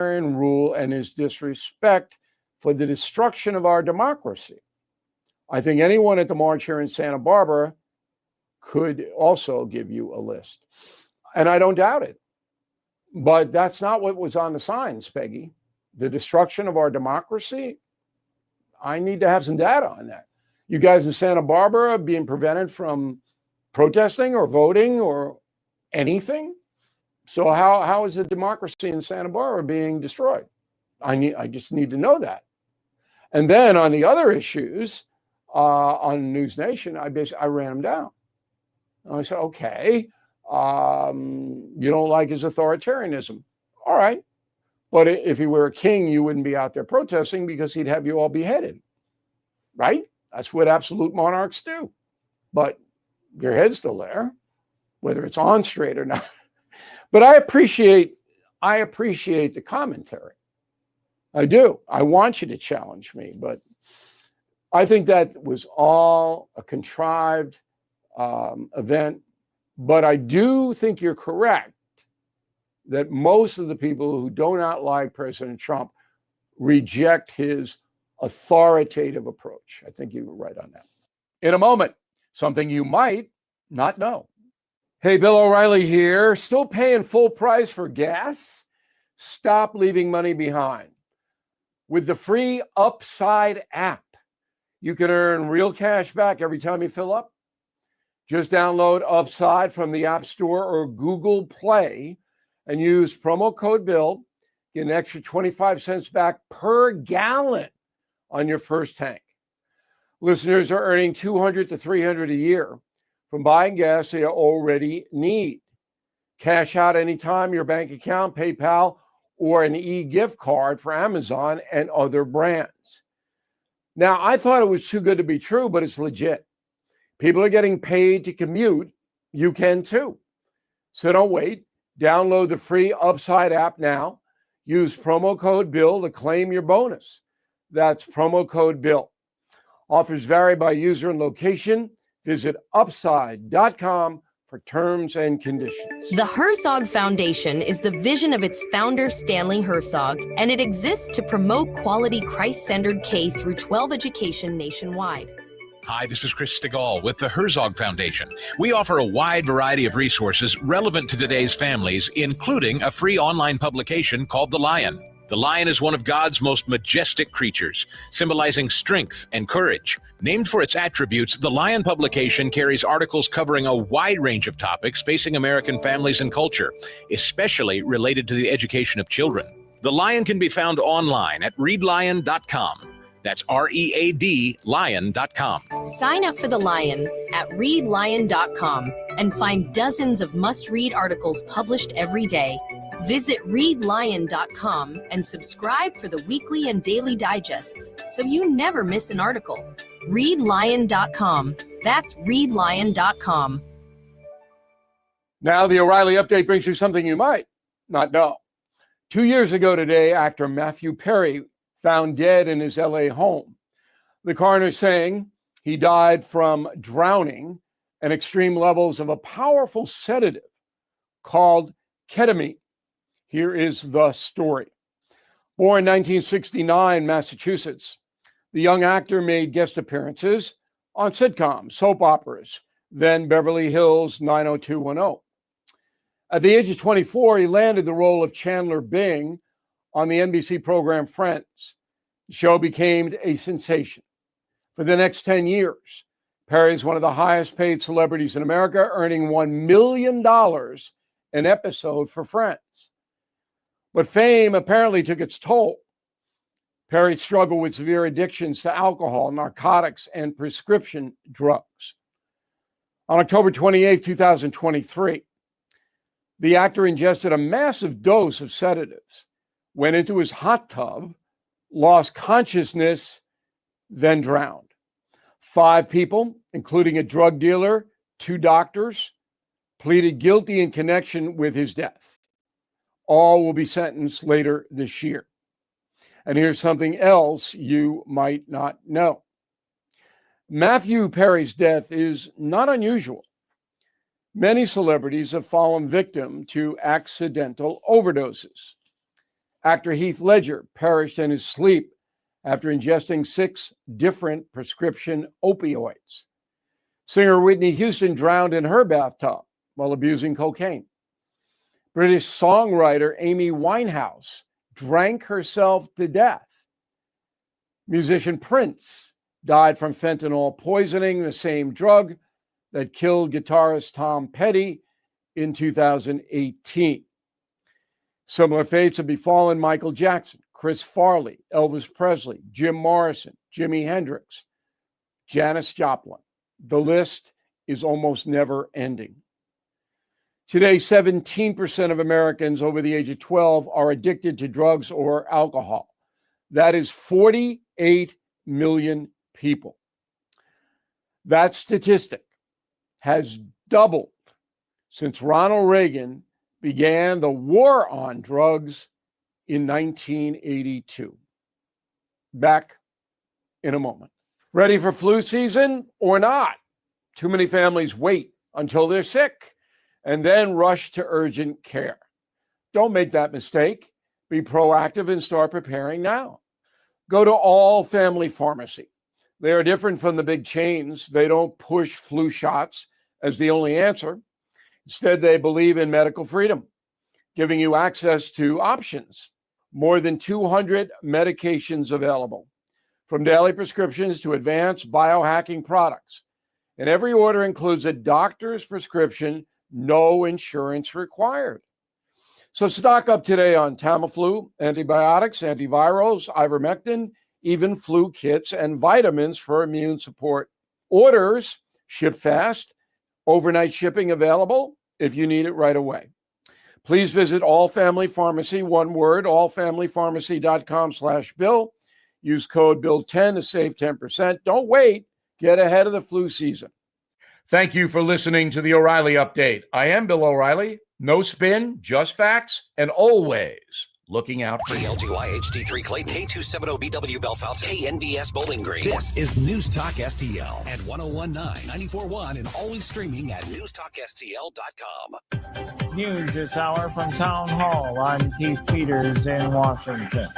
rule and his disrespect for the destruction of our democracy. I think anyone at the march here in Santa Barbara could also give you a list. And I don't doubt it. But that's not what was on the signs, Peggy. The destruction of our democracy, I need to have some data on that. You guys in Santa Barbara being prevented from protesting or voting or anything? So how is the democracy in Santa Barbara being destroyed? I just need to know that. And then on the other issues, on News Nation, I ran them down. And I said, okay, you don't like his authoritarianism. All right. But if he were a king, you wouldn't be out there protesting because he'd have you all beheaded. Right? That's what absolute monarchs do. But your head's still there, whether it's on straight or not. But I appreciate the commentary. I do. I want you to challenge me, but I think that was all a contrived event. But I do think you're correct that most of the people who do not like President Trump reject his authoritative approach. I think you were right on that. In a moment, something you might not know. Hey, Bill O'Reilly here. Still paying full price for gas? Stop leaving money behind. With the free Upside app, you can earn real cash back every time you fill up. Just download Upside from the App Store or Google Play and use promo code BILL. Get an extra 25 cents back per gallon on your first tank. Listeners are earning $200 to $300 a year from buying gas they already need. Cash out anytime your bank account, PayPal, or an e-gift card for Amazon and other brands. Now, I thought it was too good to be true, but it's legit. People are getting paid to commute. You can too. So don't wait. Download the free Upside app now. Use promo code BILL to claim your bonus. That's promo code BILL. Offers vary by user and location. Visit upside.com for terms and conditions. The Herzog Foundation is the vision of its founder, Stanley Herzog, and it exists to promote quality Christ-centered K-12 education nationwide. Hi, this is Chris Stegall with the Herzog Foundation. We offer a wide variety of resources relevant to today's families, including a free online publication called The Lion. The lion is one of God's most majestic creatures, symbolizing strength and courage. Named for its attributes, the Lion publication carries articles covering a wide range of topics facing American families and culture, especially related to the education of children. The Lion can be found online at readlion.com. That's READ lion.com. Sign up for The Lion at readlion.com and find dozens of must-read articles published every day. Visit readlion.com and subscribe for the weekly and daily digests so you never miss an article. Readlion.com. That's readlion.com. Now, the O'Reilly update brings you something you might not know. 2 years ago today, actor Matthew Perry found dead in his LA home. The coroner saying he died from drowning and extreme levels of a powerful sedative called ketamine. Here is the story. Born in 1969, Massachusetts, the young actor made guest appearances on sitcoms, soap operas, then Beverly Hills 90210. At the age of 24, he landed the role of Chandler Bing on the NBC program Friends. The show became a sensation. For the next 10 years, Perry is one of the highest paid celebrities in America, earning $1 million an episode for Friends. But fame apparently took its toll. Perry struggled with severe addictions to alcohol, narcotics, and prescription drugs. On October 28, 2023, the actor ingested a massive dose of sedatives, went into his hot tub, lost consciousness, then drowned. 5 people, including a drug dealer, 2 doctors, pleaded guilty in connection with his death. All will be sentenced later this year. And here's something else you might not know. Matthew Perry's death is not unusual. Many celebrities have fallen victim to accidental overdoses. Actor Heath Ledger perished in his sleep after ingesting 6 different prescription opioids. Singer Whitney Houston drowned in her bathtub while abusing cocaine. British songwriter Amy Winehouse drank herself to death. Musician Prince died from fentanyl poisoning, the same drug that killed guitarist Tom Petty in 2018. Similar fates have befallen Michael Jackson, Chris Farley, Elvis Presley, Jim Morrison, Jimi Hendrix, Janis Joplin. The list is almost never ending. Today, 17% of Americans over the age of 12 are addicted to drugs or alcohol. That is 48 million people. That statistic has doubled since Ronald Reagan began the war on drugs in 1982. Back in a moment. Ready for flu season or not? Too many families wait until they're sick and then rush to urgent care. Don't make that mistake. Be proactive and start preparing now. Go to All Family Pharmacy. They are different from the big chains. They don't push flu shots as the only answer. Instead, they believe in medical freedom, giving you access to options. More than 200 medications available, from daily prescriptions to advanced biohacking products. And every order includes a doctor's prescription, no insurance required. So stock up today on Tamiflu, antibiotics, antivirals, ivermectin, even flu kits and vitamins for immune support. Orders ship fast, overnight shipping available if you need it right away. Please visit All Family Pharmacy, one word, allfamilypharmacy.com/Bill. Use code BILL10 to save 10%. Don't wait. Get ahead of the flu season. Thank you for listening to the O'Reilly Update. I am Bill O'Reilly. No spin, just facts, and always looking out for you. KLGY HD3 Clayton, K270BW Bellefonte, KNVS Bowling Green. This is News Talk STL at 1019, 94.1, and always streaming at newstalkstl.com. News this hour from Town Hall. I'm Keith Peters in Washington.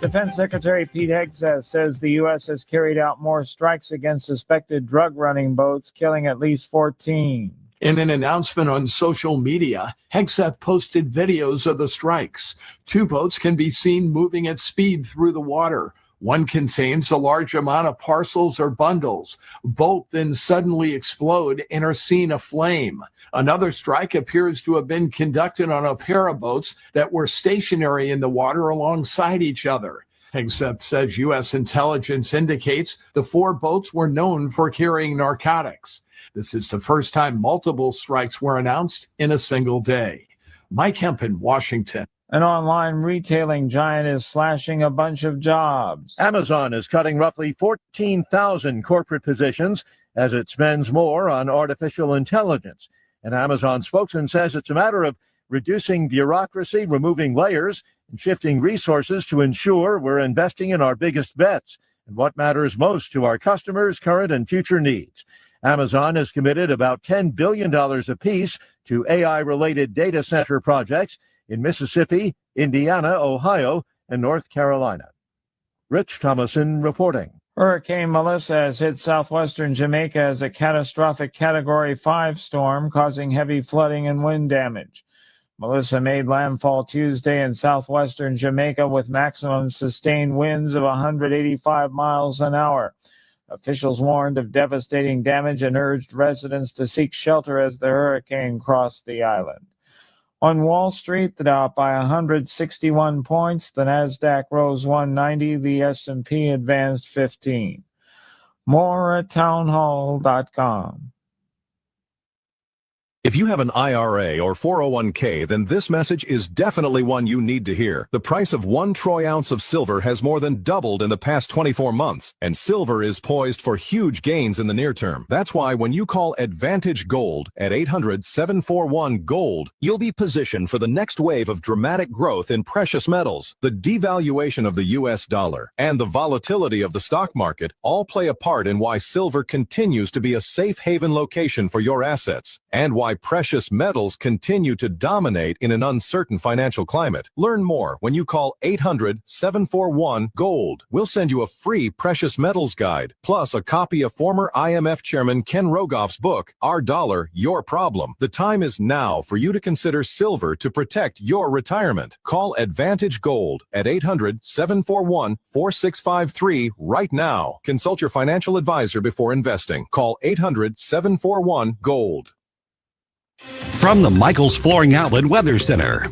Defense Secretary Pete Hegseth says the U.S. has carried out more strikes against suspected drug-running boats, killing at least 14. In an announcement on social media, Hegseth posted videos of the strikes. 2 boats can be seen moving at speed through the water. One contains a large amount of parcels or bundles. Both then suddenly explode and are seen aflame. Another strike appears to have been conducted on a pair of boats that were stationary in the water alongside each other. Hegseth says U.S. intelligence indicates the 4 boats were known for carrying narcotics. This is the first time multiple strikes were announced in a single day. Mike Hemp in Washington. An online retailing giant is slashing a bunch of jobs. Amazon is cutting roughly 14,000 corporate positions as it spends more on artificial intelligence. An Amazon spokesman says it's a matter of reducing bureaucracy, removing layers, and shifting resources to ensure we're investing in our biggest bets and what matters most to our customers' current and future needs. Amazon has committed about $10 billion apiece to AI-related data center projects in Mississippi, Indiana, Ohio, and North Carolina. Rich Thomason reporting. Hurricane Melissa has hit southwestern Jamaica as a catastrophic Category 5 storm, causing heavy flooding and wind damage. Melissa made landfall Tuesday in southwestern Jamaica with maximum sustained winds of 185 miles an hour. Officials warned of devastating damage and urged residents to seek shelter as the hurricane crossed the island. On Wall Street, the Dow up by 161 points, the Nasdaq rose 190, the S&P advanced 15. More at townhall.com. If you have an IRA or 401k, then this message is definitely one you need to hear. The price of 1 troy ounce of silver has more than doubled in the past 24 months, and silver is poised for huge gains in the near term. That's why when you call Advantage Gold at 800-741-GOLD, you'll be positioned for the next wave of dramatic growth in precious metals. The devaluation of the U.S. dollar and the volatility of the stock market all play a part in why silver continues to be a safe haven location for your assets, and why why precious metals continue to dominate in an uncertain financial climate. Learn more when you call 800-741-GOLD. We'll send you a free precious metals guide, plus a copy of former IMF Chairman Ken Rogoff's book, Our Dollar, Your Problem. The time is now for you to consider silver to protect your retirement. Call Advantage Gold at 800-741-4653 right now. Consult your financial advisor before investing. Call 800-741-GOLD. From the Michaels Flooring Outlet Weather Center.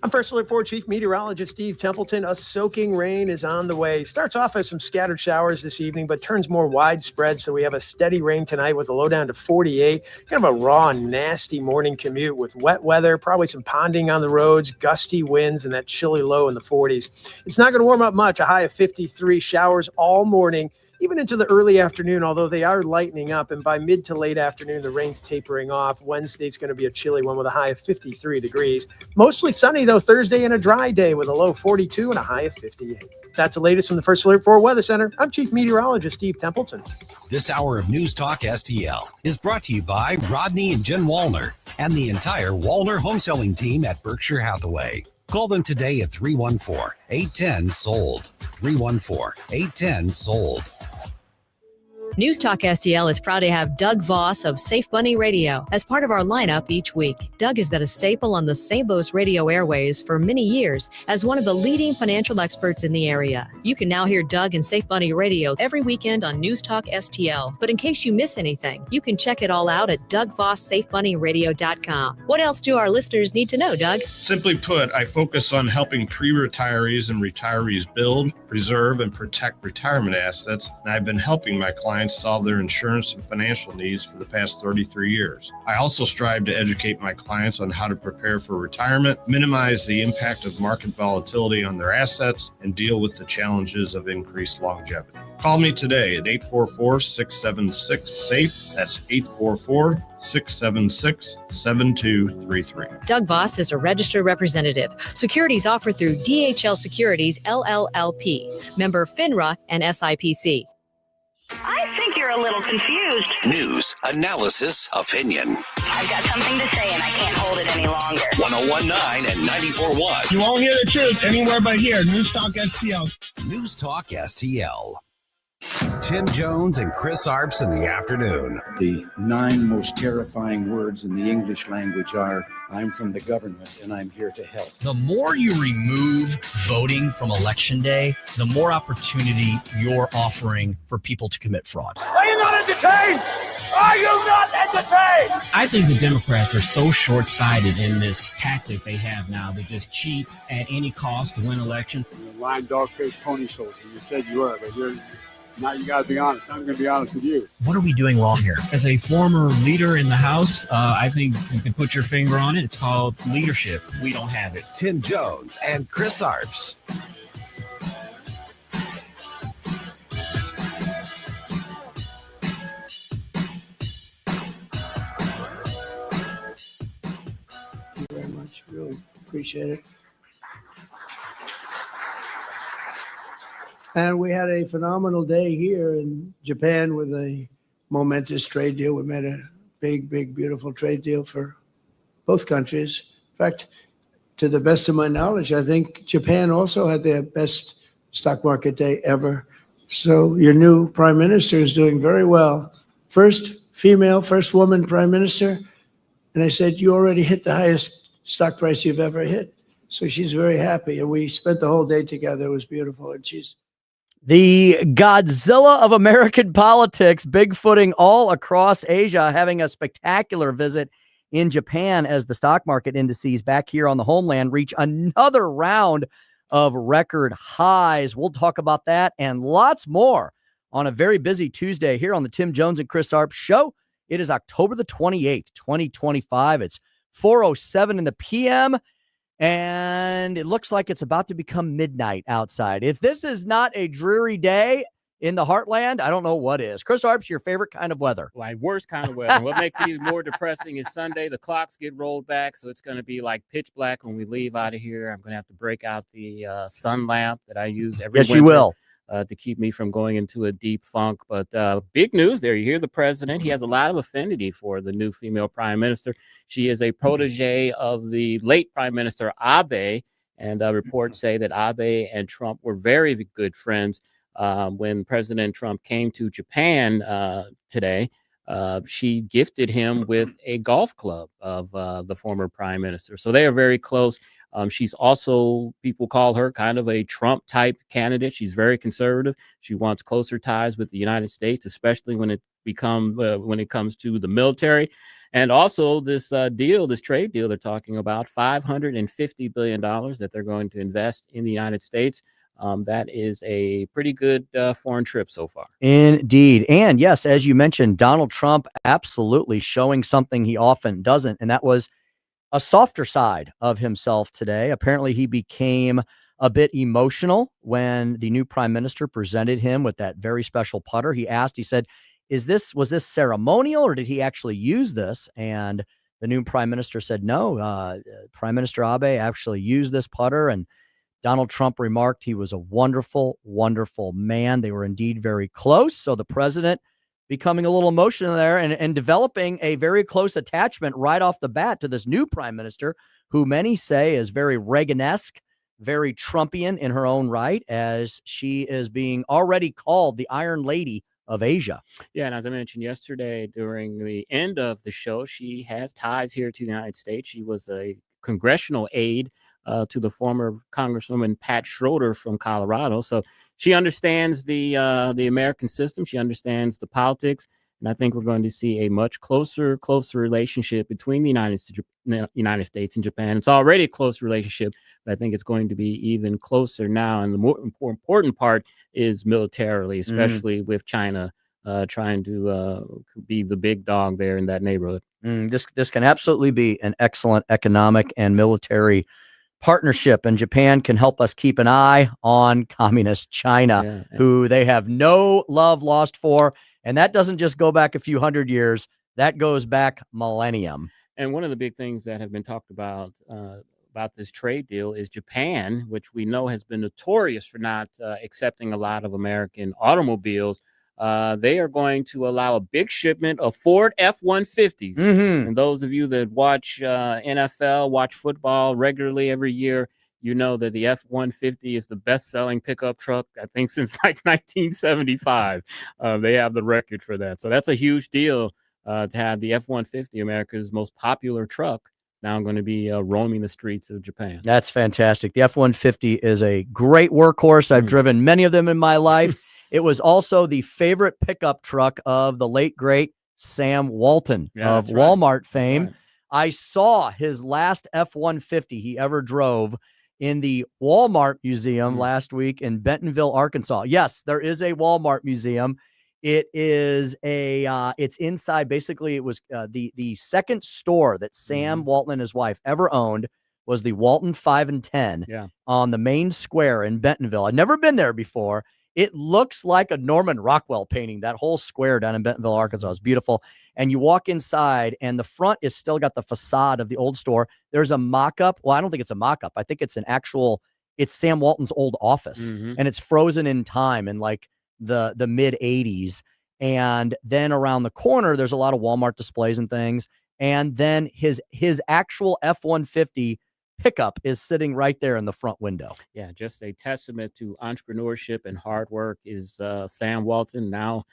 I'm First Alert 4 Chief Meteorologist Steve Templeton. A soaking rain is on the way. Starts off as some scattered showers this evening, but turns more widespread. So we have a steady rain tonight with a low down to 48. Kind of a raw, nasty morning commute with wet weather, probably some ponding on the roads, gusty winds, and that chilly low in the 40s. It's not going to warm up much. A high of 53. Showers all morning, even into the early afternoon, although they are lightening up. And by mid to late afternoon, the rain's tapering off. Wednesday's going to be a chilly one with a high of 53 degrees. Mostly sunny, though, Thursday and a dry day with a low of 42 and a high of 58. That's the latest from the First Alert 4 Weather Center. I'm Chief Meteorologist Steve Templeton. This hour of News Talk STL is brought to you by Rodney and Jen Wallner and the entire Wallner home selling team at Berkshire Hathaway. Call them today at 314-810-SOLD. 314-810-SOLD. News Talk STL is proud to have Doug Voss of Safe Bunny Radio as part of our lineup each week. Doug has been a staple on the St. Louis radio airways for many years as one of the leading financial experts in the area. You can now hear Doug and Safe Bunny Radio every weekend on News Talk STL. But in case you miss anything, you can check it all out at DougVossSafeBunnyRadio.com. What else do our listeners need to know, Doug? Simply put, I focus on helping pre-retirees and retirees build, preserve, and protect retirement assets, and I've been helping my clients solve their insurance and financial needs for the past 33 years. I also strive to educate my clients on how to prepare for retirement, minimize the impact of market volatility on their assets, and deal with the challenges of increased longevity. Call me today at 844-676-SAFE. That's 844-676-7233. Doug Voss is a registered representative. Securities offered through DHL Securities, LLLP. Member FINRA and SIPC. I think you're a little confused. News, analysis, opinion. I've got something to say and I can't hold it any longer. 101.9 and 94.1. You won't hear the truth anywhere but here. News Talk STL. News Talk STL. Tim Jones and Chris Arps in the afternoon. The 9 most terrifying words in the English language are, I'm from the government and I'm here to help. The more you remove voting from Election Day, the more opportunity you're offering for people to commit fraud. Are you not entertained? Are you not entertained? I think the Democrats are so short-sighted in this tactic they have now to just cheat at any cost to win elections. You're a lying dog-faced pony soldier. You said you were, but now you got to be honest. I'm going to be honest with you. What are we doing wrong here? As a former leader in the House, I think you can put your finger on it. It's called leadership. We don't have it. Tim Jones and Chris Arps. Thank you very much. Really appreciate it. And we had a phenomenal day here in Japan with a momentous trade deal. We made a big, beautiful trade deal for both countries. In fact, to the best of my knowledge, I think Japan also had their best stock market day ever. So your new prime minister is doing very well. First female, first woman prime minister. And I said, you already hit the highest stock price you've ever hit. So she's very happy. And we spent the whole day together. It was beautiful. And she's the Godzilla of American politics, bigfooting all across Asia, having a spectacular visit in Japan as the stock market indices back here on the homeland reach another round of record highs. We'll talk about that and lots more on a very busy Tuesday here on the Tim Jones and Chris Arps show. It is October the 28th, 2025. It's 4:07 in the PM. And it looks like it's about to become midnight outside. If this is not a dreary day in the heartland, I don't know what is. Chris Arps, your favorite kind of weather? Like worst kind of weather. What makes it even more depressing is Sunday. The clocks get rolled back, so it's going to be like pitch black when we leave out of here. I'm going to have to break out the sun lamp that I use every winter. Yes, you will. to keep me from going into a deep funk. But big news there. You hear the president. He has a lot of affinity for the new female prime minister. She is a protege of the late Prime Minister Abe. And reports say that Abe and Trump were very good friends. When President Trump came to Japan today, she gifted him with a golf club of the former prime minister. So they are very close. She's also, people call her kind of a Trump type candidate. She's very conservative. She wants closer ties with the United States, especially when it comes to the military. And also this trade deal they're talking about, $550 billion that they're going to invest in the United States. That is a pretty good foreign trip so far. Indeed. And yes, as you mentioned, Donald Trump absolutely showing something he often doesn't, and that was a softer side of himself today. Apparently, he became a bit emotional when the new prime minister presented him with that very special putter. He said, was this ceremonial, or did he actually use this? And the new prime minister said, no, Prime Minister Abe actually used this putter. And Donald Trump remarked he was a wonderful, wonderful man. They were indeed very close. So the president becoming a little emotional there and developing a very close attachment right off the bat to this new prime minister, who many say is very Reagan-esque, very Trumpian in her own right, as she is being already called the Iron Lady of Asia. Yeah, and as I mentioned yesterday during the end of the show, she has ties here to the United States. She was a congressional aide to the former Congresswoman Pat Schroeder from Colorado. So she understands the American system. She understands the politics. And I think we're going to see a much closer relationship between the United States and Japan. It's already a close relationship, but I think it's going to be even closer now. And the more important part is militarily, especially with China trying to be the big dog there in that neighborhood. This can absolutely be an excellent economic and military partnership, and Japan can help us keep an eye on communist China, who they have no love lost for. And that doesn't just go back a few hundred years. That goes back millennium. And one of the big things that have been talked about this trade deal is Japan, which we know has been notorious for not accepting a lot of American automobiles. They are going to allow a big shipment of Ford F-150s. And those of you that watch NFL, watch football regularly every year, you know that the F-150 is the best-selling pickup truck, I think, since like 1975. They have the record for that. So that's a huge deal to have the F-150, America's most popular truck, now going to be roaming the streets of Japan. That's fantastic. The F-150 is a great workhorse. I've driven many of them in my life. It was also the favorite pickup truck of the late, great Sam Walton of Walmart fame. Right. I saw his last F-150 he ever drove in the Walmart Museum last week in Bentonville, Arkansas. Yes, there is a Walmart museum. It is it's inside. Basically, it was the second store that Sam Walton and his wife ever owned was the Walton 5 and 10 on the main square in Bentonville. I'd never been there before. It looks like a Norman Rockwell painting. That whole square down in Bentonville, Arkansas is beautiful. And you walk inside, and the front is still got the facade of the old store. There's a mock-up. Well, I don't think it's a mock-up. I think it's it's Sam Walton's old office, and it's frozen in time in like the mid-'80s. And then around the corner, there's a lot of Walmart displays and things. And then his actual F-150 pickup is sitting right there in the front window. Yeah, just a testament to entrepreneurship and hard work is Sam Walton. Now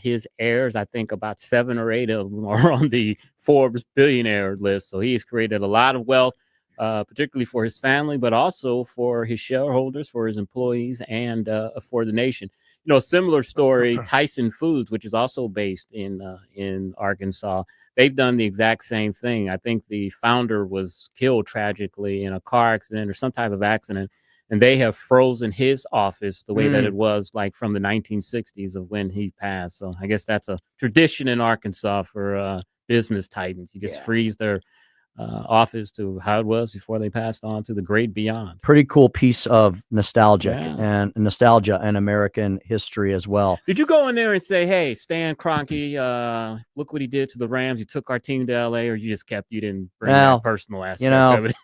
his heirs, I think about 7 or 8 of them are on the Forbes billionaire list. So he's created a lot of wealth, particularly for his family, but also for his shareholders, for his employees, and for the nation. You know, similar story, Tyson Foods, which is also based in Arkansas. They've done the exact same thing. I think the founder was killed tragically in a car accident or some type of accident, and they have frozen his office the way that it was like from the 1960s of when he passed. So I guess that's a tradition in Arkansas for business titans. You just freeze their office to how it was before they passed on to the great beyond. Pretty cool piece of nostalgia and American history as well. Did you go in there and say, hey, Stan Kroenke, look what he did to the Rams. He took our team to LA, or you didn't bring that personal aspect of it?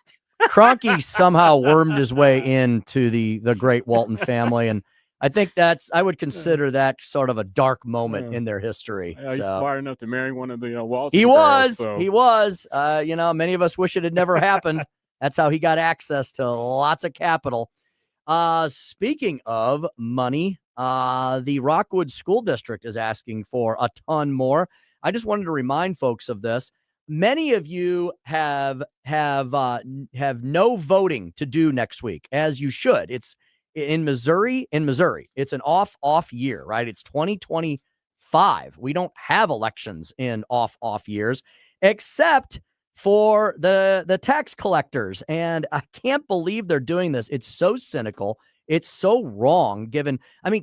Kroenke somehow wormed his way into the great Walton family. And I think I would consider that sort of a dark moment in their history. He's smart enough to marry one of the Walton He girls, was. Many of us wish it had never happened. That's how he got access to lots of capital. Speaking of money, the Rockwood School District is asking for a ton more. I just wanted to remind folks of this. Many of you have no voting to do next week, as you should. It's in Missouri. It's an off year, right? It's 2025. We don't have elections in off years, except for the tax collectors. And I can't believe they're doing this. It's so cynical. It's so wrong.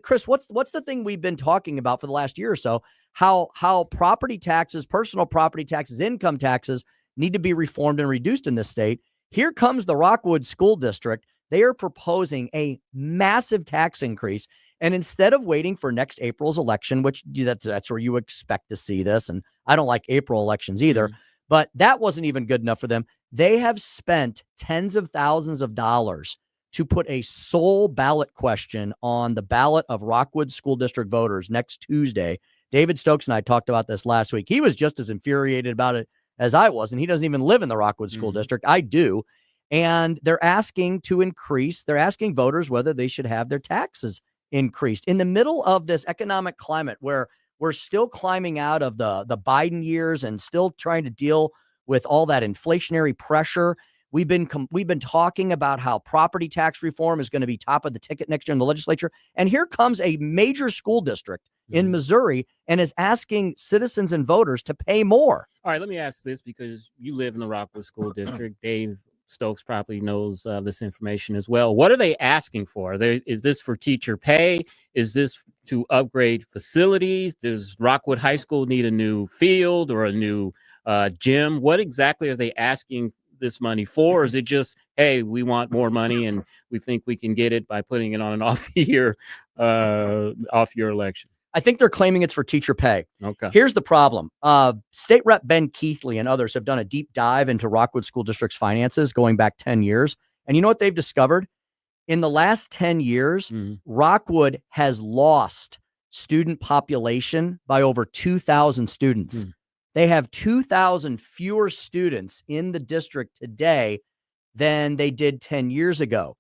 Chris, what's the thing we've been talking about for the last year or so? How property taxes, personal property taxes, income taxes need to be reformed and reduced in this state. Here comes the Rockwood School District. They are proposing a massive tax increase. And instead of waiting for next April's election, which that's where you expect to see this, and I don't like April elections either, but that wasn't even good enough for them. They have spent tens of thousands of dollars to put a sole ballot question on the ballot of Rockwood School District voters next Tuesday. David Stokes and I talked about this last week. He was just as infuriated about it as I was, and he doesn't even live in the Rockwood School District. I do. And they're asking voters whether they should have their taxes increased in the middle of this economic climate where we're still climbing out of the Biden years and still trying to deal with all that inflationary pressure. We've been talking about how property tax reform is going to be top of the ticket next year in the legislature. And here comes a major school district in Missouri and is asking citizens and voters to pay more. All right, let me ask this because you live in the Rockwood School District. Dave Stokes probably knows this information as well. What are they asking for? Is this for teacher pay? Is this to upgrade facilities? Does Rockwood High School need a new field or a new gym? What exactly are they asking this money for? Or is it just, hey, we want more money and we think we can get it by putting it on an off year election? I think they're claiming it's for teacher pay. Okay. Here's the problem. State Rep Ben Keithley and others have done a deep dive into Rockwood School District's finances going back 10 years. And you know what they've discovered? In the last 10 years, Rockwood has lost student population by over 2,000 students. They have 2,000 fewer students in the district today than they did 10 years ago.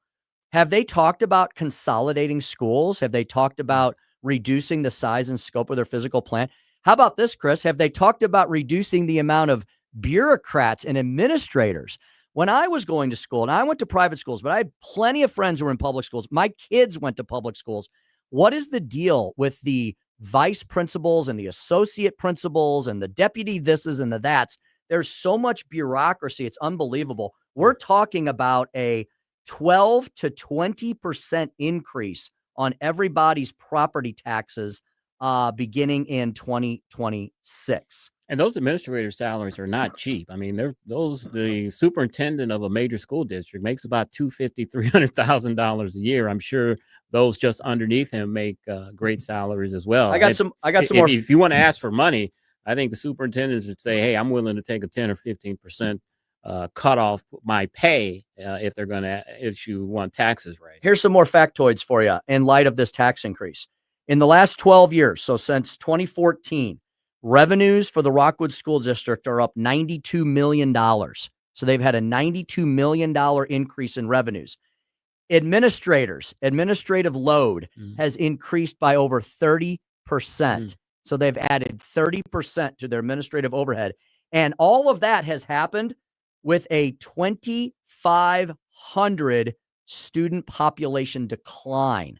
Have they talked about consolidating schools? Have they talked about reducing the size and scope of their physical plant? How about this, Chris? Have they talked about reducing the amount of bureaucrats and administrators? When I was going to school, and I went to private schools, but I had plenty of friends who were in public schools. My kids went to public schools. What is the deal with the vice principals and the associate principals and the deputy thises and the that's? There's so much bureaucracy. It's unbelievable. We're talking about a 12 to 20% increase on everybody's property taxes beginning in 2026. And those administrator salaries are not cheap. I mean, the superintendent of a major school district makes about $250,000, $300,000 a year. I'm sure those just underneath him make great salaries as well. I got some more. If you want to ask for money, I think the superintendent should say, hey, I'm willing to take a 10 or 15% cut off my pay if they're going to issue one taxes raise. Here's some more factoids for you in light of this tax increase. In the last 12 years, so since 2014, revenues for the Rockwood School District are up $92 million. So they've had a $92 million increase in revenues. Administrative load has increased by over 30%. So they've added 30% to their administrative overhead. And all of that has happened with a 2,500 student population decline.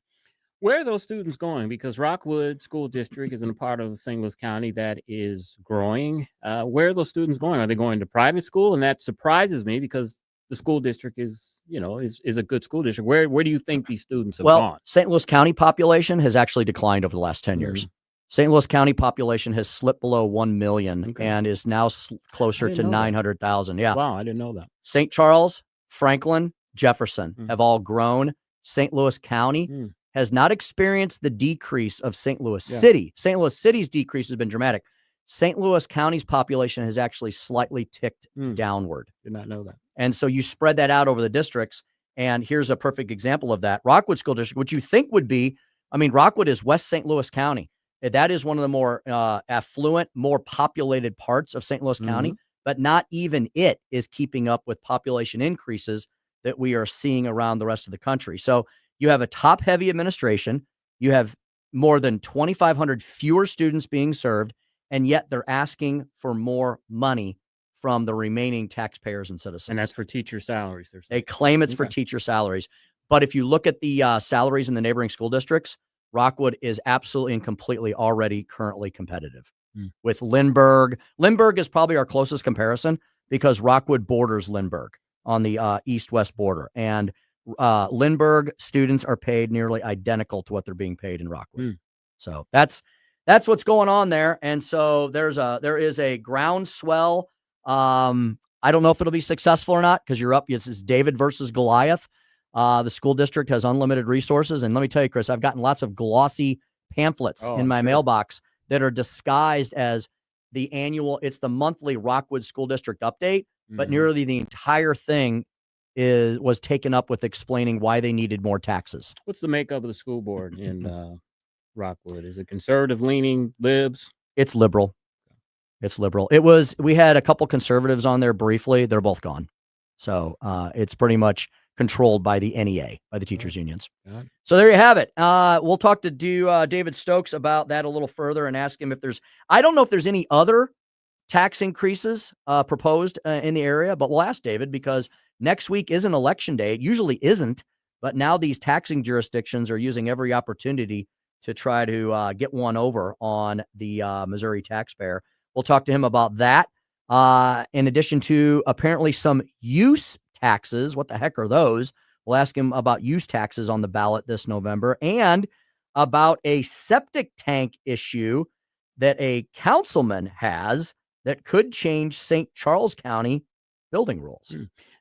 Where are those students going? Because Rockwood School District is in a part of St. Louis County that is growing. Where are those students going? Are they going to private school? And that surprises me because the school district is a good school district. Where do you think these students have gone? St. Louis County population has actually declined over the last 10 years. St. Louis County population has slipped below 1 million and is now closer to 900,000. Yeah. Wow, I didn't know that. St. Charles, Franklin, Jefferson have all grown. St. Louis County has not experienced the decrease of St. Louis City. St. Louis City's decrease has been dramatic. St. Louis County's population has actually slightly ticked downward. Did not know that. And so you spread that out over the districts. And here's a perfect example of that. Rockwood School District, which you think would be I mean, Rockwood is West St. Louis County. That is one of the more affluent, more populated parts of St. Louis County, but not even it is keeping up with population increases that we are seeing around the rest of the country. So you have a top-heavy administration. You have more than 2,500 fewer students being served, and yet they're asking for more money from the remaining taxpayers and citizens. And that's for teacher salaries. They claim it's for teacher salaries. But if you look at the salaries in the neighboring school districts, Rockwood is absolutely and completely already currently competitive with Lindbergh. Lindbergh is probably our closest comparison because Rockwood borders Lindbergh on the east-west border. And Lindbergh students are paid nearly identical to what they're being paid in Rockwood. So that's what's going on there. And so there is a groundswell. I don't know if it'll be successful or not because you're up. This is David versus Goliath. The school district has unlimited resources. And let me tell you, Chris, I've gotten lots of glossy pamphlets in my mailbox that are disguised as it's the monthly Rockwood School District update, but nearly the entire thing was taken up with explaining why they needed more taxes. What's the makeup of the school board in Rockwood? Is it conservative leaning, libs? It's liberal. It's liberal. We had a couple conservatives on there briefly. They're both gone. So it's pretty much controlled by the NEA, by the teachers' unions. So there you have it. We'll talk to David Stokes about that a little further and ask him if I don't know if there's any other tax increases proposed in the area, but we'll ask David because next week isn't election day. It usually isn't, but now these taxing jurisdictions are using every opportunity to try to get one over on the Missouri taxpayer. We'll talk to him about that. In addition to apparently some use taxes. What the heck are those? We'll ask him about use taxes on the ballot this November and about a septic tank issue that a councilman has that could change St. Charles County building rules.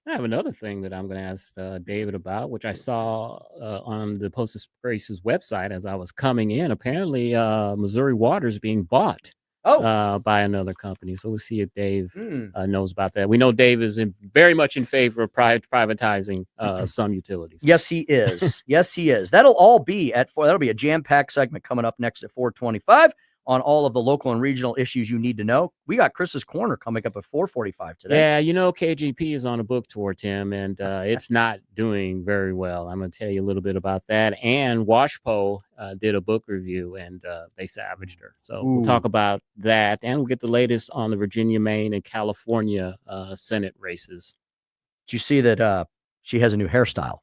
I have another thing that I'm going to ask David about, which I saw on the Postal Service's website as I was coming in. Apparently, Missouri Water is being bought by another company. So we'll see if Dave knows about that. We know Dave is very much in favor of privatizing some utilities. Yes, he is. Yes, he is. That'll all be at 4. That'll be a jam-packed segment coming up next at 4:25 on all of the local and regional issues you need to know. We got Chris's Corner coming up at 4:45 today. Yeah, KGP is on a book tour, Tim, and it's not doing very well. I'm going to tell you a little bit about that. And WashPo did a book review, and they savaged her. So we'll talk about that, and we'll get the latest on the Virginia, Maine, and California Senate races. Did you see that she has a new hairstyle?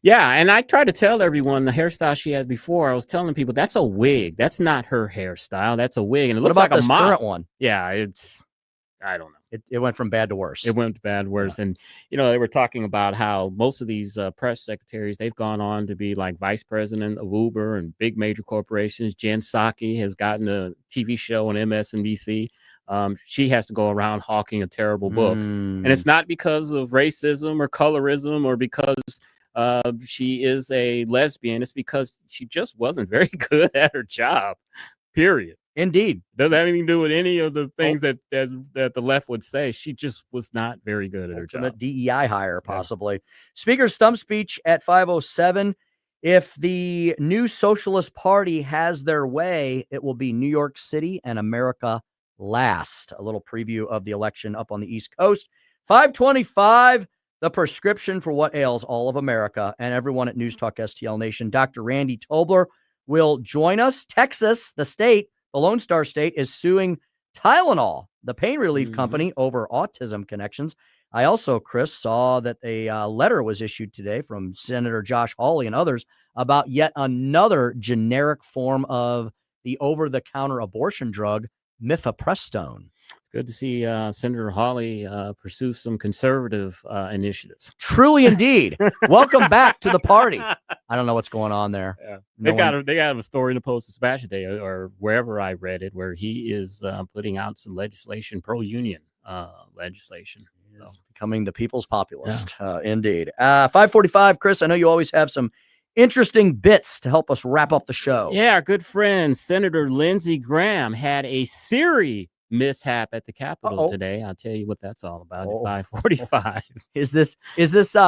Yeah, and I tried to tell everyone the hairstyle she had before. I was telling people that's a wig. That's not her hairstyle. That's a wig, and it looks like a mop. Current one? Yeah, I don't know. It went from bad to worse. It went to bad to worse, and they were talking about how most of these press secretaries, they've gone on to be like vice president of Uber and big major corporations. Jen Psaki has gotten a TV show on MSNBC. She has to go around hawking a terrible book, and it's not because of racism or colorism or because she is a lesbian. It's because she just wasn't very good at her job, period. Indeed. Doesn't have anything to do with any of the things that the left would say. She just was not very good at her job. DEI hire, possibly. Yeah. Speaker's stump speech at 5:07. If the new Socialist Party has their way, it will be New York City and America last. A little preview of the election up on the East Coast. 5:25. The prescription for what ails all of America and everyone at News Talk STL Nation. Dr. Randy Tobler will join us. Texas, the state, the Lone Star State, is suing Tylenol, the pain relief company, over autism connections. I also, Chris, saw that a letter was issued today from Senator Josh Hawley and others about yet another generic form of the over-the-counter abortion drug, mifepristone. It's good to see Senator Hawley pursue some conservative initiatives. Truly, indeed. Welcome back to the party. I don't know what's going on there. Yeah. They got a story in the Post-Dispatch today, or wherever I read it, where he is putting out some legislation, pro-union legislation. So. Becoming the people's populist. Yeah. Indeed. 5:45, Chris, I know you always have some interesting bits to help us wrap up the show. Yeah, our good friend Senator Lindsey Graham had a Siri mishap at the Capitol today. I'll tell you what that's all about at 5:45. Is this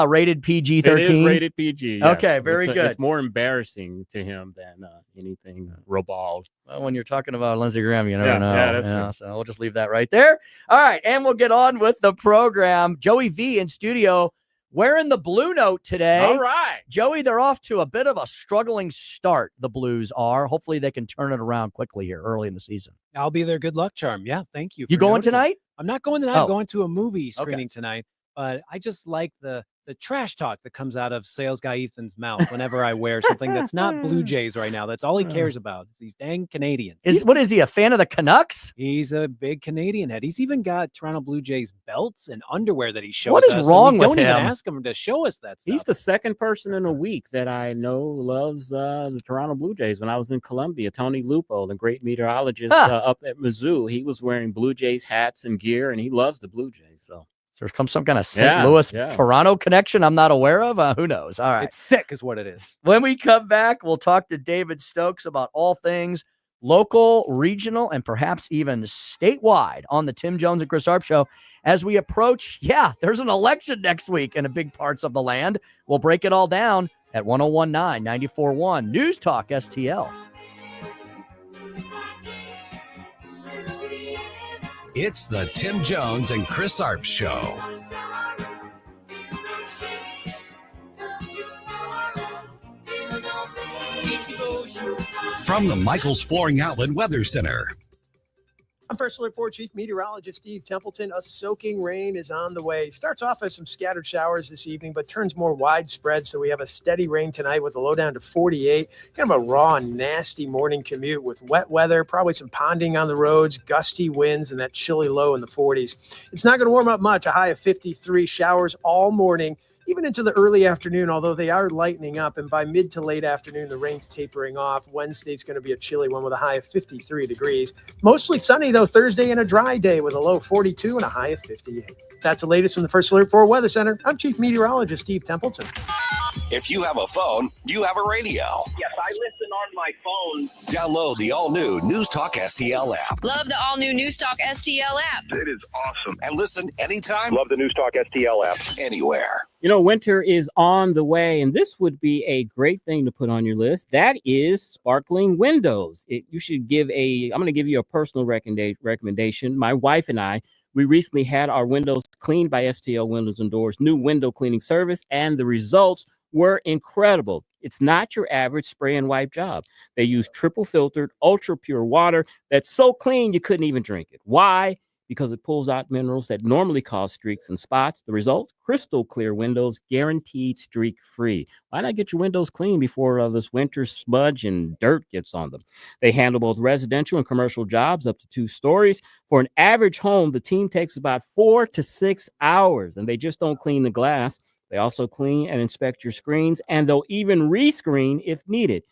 rated PG-13? It is rated PG. Yes. Okay, very good. It's more embarrassing to him than anything ribald. Well, when you're talking about Lindsey Graham, you never know. Yeah, that's true. So we'll just leave that right there. All right, and we'll get on with the program. Joey V in studio wearing the Blue Note today. All right. Joey, they're off to a bit of a struggling start, the Blues are. Hopefully they can turn it around quickly here early in the season. I'll be their good luck charm. Yeah, thank you. You going tonight? I'm not going tonight. Oh. I'm going to a movie screening tonight. But I just like the trash talk that comes out of sales guy Ethan's mouth whenever I wear something that's not Blue Jays right now. That's all he cares about. Is these dang Canadians. What is he, a fan of the Canucks? He's a big Canadian head. He's even got Toronto Blue Jays belts and underwear that he shows What is us. wrong with Don't even him? ask him to show us that stuff. He's the second person in a week that I know loves the Toronto Blue Jays. When I was in Columbia, Tony Lupo, the great meteorologist up at Mizzou, he was wearing Blue Jays hats and gear, and he loves the Blue Jays. So there's come some kind of St. Louis Toronto connection I'm not aware of. Who knows? All right. It's sick is what it is. When we come back, we'll talk to David Stokes about all things local, regional, and perhaps even statewide on the Tim Jones and Chris Arps Show as we approach, there's an election next week in big parts of the land. We'll break it all down at 101.9, 94.1 News Talk STL. It's the Tim Jones and Chris Arps Show. From the Michaels Flooring Outlet Weather Center. I'm First Alert 4 Chief Meteorologist Steve Templeton. A soaking rain is on the way. Starts off as some scattered showers this evening, but turns more widespread. So we have a steady rain tonight with a low down to 48. Kind of a raw, nasty morning commute with wet weather, probably some ponding on the roads, gusty winds, and that chilly low in the 40s. It's not going to warm up much. A high of 53. Showers all morning, even into the early afternoon, although they are lightening up. And by mid to late afternoon, the rain's tapering off. Wednesday's going to be a chilly one with a high of 53 degrees. Mostly sunny, though, Thursday and a dry day with a low 42 and a high of 58. That's the latest from the First Alert 4 Weather Center. I'm Chief Meteorologist Steve Templeton. If you have a phone, you have a radio. Yes, I listen on my phone. Download the all-new News Talk STL app. Love the all-new News Talk STL app. It is awesome. And listen anytime. Love the News Talk STL app. Anywhere. You know, winter is on the way, and this would be a great thing to put on your list. That is sparkling windows. I'm going to give you a personal recommendation. My wife and I, we recently had our windows cleaned by STL Windows and Doors, new window cleaning service, and the results were incredible. It's not your average spray and wipe job. They use triple filtered, ultra pure water that's so clean you couldn't even drink it. Why? Because it pulls out minerals that normally cause streaks and spots. The result? Crystal clear windows, guaranteed streak free. Why not get your windows clean before this winter smudge and dirt gets on them? They handle both residential and commercial jobs up to 2 stories. For an average home, the team takes about 4 to 6 hours, and they just don't clean the glass. They also clean and inspect your screens, and they'll even rescreen if needed.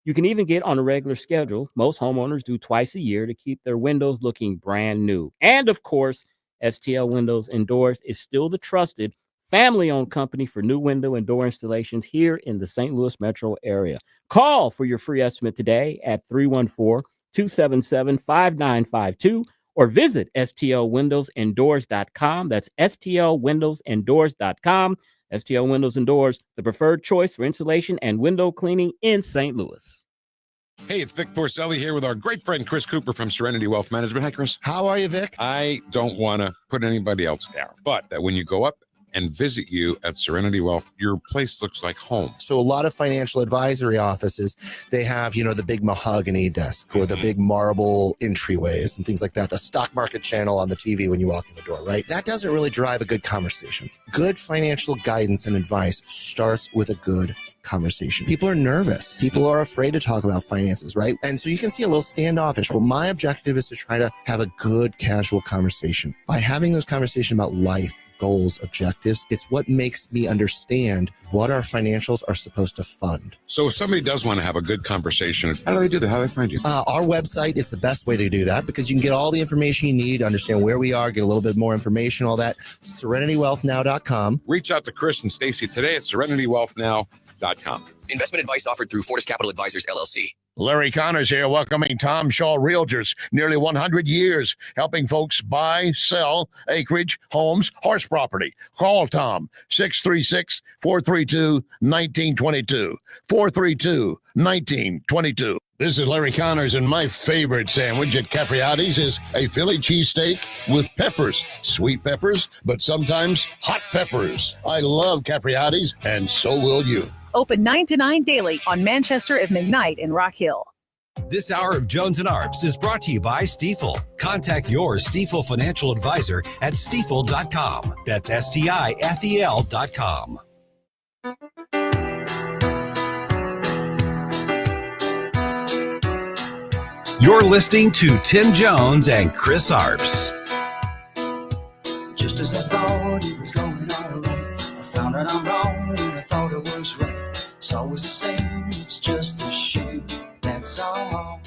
You can even get on a regular schedule. Most homeowners do twice a year to keep their windows looking brand new. And of course, STL Windows and Doors is still the trusted family-owned company for new window and door installations here in the St. Louis metro area. Call for your free estimate today at 314-277-5952 or visit stlwindowsanddoors.com. That's stlwindowsanddoors.com. STL Windows and Doors, the preferred choice for insulation and window cleaning in St. Louis. Hey, it's Vic Porcelli here with our great friend Chris Cooper from Serenity Wealth Management. Hi, Chris. How are you, Vic? I don't want to put anybody else down, but when you go up and visit you at Serenity Wealth, your place looks like home. So a lot of financial advisory offices, they have, the big mahogany desk or the big marble entryways and things like that. The stock market channel on the TV when you walk in the door, right? That doesn't really drive a good conversation. Good financial guidance and advice starts with a good conversation. People are nervous. People are afraid to talk about finances, right? And so you can see a little standoffish. Well, my objective is to try to have a good casual conversation. By having those conversations about life, goals, objectives, it's what makes me understand what our financials are supposed to fund. So if somebody does want to have a good conversation, how do they do that? How do they find you? Our website is the best way to do that because you can get all the information you need, understand where we are, get a little bit more information, all that. SerenityWealthNow.com. Reach out to Chris and Stacy today at SerenityWealthNow.com. Investment advice offered through Fortis Capital Advisors, LLC. Larry Connors here, welcoming Tom Shaw Realtors. Nearly 100 years helping folks buy, sell acreage, homes, horse property. Call Tom, 636-432-1922. 432-1922. This is Larry Connors, and my favorite sandwich at Capriati's is a Philly cheesesteak with peppers. Sweet peppers, but sometimes hot peppers. I love Capriati's, and so will you. Open 9 to 9 daily on Manchester at McKnight in Rock Hill. This hour of Jones and Arps is brought to you by Stifel. Contact your Stifel financial advisor at stifel.com. That's STIFEL.com. You're listening to Tim Jones and Chris Arps. Just as I thought it was going all right, I found out I'm wrong and I thought it was right. It's always the same, it's just a shame, that's all.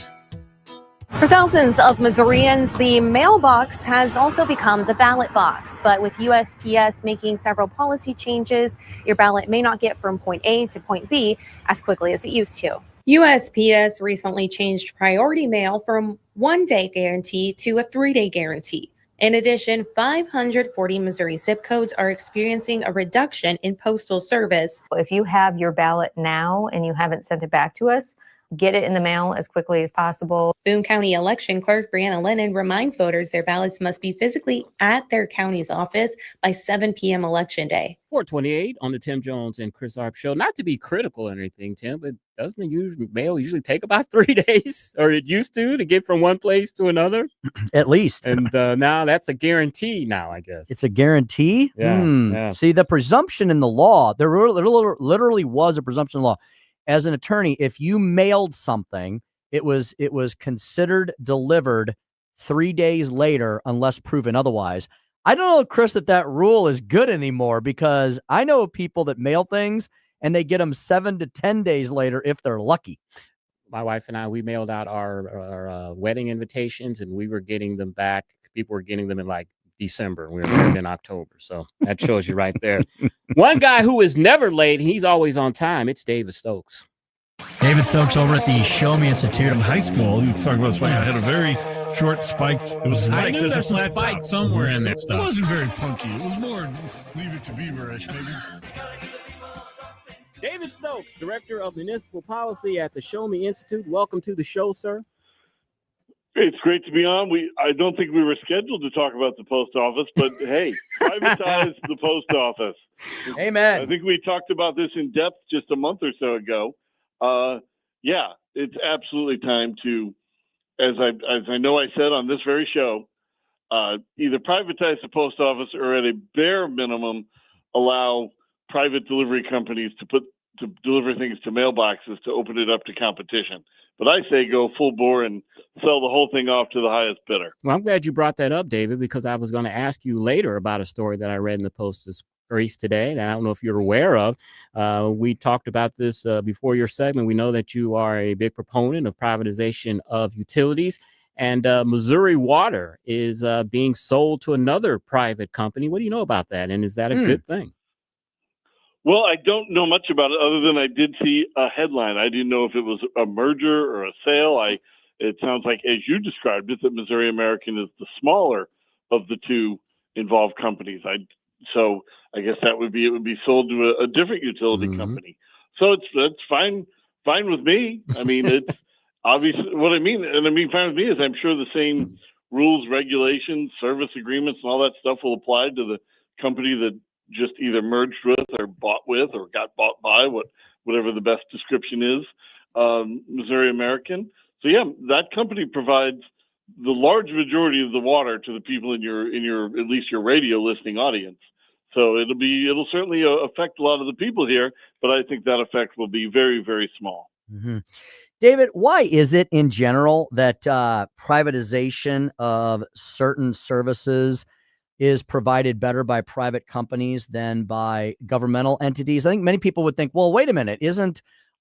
For thousands of Missourians, the mailbox has also become the ballot box. But with USPS making several policy changes, your ballot may not get from point A to point B as quickly as it used to. USPS recently changed priority mail from 1-day guarantee to a 3-day guarantee. In addition, 540 Missouri zip codes are experiencing a reduction in postal service. If you have your ballot now and you haven't sent it back to us, get it in the mail as quickly as possible. Boone County Election Clerk Brianna Lennon reminds voters their ballots must be physically at their county's office by 7 p.m. Election Day. 428 on the Tim Jones and Chris Arp show. Not to be critical or anything, Tim, but doesn't the mail usually take about 3 days, or it used to get from one place to another? At least. And now that's a guarantee now, I guess. It's a guarantee? Yeah. See, the presumption in the law, there literally was a presumption in law. As an attorney, if you mailed something, it was considered delivered 3 days later unless proven otherwise. I don't know, Chris, that rule is good anymore, because I know of people that mail things and they get them 7 to 10 days later if they're lucky. My wife and I, we mailed out our wedding invitations, and we were getting them back. People were getting them in like December. We were married in October. So that shows you right there. One guy who is never late, he's always on time. It's David Stokes. David Stokes over at the Show Me Institute. In high school, you talk about spike. I had a very short spike. It was I knew there's a spike somewhere in that stuff. It wasn't very punky. It was more Leave It to Beaver-ish, maybe. David Stokes, Director of Municipal Policy at the Show Me Institute. Welcome to the show, sir. It's great to be on. I don't think we were scheduled to talk about the post office, but hey, privatize the post office. Amen. I think we talked about this in depth just a month or so ago. Yeah, it's absolutely time to, as I know I said on this very show, either privatize the post office or at a bare minimum allow private delivery companies to deliver things to mailboxes to open it up to competition. But I say go full bore and sell the whole thing off to the highest bidder. Well, I'm glad you brought that up, David, because I was going to ask you later about a story that I read in the Post-Grease today that I don't know if you're aware of. We talked about this before your segment. We know that you are a big proponent of privatization of utilities, and Missouri Water is being sold to another private company. What do you know about that, and is that a good thing? Well, I don't know much about it other than I did see a headline. I didn't know if it was a merger or a sale. It sounds like, as you described it, that Missouri American is the smaller of the two involved companies. So I guess it would be sold to a different utility company. So that's fine with me. I mean, it's obviously what I mean. And I mean, fine with me is I'm sure the same rules, regulations, service agreements, and all that stuff will apply to the company that just either merged with or bought with or got bought by, whatever the best description is, Missouri American. So yeah, that company provides the large majority of the water to the people in your at least your radio listening audience. So it'll certainly affect a lot of the people here, but I think that effect will be very, very small. Mm-hmm. David, why is it in general that privatization of certain services is provided better by private companies than by governmental entities? I think many people would think, well, wait a minute,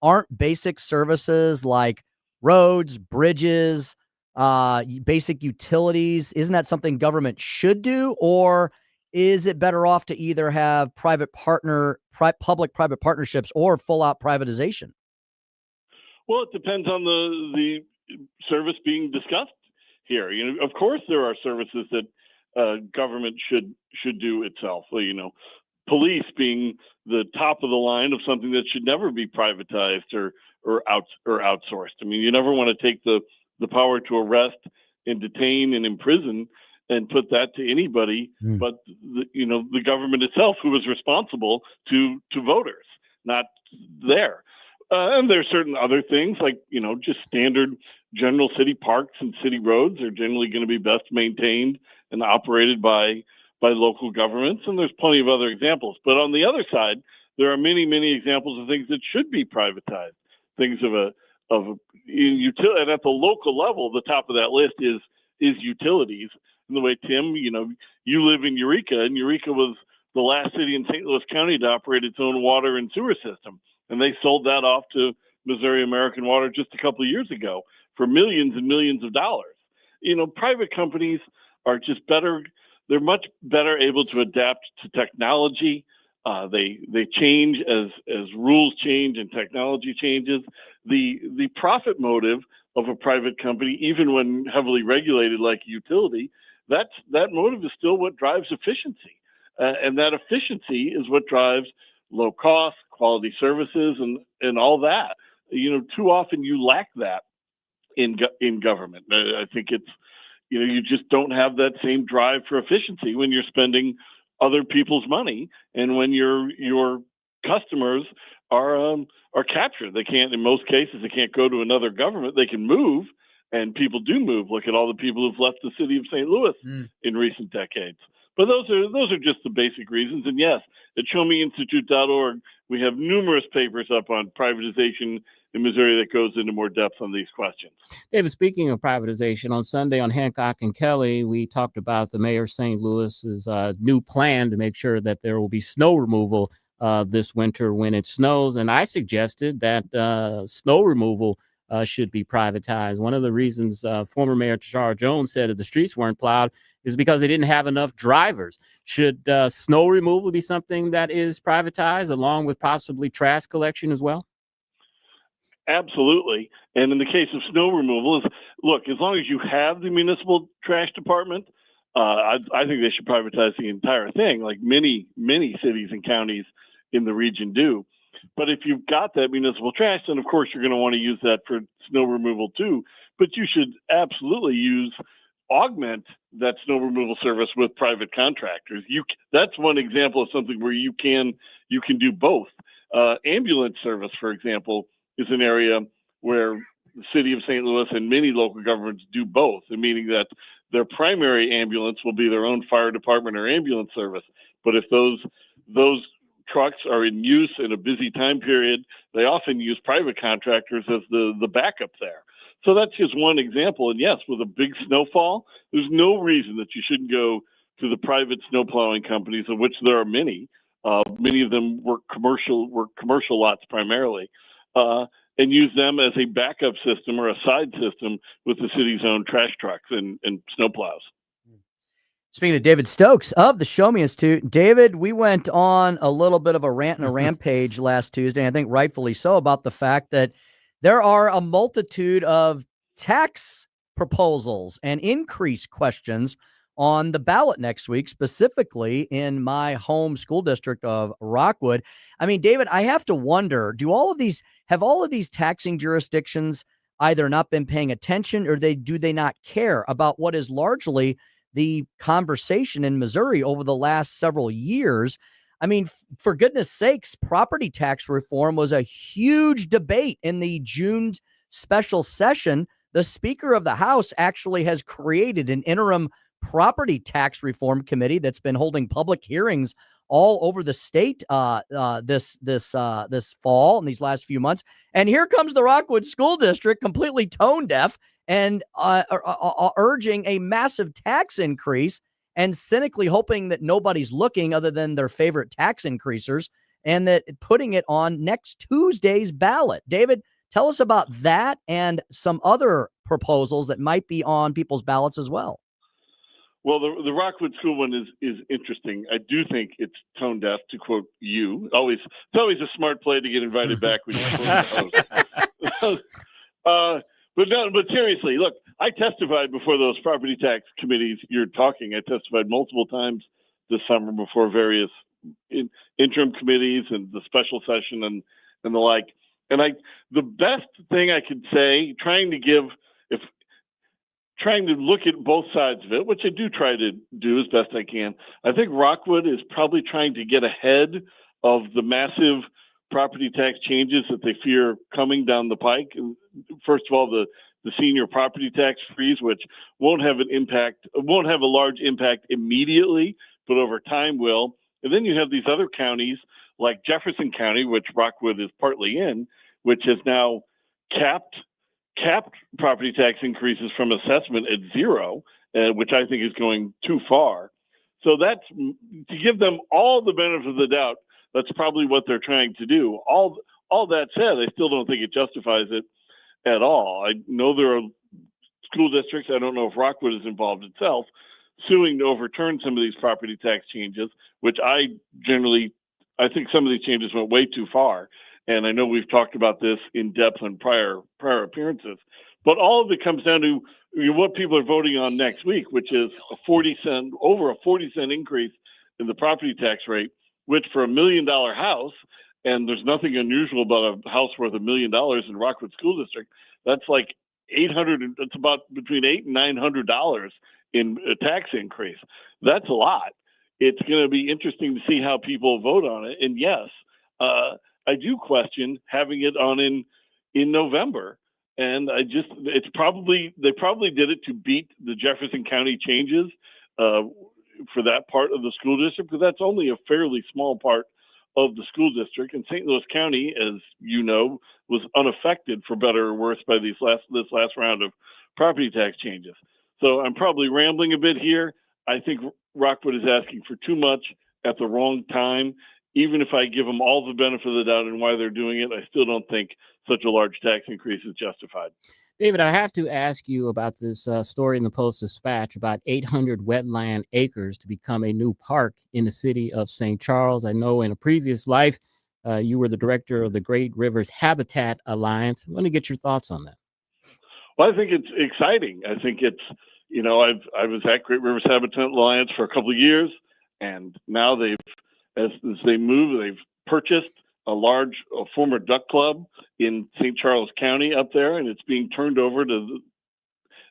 aren't basic services like roads, bridges, basic utilities, isn't that something government should do? Or is it better off to either have public-private partnerships or full-out privatization? Well, it depends on the service being discussed here. Of course, there are services that government should do itself. Police being the top of the line of something that should never be privatized or outsourced. I mean, you never want to take the power to arrest and detain and imprison and put that to anybody but the government itself, who is responsible to voters, not there. And there's certain other things like, just standard general city parks and city roads are generally going to be best maintained and operated by local governments. And there's plenty of other examples. But on the other side, there are many, many examples of things that should be privatized. Things of utility, and at the local level, the top of that list is utilities. And the way, Tim, you live in Eureka, and Eureka was the last city in St. Louis County to operate its own water and sewer system. And they sold that off to Missouri American Water just a couple of years ago for millions and millions of dollars. Private companies are just better. They're much better able to adapt to technology. They change as rules change and technology changes. The profit motive of a private company, even when heavily regulated like a utility, that motive is still what drives efficiency. And that efficiency is what drives low cost, quality services, and all that. Too often you lack that in government. I think it's, you just don't have that same drive for efficiency when you're spending other people's money, and when your customers are captured. They can't, in most cases, they can't go to another government. They can move, and people do move. Look at all the people who've left the city of St. Louis in recent decades. But those are just the basic reasons. And yes, at showmeinstitute.org, we have numerous papers up on privatization in Missouri that goes into more depth on these questions. David, speaking of privatization, on Sunday on Hancock and Kelly, we talked about the mayor of St. Louis's new plan to make sure that there will be snow removal this winter when it snows. And I suggested that snow removal should be privatized. One of the reasons former Mayor Tashara Jones said that the streets weren't plowed is because they didn't have enough drivers. Should snow removal be something that is privatized along with possibly trash collection as well? Absolutely. And in the case of snow removal, look, as long as you have the municipal trash department, I think they should privatize the entire thing, like many, many cities and counties in the region do. But if you've got that municipal trash, then of course you're going to want to use that for snow removal too. But you should absolutely augment that snow removal service with private contractors. That's one example of something where you can do both. Ambulance service, for example, is an area where the city of St. Louis and many local governments do both, meaning that their primary ambulance will be their own fire department or ambulance service. But if those trucks are in use in a busy time period, they often use private contractors as the backup there. So that's just one example. And yes, with a big snowfall, there's no reason that you shouldn't go to the private snow plowing companies, of which there are many. Many of them work commercial lots primarily, and use them as a backup system or a side system with the city's own trash trucks and snow plows. Speaking of David Stokes of the Show Me Institute, David, we went on a little bit of a rant and a rampage last Tuesday, and I think rightfully so, about the fact that there are a multitude of tax proposals and increase questions on the ballot next week, specifically in my home school district of Rockwood. I mean, David, I have to wonder, have all of these taxing jurisdictions either not been paying attention, or do they not care about what is largely the conversation in Missouri over the last several years? I mean, for goodness sakes, property tax reform was a huge debate in the June special session. The Speaker of the House actually has created an interim property tax reform committee that's been holding public hearings all over the state this fall and these last few months. And here comes the Rockwood School District, completely tone deaf and urging a massive tax increase and cynically hoping that nobody's looking other than their favorite tax increasers, and that putting it on next Tuesday's ballot. David, tell us about that and some other proposals that might be on people's ballots as well. Well, the Rockwood School one is interesting. I do think it's tone deaf, to quote you. It's always a smart play to get invited back when you're the host. But seriously, look, I testified before those property tax committees you're talking. I testified multiple times this summer before various interim committees and the special session and the like. And the best thing I could say, trying to look at both sides of it, which I do try to do as best I can. I think Rockwood is probably trying to get ahead of the massive property tax changes that they fear coming down the pike. First of all, the senior property tax freeze, which won't have a large impact immediately, but over time will. And then you have these other counties like Jefferson County, which Rockwood is partly in, which has now capped property tax increases from assessment at 0, which I think is going too far. So that's to give them all the benefit of the doubt. That's probably what they're trying to do. All that said, I still don't think it justifies it at all. I know there are school districts, I don't know if Rockwood is involved itself, suing to overturn some of these property tax changes, which I think some of these changes went way too far. And I know we've talked about this in depth on prior appearances. But all of it comes down to what people are voting on next week, which is over a 40-cent increase in the property tax rate, which for $1 million house, and there's nothing unusual about a house worth $1 million in Rockwood School District, that's like it's about between $800 and $900 in a tax increase. That's a lot. It's going to be interesting to see how people vote on it. And yes, I do question having it on in November. And they probably did it to beat the Jefferson County changes for that part of the school district, because that's only a fairly small part of the school district. And St. Louis County, as you know, was unaffected for better or worse by this last round of property tax changes. So I'm probably rambling a bit here. I think Rockwood is asking for too much at the wrong time. Even if I give them all the benefit of the doubt and why they're doing it, I still don't think such a large tax increase is justified. David, I have to ask you about this story in the Post-Dispatch about 800 wetland acres to become a new park in the city of St. Charles. I know in a previous life, you were the director of the Great Rivers Habitat Alliance. I want to get your thoughts on that. Well, I think it's exciting. I think it's, I was at Great Rivers Habitat Alliance for a couple of years, and now as they move, they've purchased a former duck club in St. Charles County up there, and it's being turned over to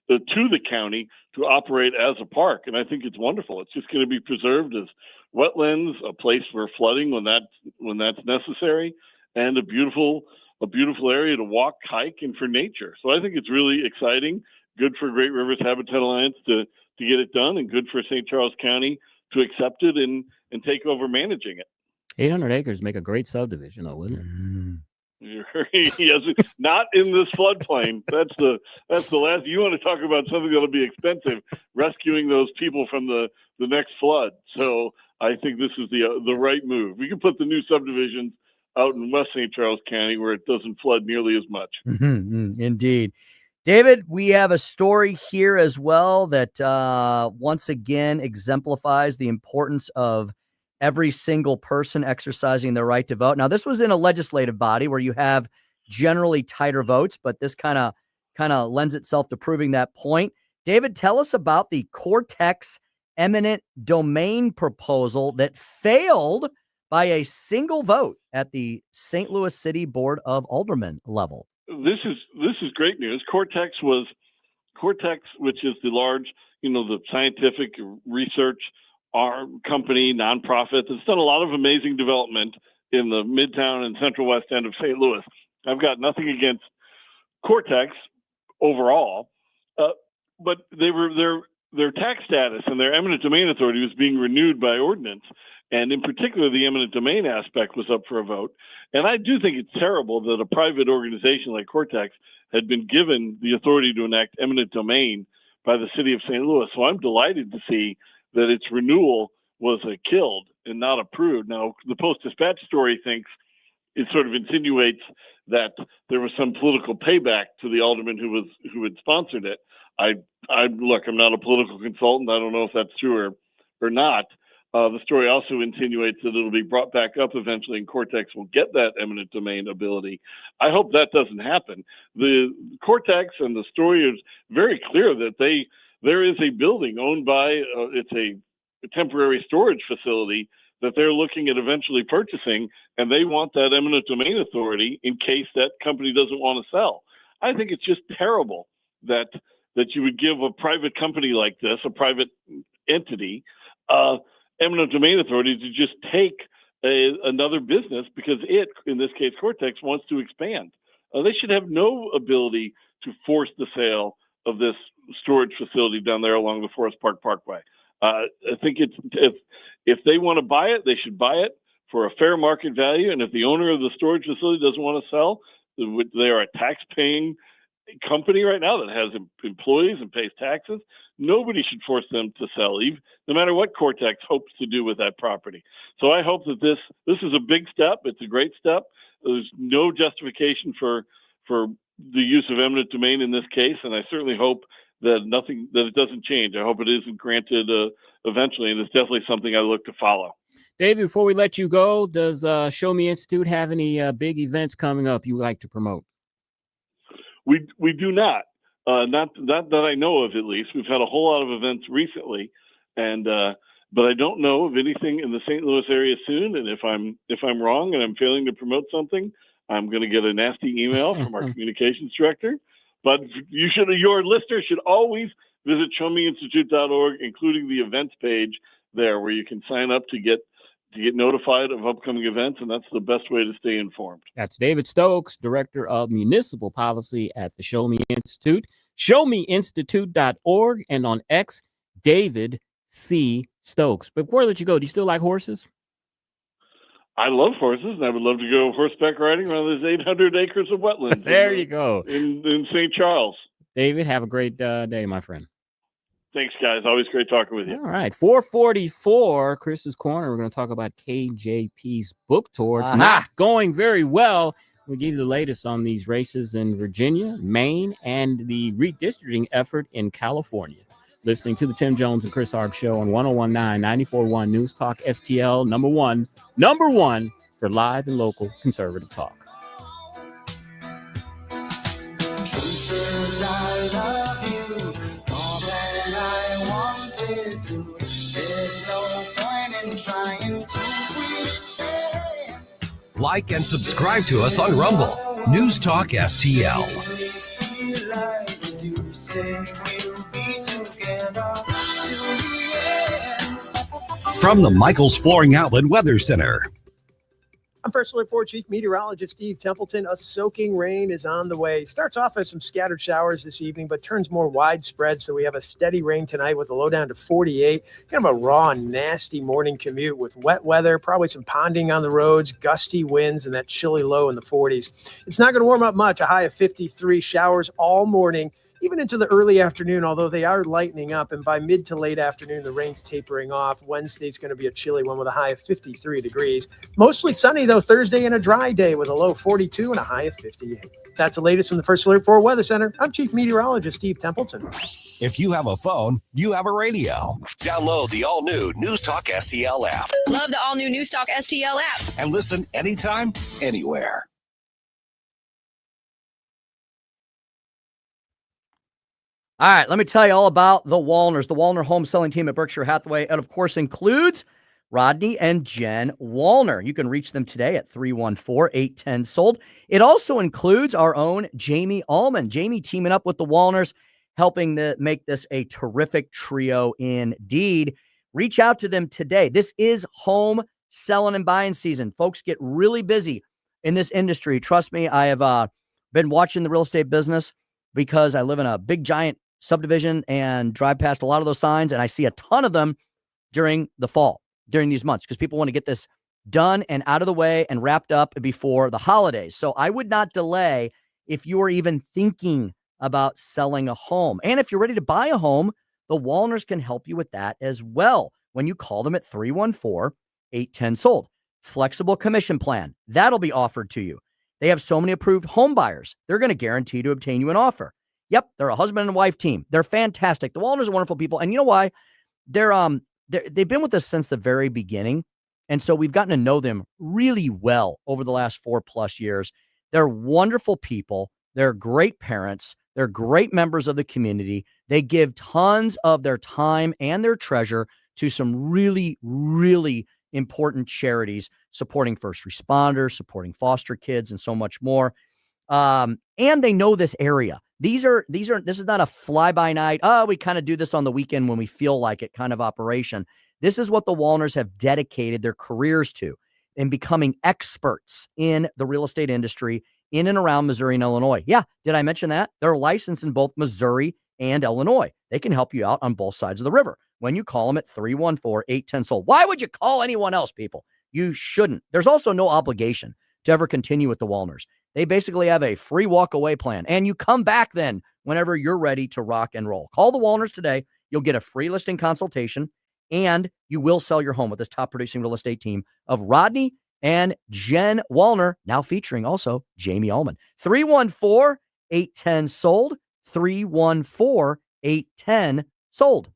the county to operate as a park. And I think it's wonderful. It's just going to be preserved as wetlands, a place for flooding when that's necessary, and a beautiful area to walk, hike, and for nature. So I think it's really exciting. Good for Great Rivers Habitat Alliance to get it done, and good for St. Charles County to accept it and take over managing it. 800 acres make a great subdivision, though, wouldn't it? Yes, not in this floodplain. That's the last. You want to talk about something that'll be expensive? Rescuing those people from the next flood. So I think this is the right move. We can put the new subdivisions out in West St. Charles County where it doesn't flood nearly as much. Indeed. David, we have a story here as well that once again exemplifies the importance of every single person exercising their right to vote. Now, this was in a legislative body where you have generally tighter votes, but this kind of lends itself to proving that point. David, tell us about the Cortex eminent domain proposal that failed by a single vote at the St. Louis City Board of Aldermen level. This is great news. Cortex, which is the large, the scientific research company, nonprofit that's done a lot of amazing development in the Midtown and Central West End of St. Louis. I've got nothing against Cortex overall, but their tax status and their eminent domain authority was being renewed by ordinance. And in particular, the eminent domain aspect was up for a vote. And I do think it's terrible that a private organization like Cortex had been given the authority to enact eminent domain by the city of St. Louis. So I'm delighted to see that its renewal was killed and not approved. Now, the Post-Dispatch story thinks it sort of insinuates that there was some political payback to the alderman who had sponsored it. Look, I'm not a political consultant. I don't know if that's true or not. The story also insinuates that it'll be brought back up eventually, and Cortex will get that eminent domain ability. I hope that doesn't happen. The Cortex and the story is very clear that there is a building owned by it's a temporary storage facility that they're looking at eventually purchasing, and they want that eminent domain authority in case that company doesn't want to sell. I think it's just terrible that you would give a private company like this, a private entity, eminent domain authority to just take another business because it, in this case Cortex, wants to expand. They should have no ability to force the sale of this storage facility down there along the Forest Park Parkway. I think if they want to buy it, they should buy it for a fair market value. And if the owner of the storage facility doesn't want to sell, they are a tax-paying company right now that has employees and pays taxes. Nobody should force them to sell, even no matter what Cortex hopes to do with that property. So I hope that this is a big step. It's a great step. There's no justification for the use of eminent domain in this case, and I certainly hope that it doesn't change. I hope it isn't granted eventually, and it's definitely something I look to follow. David, before we let you go, does Show Me Institute have any big events coming up you would like to promote? We do not. Not that I know of, at least. We've had a whole lot of events recently, and but I don't know of anything in the St. Louis area soon. And if I'm wrong and I'm failing to promote something, I'm going to get a nasty email from our communications director. But your listeners should always visit showmeinstitute.org, including the events page there, where you can sign up to get notified of upcoming events, and that's the best way to stay informed. That's David Stokes, Director of Municipal Policy at the Show Me Institute. Showmeinstitute.org, and on X, David C. Stokes. Before I let you go, do you still like horses? I love horses, and I would love to go horseback riding around those 800 acres of wetlands. There you go. In St. Charles. David, have a great day, my friend. Thanks, guys. Always great talking with you. All right. 444, Chris's Corner. We're going to talk about KJP's book tour. It's not going very well. We'll give you the latest on these races in Virginia, Maine, and the redistricting effort in California. Listening to the Tim Jones and Chris Arps show on 1019 94.1 News Talk STL, number one for live and local conservative talk. I love you more than I wanted to. There's no point in trying to pretend. Like and subscribe to us on Rumble. News Talk STL. From the Michaels Flooring Outlet Weather Center. I'm First Alert 4 Chief Meteorologist Steve Templeton. A soaking rain is on the way. Starts off as some scattered showers this evening, but turns more widespread. So we have a steady rain tonight with a low down to 48. Kind of a raw, nasty morning commute with wet weather, probably some ponding on the roads, gusty winds, and that chilly low in the 40s. It's not going to warm up much. A high of 53. Showers all morning, even into the early afternoon, although they are lightening up. And by mid to late afternoon, the rain's tapering off. Wednesday's going to be a chilly one with a high of 53 degrees. Mostly sunny, though, Thursday and a dry day with a low 42 and a high of 58. That's the latest from the First Alert 4 Weather Center. I'm Chief Meteorologist Steve Templeton. If you have a phone, you have a radio. Download the all-new News Talk STL app. Love the all-new News Talk STL app. And listen anytime, anywhere. All right, let me tell you all about the Wallners, the Wallner home selling team at Berkshire Hathaway, and of course includes Rodney and Jen Wallner. You can reach them today at 314-810-SOLD. It also includes our own Jamie Allman. Jamie teaming up with the Wallners, helping to make this a terrific trio indeed. Reach out to them today. This is home selling and buying season. Folks get really busy in this industry. Trust me, I have been watching the real estate business because I live in a big, giant subdivision and drive past a lot of those signs, and I see a ton of them during the fall, during these months, because people want to get this done and out of the way and wrapped up before the holidays. So I would not delay if you are even thinking about selling a home. And if you're ready to buy a home, the Wallners can help you with that as well when you call them at 314-810-SOLD. Flexible commission plan, that'll be offered to you. They have so many approved home buyers, they're going to guarantee to obtain you an offer. Yep, they're a husband and wife team. They're fantastic. The Wallners are wonderful people. And you know why? They're they've been with us since the very beginning. And so we've gotten to know them really well over the last 4+ years. They're wonderful people. They're great parents. They're great members of the community. They give tons of their time and their treasure to some really, really important charities, supporting first responders, supporting foster kids, and so much more. And they know this area. This is not a fly-by-night, we kind of do this on the weekend when we feel like it kind of operation. This is what the Wallners have dedicated their careers to, in becoming experts in the real estate industry in and around Missouri and Illinois. Yeah, did I mention that? They're licensed in both Missouri and Illinois. They can help you out on both sides of the river when you call them at 314-810-SOLD. Why would you call anyone else, people? You shouldn't. There's also no obligation to ever continue with the Wallners. They basically have a free walk-away plan, and you come back then whenever you're ready to rock and roll. Call the Wallners today. You'll get a free listing consultation, and you will sell your home with this top-producing real estate team of Rodney and Jen Wallner, now featuring also Jamie Ullman. 314-810-SOLD, 314-810-SOLD.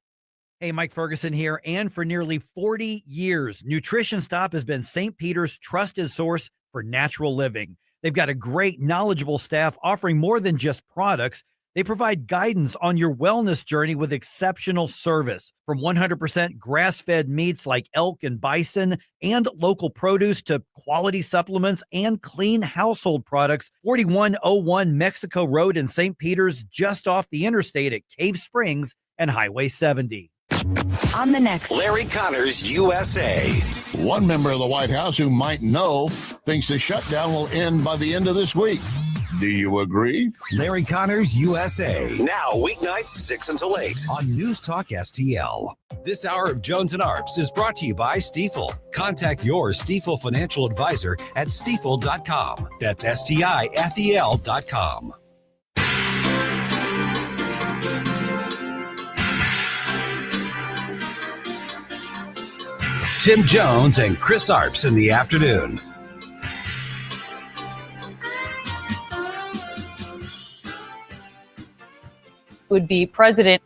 Hey, Mike Ferguson here, and for nearly 40 years, Nutrition Stop has been St. Peter's trusted source for natural living. They've got a great, knowledgeable staff offering more than just products. They provide guidance on your wellness journey with exceptional service, from 100% grass-fed meats like elk and bison and local produce to quality supplements and clean household products. 4101 Mexico Road in St. Peter's, just off the interstate at Cave Springs and Highway 70. On the next Larry Connors USA. One member of the White House who might know thinks the shutdown will end by the end of this week. Do you agree? Larry Connors USA. Now weeknights 6 until 8 on News Talk STL. This hour of Jones and Arps is brought to you by Stifel. Contact your Stifel financial advisor at stifel.com. That's STIFEL.com. Tim Jones and Chris Arps in the afternoon. Would be president.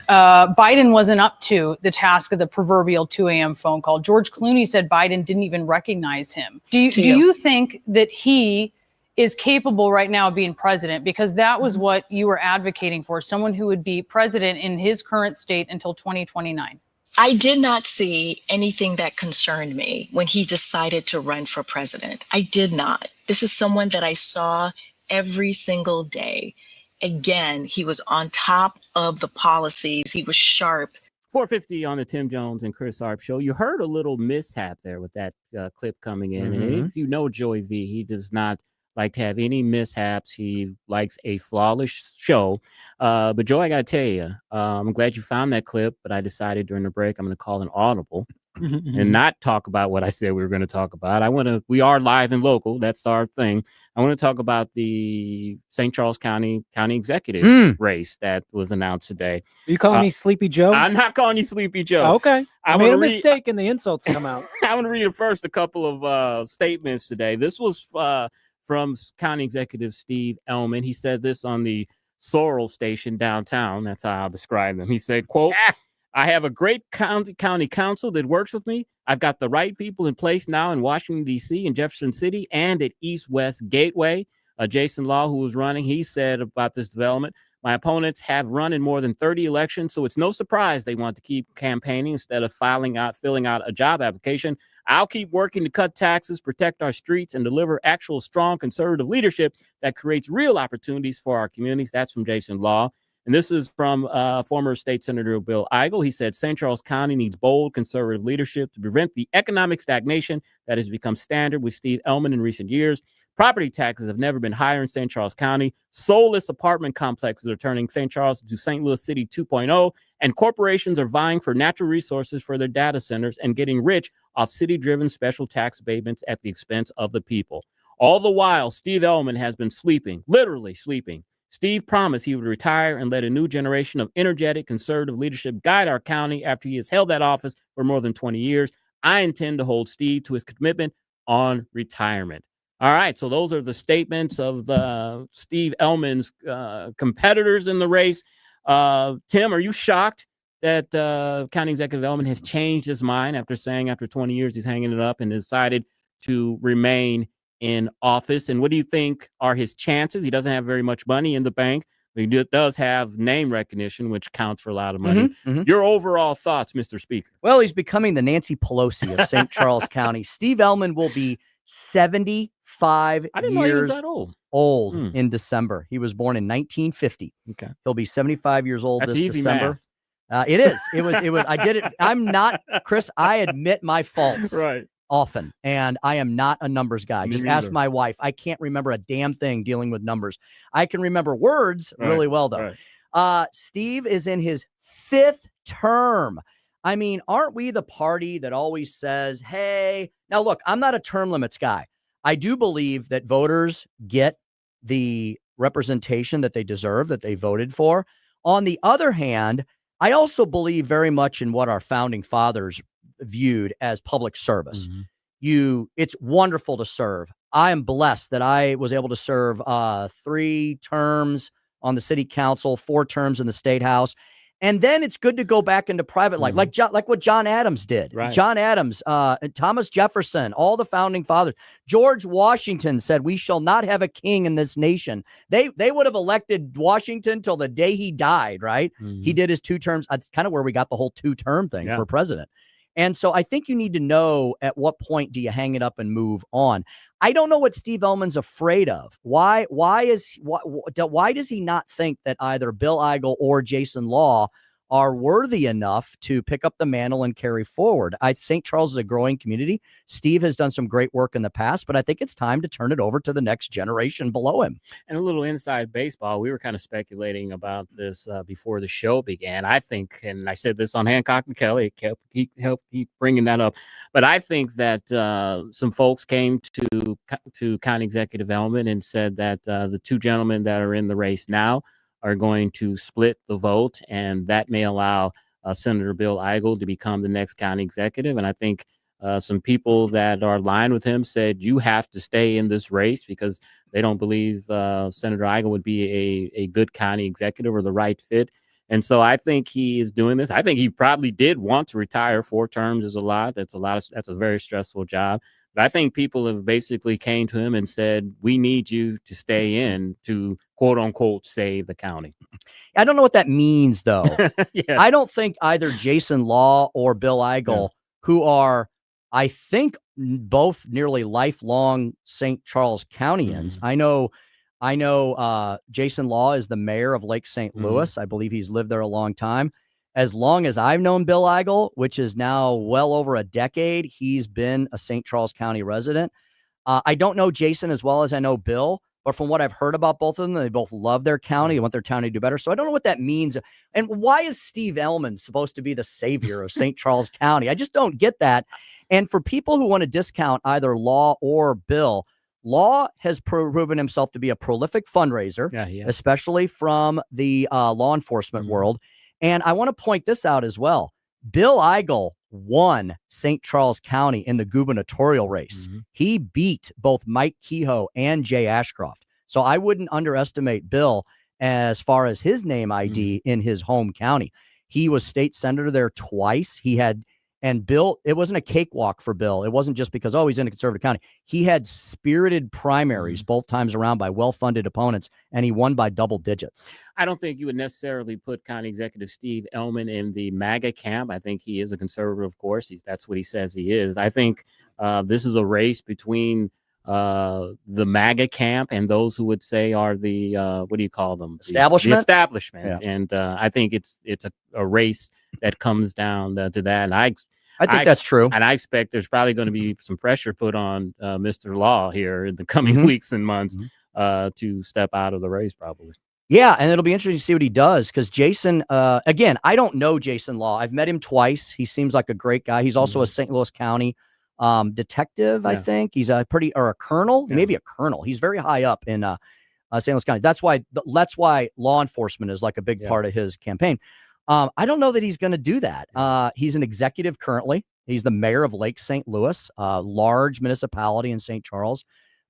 Biden wasn't up to the task of the proverbial 2 a.m. phone call. George Clooney said Biden didn't even recognize him. Do you think that he is capable right now of being president? Because that was what you were advocating for, someone who would be president in his current state until 2029. I did not see anything that concerned me when he decided to run for president. I did not. This is someone that I saw every single day. Again, he was on top of the policies. He was sharp. 450 on the Tim Jones and Chris Arps show. You heard a little mishap there with that clip coming in. And if you know Joey V, he does not like to have any mishaps. He likes a flawless show. But Joe, I got to tell you, I'm glad you found that clip, but I decided during the break, I'm going to call an audible and not talk about what I said we were going to talk about. We are live and local. That's our thing. I want to talk about the St. Charles County executive race that was announced today. Are you calling me Sleepy Joe? I'm not calling you Sleepy Joe. Okay. I made a mistake and the insults come out. I'm going to read first a couple of statements today. This was from County Executive Steve Ellman. He said this on the Sorrel station downtown. That's how I'll describe them. He said, quote, I have a great county council that works with me. I've got the right people in place now in Washington, D.C., and Jefferson City, and at East-West Gateway. Jason Law, who was running, he said about this development, my opponents have run in more than 30 elections, so it's no surprise they want to keep campaigning instead of filling out a job application. I'll keep working to cut taxes, protect our streets, and deliver actual strong conservative leadership that creates real opportunities for our communities. That's from Jason Law. And this is from former State Senator Bill Eigel. He said St. Charles County needs bold conservative leadership to prevent the economic stagnation that has become standard with Steve Ellman in recent years. Property taxes have never been higher in St. Charles County. Soulless apartment complexes are turning St. Charles into St. Louis City 2.0, and corporations are vying for natural resources for their data centers and getting rich off city-driven special tax abatements at the expense of the people. All the while, Steve Ellman has been sleeping, literally sleeping. Steve promised he would retire and let a new generation of energetic conservative leadership guide our county after he has held that office for more than 20 years. I intend to hold Steve to his commitment on retirement. All right, so those are the statements of Steve Ellman's competitors in the race. Tim, are you shocked that County Executive Ellman has changed his mind after 20 years he's hanging it up and decided to remain in office? And what do you think are his chances? He doesn't have very much money in the bank, but he does have name recognition, which counts for a lot of money. Your overall thoughts, Mr. Speaker? Well, he's becoming the Nancy Pelosi of St. Charles County. Steve Ellman will be 75 I didn't know he was years that old. In December. He was born in 1950. Okay. He'll be 75 years old That's this easy December. math. It is. It was. I did it. I'm not, Chris. I admit my faults often, and I am not a numbers guy. Me Just neither. ask my wife. I can't remember a damn thing dealing with numbers. I can remember words really well, though. Steve is in his 5th term. I mean, aren't we the party that always says, hey, now look, I'm not a term limits guy. I do believe that voters get the representation that they deserve, that they voted for. On the other hand, I also believe very much in what our founding fathers viewed as public service. It's wonderful to serve. I am blessed that I was able to serve 3 terms on the city council, 4 terms in the state house. And then it's good to go back into private life, like what John Adams did. John Adams, Thomas Jefferson, all the founding fathers. George Washington said, we shall not have a king in this nation. They would have elected Washington till the day he died, right? He did his 2 terms. That's kind of where we got the whole 2-term thing for president. And so I think you need to know at what point do you hang it up and move on. I don't know what Steve Ellman's afraid of. Why does he not think that either Bill Eigel or Jason Law are worthy enough to pick up the mantle and carry forward? St. Charles is a growing community. Steve has done some great work in the past, but I think it's time to turn it over to the next generation below him. And a little inside baseball, we were kind of speculating about this before the show began. I think, and I said this on Hancock and Kelly, he helped keep bringing that up, but I think that some folks came to County Executive Ellman and said that the 2 gentlemen that are in the race now are going to split the vote, and that may allow Senator Bill Eigel to become the next county executive. And I think some people that are aligned with him said, you have to stay in this race, because they don't believe Senator Eigel would be a good county executive or the right fit. And so I think he is doing this. I think he probably did want to retire. 4 terms is a lot. That's a very stressful job. But I think people have basically came to him and said, we need you to stay in to, quote unquote, save the county. I don't know what that means, though. I don't think either Jason Law or Bill Eigel, who are, I think, both nearly lifelong St. Charles Countyans. I know Jason Law is the mayor of Lake St. Louis. I believe he's lived there a long time. As long as I've known Bill Eigel, which is now well over a decade, he's been a St. Charles County resident. I don't know Jason as well as I know Bill, but from what I've heard about both of them, they both love their county and want their county to do better. So I don't know what that means. And why is Steve Ellman supposed to be the savior of St. Charles County? I just don't get that. And for people who want to discount either Law or Bill, Law has proven himself to be a prolific fundraiser, especially from the law enforcement world. And I want to point this out as well. Bill Eigel won St. Charles County in the gubernatorial race. He beat both Mike Kehoe and Jay Ashcroft. So I wouldn't underestimate Bill as far as his name ID in his home county. He was state senator there twice. And Bill, it wasn't a cakewalk for Bill. It wasn't just because, he's in a conservative county. He had spirited primaries both times around by well-funded opponents, and he won by double digits. I don't think you would necessarily put County Executive Steve Ellman in the MAGA camp. I think he is a conservative, of course. That's what he says he is. I think this is a race between the MAGA camp and those who would say are the, what do you call them? Establishment? The establishment. Yeah. And I think it's a race that comes down to that. And I think that's true. And I expect there's probably going to be some pressure put on Mr. Law here in the coming weeks and months to step out of the race, probably. Yeah, and it'll be interesting to see what he does, because Jason, again, I don't know Jason Law. I've met him twice. He seems like a great guy. He's also a St. Louis County detective, I think. He's a colonel, maybe a colonel. He's very high up in St. Louis County. That's why law enforcement is like a big part of his campaign. I don't know that he's going to do that. He's an executive currently. He's the mayor of Lake St. Louis, a large municipality in St. Charles.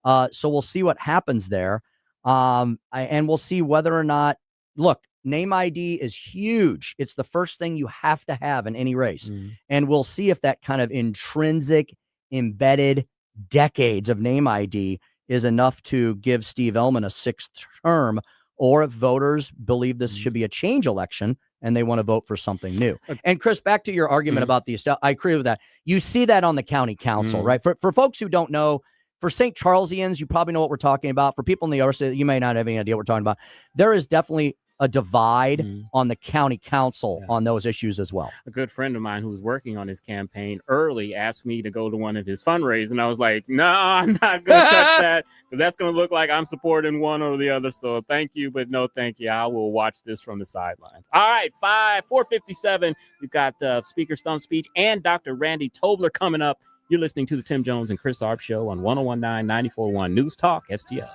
So we'll see what happens there. And we'll see whether or not, look, name ID is huge. It's the first thing you have to have in any race. And we'll see if that kind of intrinsic, embedded decades of name ID is enough to give Steve Ehlmann a 6th term, or if voters believe this should be a change election and they want to vote for something new. And Chris, back to your argument about the, I agree with that. You see that on the county council, right? For folks who don't know, for St. Charlesians, you probably know what we're talking about. For people in the other state, you may not have any idea what we're talking about. There is definitely a divide on the county council on those issues as well. A good friend of mine who was working on his campaign early asked me to go to one of his fundraisers, and I was like, no, I'm not going to touch that, because that's going to look like I'm supporting one or the other. So thank you, but no thank you. I will watch this from the sidelines. All right, 4:57. We've got Speaker Stump's speech and Dr. Randy Tobler coming up. You're listening to the Tim Jones and Chris Arps Show on 101.9, 94.1 News Talk STL.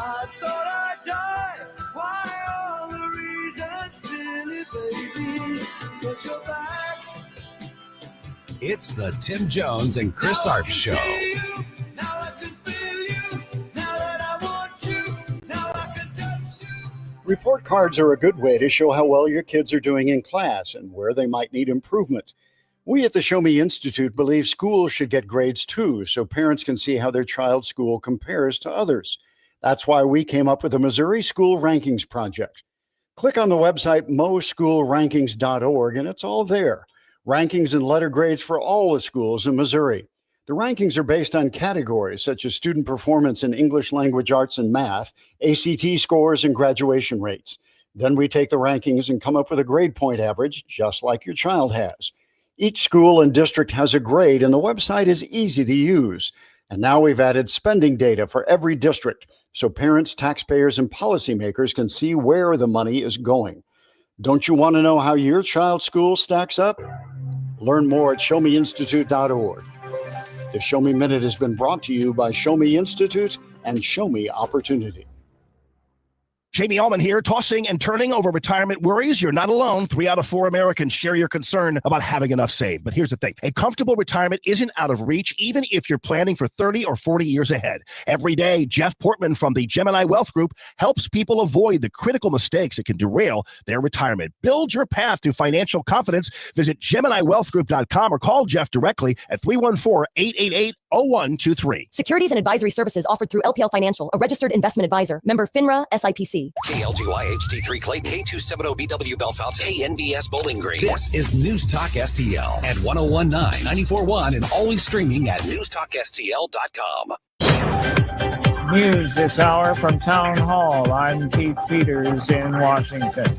I thought I'd die. Why all the reasons still, baby? But you're back. It's the Tim Jones and Chris Arps Show. Now I can feel you. Now that I want you. Now I can touch you. Report cards are a good way to show how well your kids are doing in class and where they might need improvement. We at the Show Me Institute believe schools should get grades too, so parents can see how their child's school compares to others. That's why we came up with the Missouri School Rankings Project. Click on the website moschoolrankings.org and it's all there. Rankings and letter grades for all the schools in Missouri. The rankings are based on categories such as student performance in English language arts and math, ACT scores, and graduation rates. Then we take the rankings and come up with a grade point average, just like your child has. Each school and district has a grade, and the website is easy to use. And now we've added spending data for every district, so parents, taxpayers, and policymakers can see where the money is going. Don't you want to know how your child's school stacks up? Learn more at showmeinstitute.org. The Show Me Minute has been brought to you by Show Me Institute and Show Me Opportunity. Jamie Allman here, tossing and turning over retirement worries. You're not alone. 3 out of 4 Americans share your concern about having enough saved. But here's the thing. A comfortable retirement isn't out of reach, even if you're planning for 30 or 40 years ahead. Every day, Jeff Portman from the Gemini Wealth Group helps people avoid the critical mistakes that can derail their retirement. Build your path to financial confidence. Visit GeminiWealthGroup.com or call Jeff directly at 314-888-0123. Securities and advisory services offered through LPL Financial, a registered investment advisor. Member FINRA, SIPC. KLGY HD3 Clayton, K270BW Belfast, KNBS Bowling Green. This is News Talk STL at 101.9, 94.1, and always streaming at newstalkstl.com. News this hour from Town Hall. I'm Keith Peters in Washington.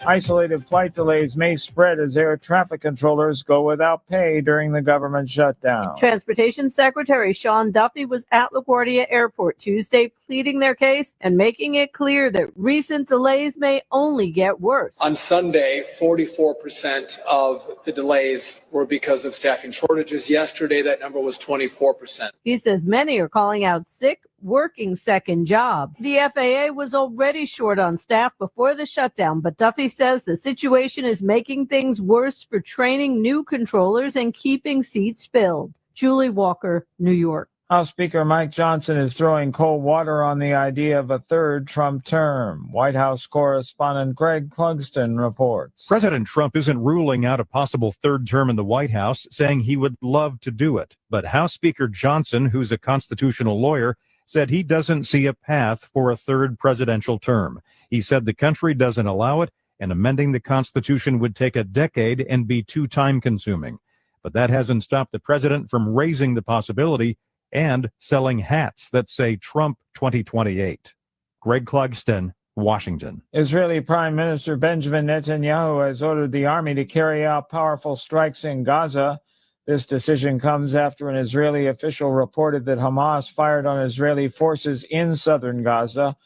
Isolated flight delays may spread as air traffic controllers go without pay during the government shutdown. Transportation Secretary Sean Duffy was at LaGuardia Airport Tuesday pleading their case and making it clear that recent delays may only get worse. On Sunday, 44% of the delays were because of staffing shortages. Yesterday, that number was 24%. He says many are calling out sick, working second job. The FAA was already short on staff before the shutdown, but Duffy says the situation is making things worse for training new controllers and keeping seats filled. Julie Walker, New York. House Speaker Mike Johnson is throwing cold water on the idea of a third Trump term. White House correspondent Greg Clugston reports. President Trump isn't ruling out a possible third term in the White House, saying he would love to do it. But House Speaker Johnson, who's a constitutional lawyer, said he doesn't see a path for a third presidential term. He said the country doesn't allow it, and amending the Constitution would take a decade and be too time-consuming. But that hasn't stopped the president from raising the possibility and selling hats that say Trump 2028. Greg Clugston, Washington. Israeli Prime Minister Benjamin Netanyahu has ordered the army to carry out powerful strikes in Gaza. This decision comes after an Israeli official reported that Hamas fired on Israeli forces in southern Gaza.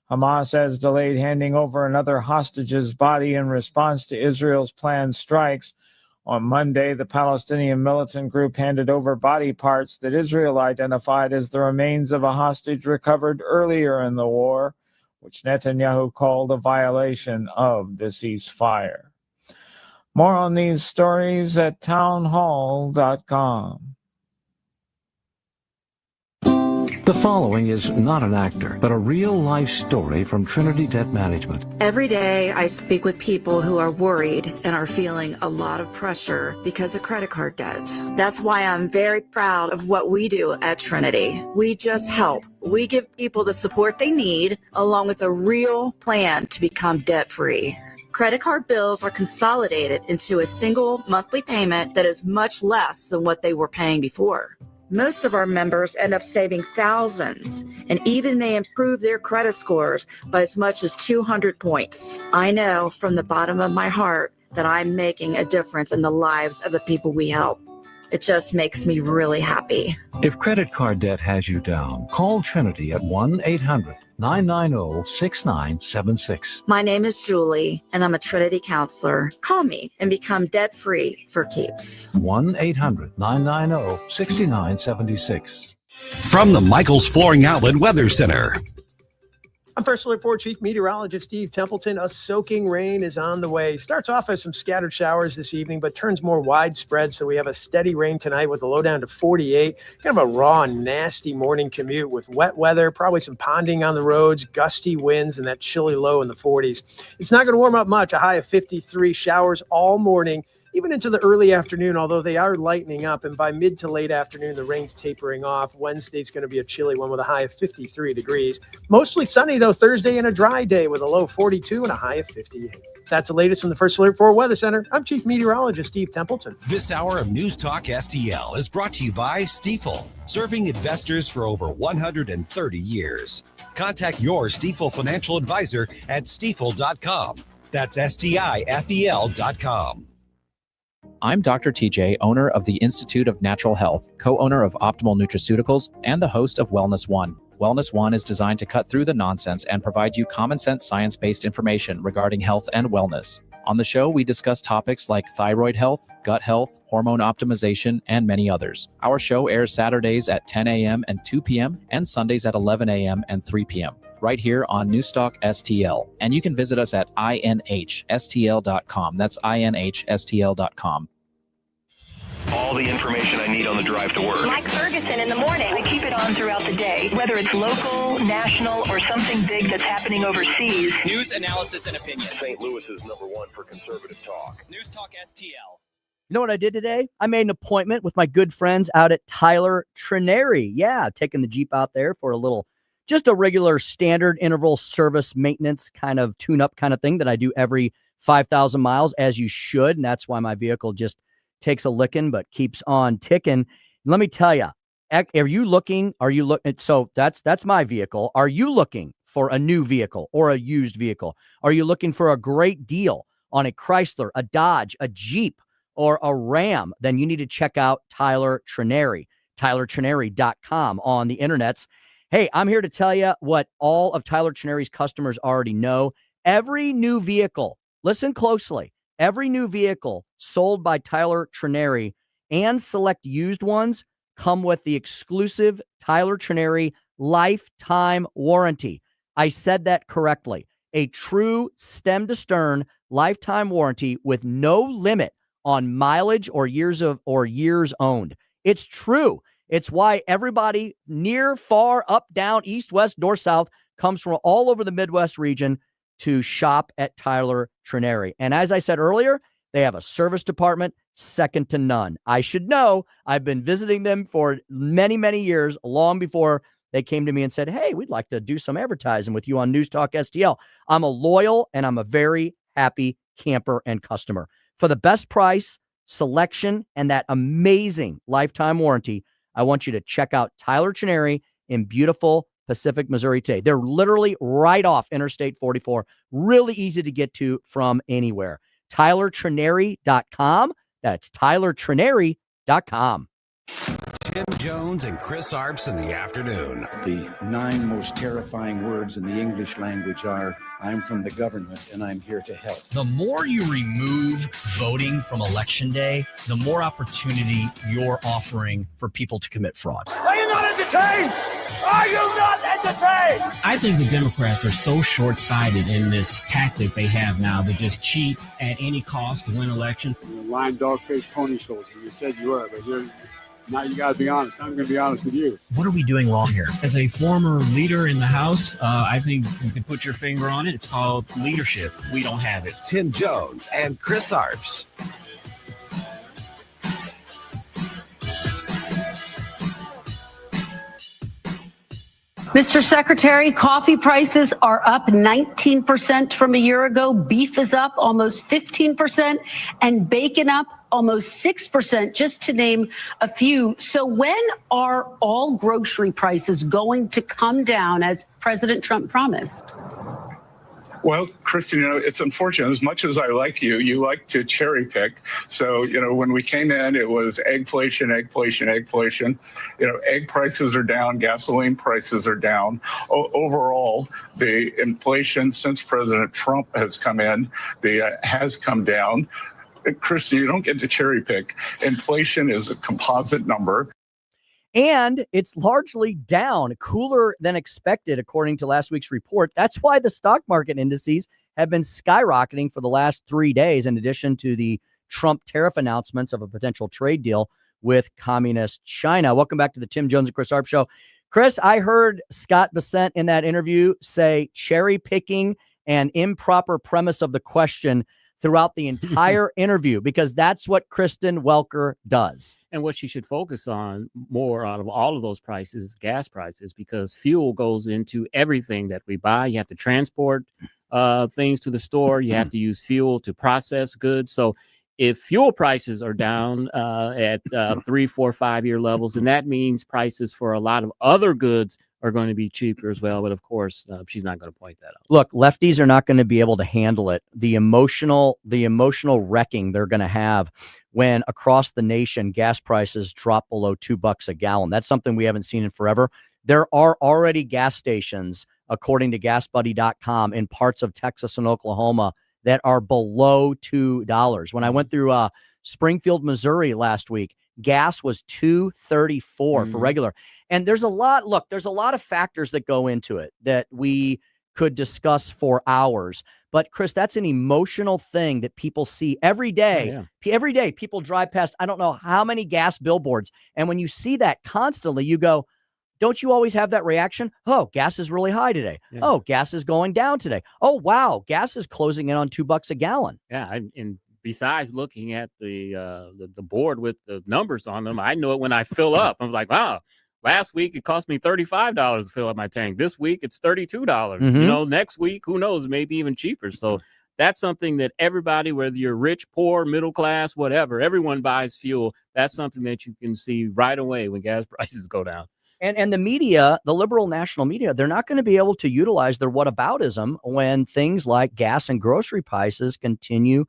Hamas has delayed handing over another hostage's body in response to Israel's planned strikes. On Monday, the Palestinian militant group handed over body parts that Israel identified as the remains of a hostage recovered earlier in the war. which Netanyahu called a violation of the ceasefire. More on these stories at townhall.com. The following is not an actor, but a real-life story from Trinity Debt Management. Every day I speak with people who are worried and are feeling a lot of pressure because of credit card debt. That's why I'm very proud of what we do at Trinity. We just help. We give people the support they need, along with a real plan to become debt-free. Credit card bills are consolidated into a single monthly payment that is much less than what they were paying before. Most of our members end up saving thousands and even may improve their credit scores by as much as 200 points. I know from the bottom of my heart that I'm making a difference in the lives of the people we help. It just makes me really happy. If credit card debt has you down, call Trinity at 1-800-990-6976. My name is Julie, and I'm a Trinity counselor. Call me and become debt-free for keeps. 1-800-990-6976. From the Michaels Flooring Outlet Weather Center. I'm First Alert 4 Chief Meteorologist Steve Templeton. A soaking rain is on the way. Starts off as some scattered showers this evening, but turns more widespread. So we have a steady rain tonight with a low down to 48. Kind of a raw, nasty morning commute with wet weather, probably some ponding on the roads, gusty winds, and that chilly low in the 40s. It's not going to warm up much. A high of 53. Showers all morning, even into the early afternoon, although they are lightening up. And by mid to late afternoon, the rain's tapering off. Wednesday's going to be a chilly one with a high of 53 degrees. Mostly sunny, though, Thursday and a dry day with a low 42 and a high of 58. That's the latest from the First Alert 4 Weather Center. I'm Chief Meteorologist Steve Templeton. This hour of News Talk STL is brought to you by Stifel, serving investors for over 130 years. Contact your Stifel financial advisor at stifel.com. That's STIFEL.com. I'm Dr. TJ, owner of the Institute of Natural Health, co-owner of Optimal Nutraceuticals, and the host of Wellness One. Wellness One is designed to cut through the nonsense and provide you common sense science-based information regarding health and wellness. On the show, we discuss topics like thyroid health, gut health, hormone optimization, and many others. Our show airs Saturdays at 10 a.m. and 2 p.m. and Sundays at 11 a.m. and 3 p.m. right here on Newstalk STL. And you can visit us at inhstl.com. That's inhstl.com. All the information I need on the drive to work. Mike Ferguson in the morning. I keep it on throughout the day, whether it's local, national, or something big that's happening overseas. News, analysis, and opinion. St. Louis is #1 for conservative talk. News Talk STL. You know what I did today? I made an appointment with my good friends out at Tyler Trineri. Yeah, taking the Jeep out there for a little, just a regular standard interval service maintenance kind of tune-up kind of thing that I do every 5,000 miles, as you should. And that's why my vehicle just takes a licking but keeps on ticking. Let me tell you, are you looking? So that's my vehicle. Are you looking for a new vehicle or a used vehicle? Are you looking for a great deal on a Chrysler, a Dodge, a Jeep, or a Ram? Then you need to check out Tyler Trineri, tylertrineri.com on the internets. Hey, I'm here to tell you what all of Tyler Trineri's customers already know. Every new vehicle, listen closely, every new vehicle sold by Tyler Trineri and select used ones come with the exclusive Tyler Trineri lifetime warranty. I said that correctly. A true stem-to-stern lifetime warranty with no limit on mileage or years owned. It's true. It's why everybody near, far, up, down, east, west, north, south comes from all over the Midwest region to shop at Tyler Trineri. And as I said earlier, they have a service department second to none. I should know. I've been visiting them for many, many years, long before they came to me and said, hey, we'd like to do some advertising with you on News Talk STL. I'm a loyal and I'm a very happy camper and customer. For the best price, selection, and that amazing lifetime warranty, I want you to check out Tyler Trineri in beautiful Pacific, Missouri today. They're literally right off Interstate 44. Really easy to get to from anywhere. TylerTrineri.com. That's TylerTrineri.com. Tim Jones and Chris Arps in the afternoon. The 9 most terrifying words in the English language are, I'm from the government and I'm here to help. The more you remove voting from Election Day, the more opportunity you're offering for people to commit fraud. Are you not entertained? Are you not entertained? I think the Democrats are so short-sighted in this tactic they have now to just cheat at any cost to win elections. You're a lying dog-faced pony soldier. You said you were, but now you got to be honest. I'm going to be honest with you. What are we doing wrong here? As a former leader in the House, I think you can put your finger on it. It's called leadership. We don't have it. Tim Jones and Chris Arps. Mr. Secretary, coffee prices are up 19% from a year ago. Beef is up almost 15% and bacon up almost 6%, just to name a few. So when are all grocery prices going to come down as President Trump promised? Well, Kristen, it's unfortunate. As much as I like you, you like to cherry pick. So, when we came in, it was eggflation. Egg prices are down, gasoline prices are down. Overall, the inflation since President Trump has come in, has come down. Kristen, you don't get to cherry pick. Inflation is a composite number. And it's largely down, cooler than expected, according to last week's report. That's why the stock market indices have been skyrocketing for the last 3 days, in addition to the Trump tariff announcements of a potential trade deal with communist China. Welcome back to the Tim Jones and Chris Arp Show. Chris, I heard Scott Bessent in that interview say cherry picking and improper premise of the question throughout the entire interview, because that's what Kristen Welker does. And what she should focus on more out of all of those prices is gas prices, because fuel goes into everything that we buy. You have to transport things to the store. You have to use fuel to process goods. So if fuel prices are down at 3, 4, 5-year levels, then that means prices for a lot of other goods are going to be cheaper as well. But of course, she's not going to point that out. Look, lefties are not going to be able to handle it. The emotional wrecking they're going to have when across the nation gas prices drop below $2 a gallon. That's something we haven't seen in forever. There are already gas stations, according to GasBuddy.com, in parts of Texas and Oklahoma that are below $2. When I went through Springfield, Missouri last week, gas was $2.34 for regular. And there's a lot of factors that go into it that we could discuss for hours. But Chris, that's an emotional thing that people see every day. Oh, yeah. Every day people drive past, I don't know how many gas billboards. And when you see that constantly, you go, don't you always have that reaction? Oh, gas is really high today. Yeah. Oh, gas is going down today. Oh, wow, gas is closing in on $2 a gallon. Yeah, and besides looking at the board with the numbers on them, I know it when I fill up. I was like, wow, last week it cost me $35 to fill up my tank. This week it's $32. Mm-hmm. Next week, who knows, maybe even cheaper. So that's something that everybody, whether you're rich, poor, middle class, whatever, everyone buys fuel. That's something that you can see right away when gas prices go down. And the media, the liberal national media, they're not going to be able to utilize their whataboutism when things like gas and grocery prices continue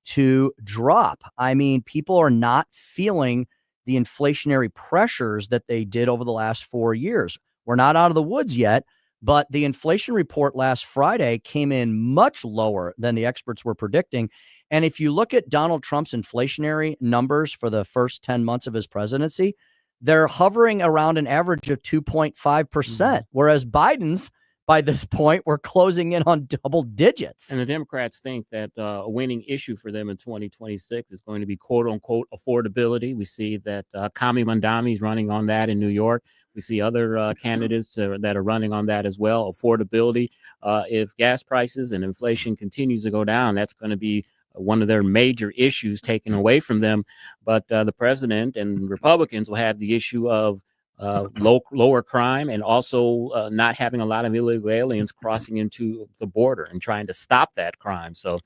to drop. I mean, people are not feeling the inflationary pressures that they did over the last 4 years. We're not out of the woods yet, but the inflation report last Friday came in much lower than the experts were predicting. And if you look at Donald Trump's inflationary numbers for the first 10 months of his presidency, they're hovering around an average of 2.5%, whereas Biden's, by this point, we're closing in on double digits. And the Democrats think that a winning issue for them in 2026 is going to be, quote unquote, affordability. We see that Kami Mandami is running on that in New York. We see other candidates that are running on that as well. Affordability. If gas prices and inflation continues to go down, that's going to be one of their major issues taken away from them. But the president and Republicans will have the issue of lower crime, and also not having a lot of illegal aliens crossing into the border and trying to stop that crime. So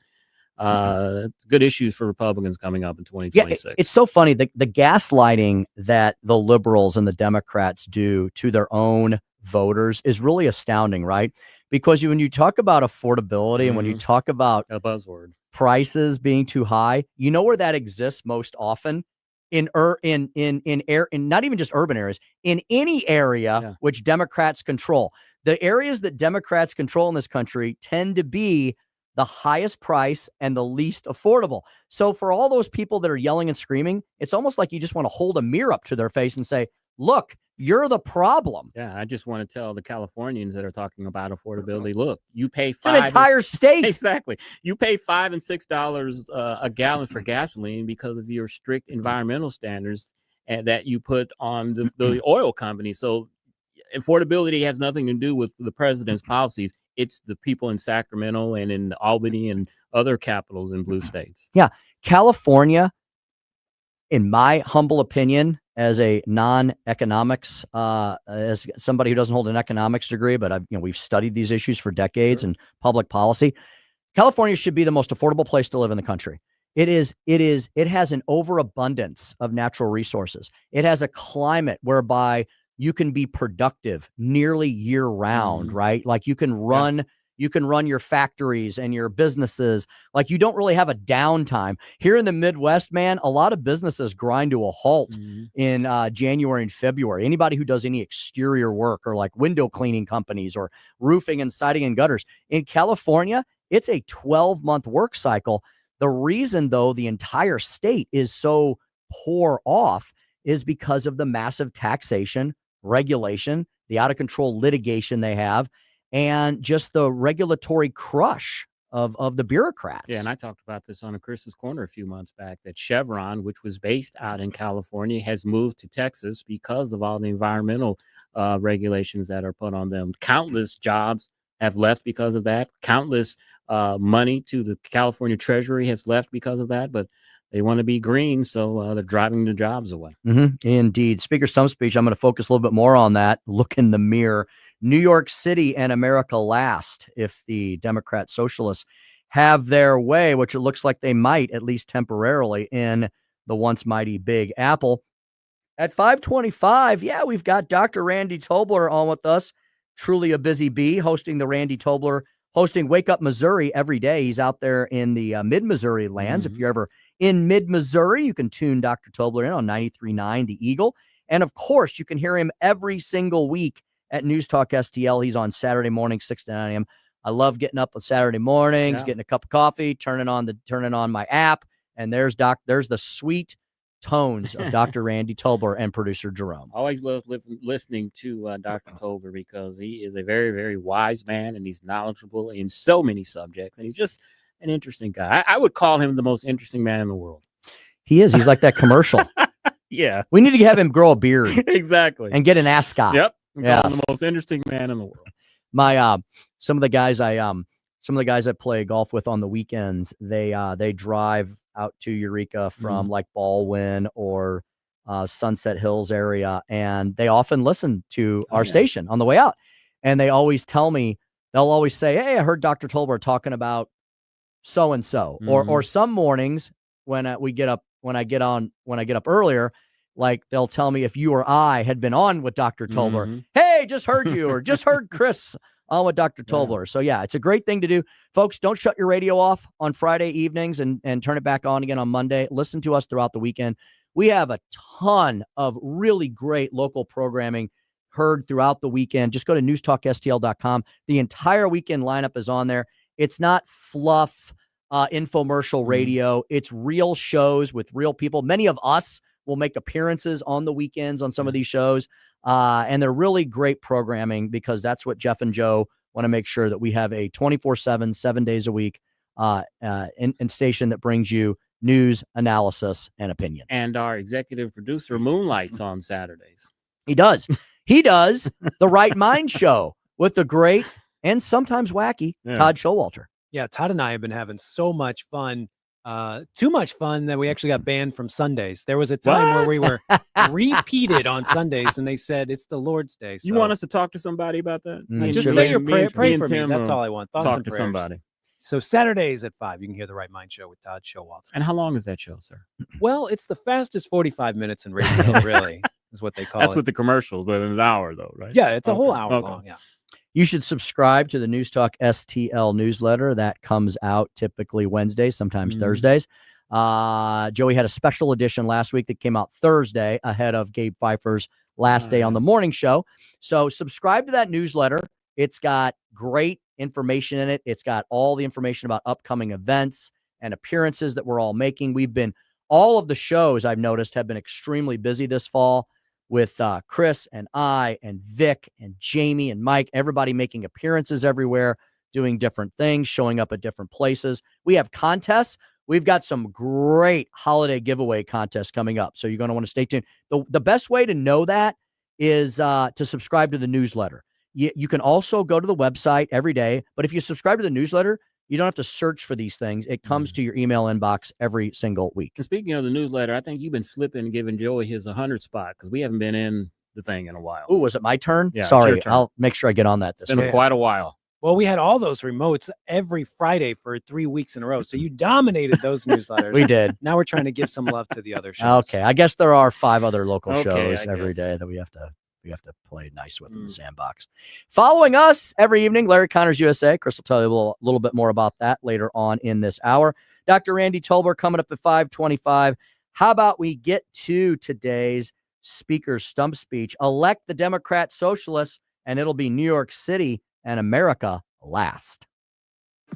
good issues for Republicans coming up in 2026. Yeah, it's so funny. The gaslighting that the liberals and the Democrats do to their own voters is really astounding, right? Because when you talk about affordability and when you talk about a buzzword, prices being too high, you know where that exists most often? In not even just urban areas, in any area which Democrats control. The areas that Democrats control in this country tend to be the highest price and the least affordable. So for all those people that are yelling and screaming, it's almost like you just want to hold a mirror up to their face and say, look, You're the problem. Yeah, I just want to tell the Californians that are talking about affordability, look, you pay It's an entire state. Exactly. You pay $5 and $6 a gallon for gasoline because of your strict environmental standards and that you put on the oil company. So affordability has nothing to do with the president's policies. It's the people in Sacramento and in Albany and other capitals in blue states. Yeah. California, in my humble opinion, as a non-economics, as somebody who doesn't hold an economics degree, but we've studied these issues for decades in public policy. California should be the most affordable place to live in the country. It has an overabundance of natural resources. It has a climate whereby you can be productive nearly year round, right? Like you can run your factories and your businesses. Like you don't really have a downtime. Here in the Midwest, man, a lot of businesses grind to a halt in January and February. Anybody who does any exterior work or like window cleaning companies or roofing and siding and gutters. In California, it's a 12-month work cycle. The reason, though, the entire state is so poor off is because of the massive taxation, regulation, the out-of-control litigation they have, and just the regulatory crush of the bureaucrats. Yeah, and I talked about this on a Chris's Corner a few months back, that Chevron, which was based out in California, has moved to Texas because of all the environmental regulations that are put on them. Countless jobs have left because of that. Countless money to the California Treasury has left because of that, but they want to be green, so they're driving the jobs away. Indeed. Speaker's stump speech, I'm going to focus a little bit more on that. Look in the mirror. New York City and America last if the Democrat Socialists have their way, which it looks like they might, at least temporarily, in the once mighty Big Apple. At 5:25, we've got Dr. Randy Tobler on with us. Truly a busy bee, hosting Wake Up Missouri every day. He's out there in the mid-Missouri lands. If you're ever in mid-Missouri, you can tune Dr. Tobler in on 93.9 The Eagle. And, of course, you can hear him every single week at News Talk STL. He's on Saturday morning, 6 to 9 a.m. I love getting up on Saturday mornings, getting a cup of coffee, turning on my app, and there's the sweet tones of Dr. Randy Tobler and producer Jerome. I always love listening to Dr. Tobler because he is a very, very wise man, and he's knowledgeable in so many subjects, and he's just an interesting guy. I would call him the most interesting man in the world. He is. He's like that commercial. Yeah. We need to have him grow a beard. Exactly. And get an ascot. Yep. Yeah. The most interesting man in the world. My some of the guys I play golf with on the weekends, they drive out to Eureka from like Baldwin or Sunset Hills area, and they often listen to our station on the way out. And they always tell me, they'll always say, "Hey, I heard Dr. Tolbert talking about so and so." Or some mornings when I get up earlier, like they'll tell me if you or I had been on with Dr. Tolbert. Hey, just heard you, or just heard Chris on with Dr. Tobler. So it's a great thing to do. Folks, don't shut your radio off on Friday evenings and turn it back on again on Monday. Listen to us throughout the weekend. We have a ton of really great local programming heard throughout the weekend. Just go to newstalkstl.com. The entire weekend lineup is on there. It's not fluff, infomercial radio. It's real shows with real people. Many of us will make appearances on the weekends on some of these shows. And they're really great programming because that's what Jeff and Joe want to make sure that we have a 24/7, 7 days a week in station that brings you news, analysis, and opinion. And our executive producer moonlights on Saturdays. He does. He does the Right Mind Show with the great and sometimes wacky Todd Showalter. Yeah, Todd and I have been having so much fun. Too much fun that we actually got banned from Sundays. There was a time where we were repeated on Sundays, and they said it's the Lord's Day. So. You want us to talk to somebody about that? Just say your prayer. Pray for me. That's all I want. Thoughts talk and to prayers. Somebody. So Saturdays at 5, you can hear the Right Mind Show with Todd Showalter. And how long is that show, sir? Well, it's the fastest 45 minutes in radio, really, is what they call it. That's with the commercials, but an hour, though, right? Yeah, it's a whole hour long, yeah. You should subscribe to the News Talk STL newsletter. That comes out typically Wednesdays, sometimes Thursdays. Joey had a special edition last week that came out Thursday ahead of Gabe Pfeiffer's last day on the morning show. So subscribe to that newsletter. It's got great information in it. It's got all the information about upcoming events and appearances that we're all making. All of the shows I've noticed have been extremely busy this fall. with Chris and I and Vic and Jamie and Mike, everybody making appearances everywhere, doing different things, showing up at different places. We have contests. We've got some great holiday giveaway contests coming up, so you're going to want to stay tuned. The best way to know that is to subscribe to the newsletter. You can also go to the website every day, but if you subscribe to the newsletter, you don't have to search for these things. It comes to your email inbox every single week. And speaking of the newsletter, I think you've been slipping and giving Joey his 100 spot because we haven't been in the thing in a while. Oh, was it my turn? Yeah, it's Sorry, your turn. I'll make sure I get on that this It's been week. quite a while. Well, we had all those remotes every Friday for 3 weeks in a row. So you dominated those newsletters. We did. Now we're trying to give some love to the other shows. Okay, I guess there are 5 other local Okay, shows I every guess. day that we have to play nice with in the sandbox. Following us every evening, Larry Connors USA. Chris will tell you a little bit more about that later on in this hour. Dr. Randy Tobler coming up at 5:25. How about we get to today's speaker's stump speech? Elect the Democrat socialists, and it'll be New York City and America last.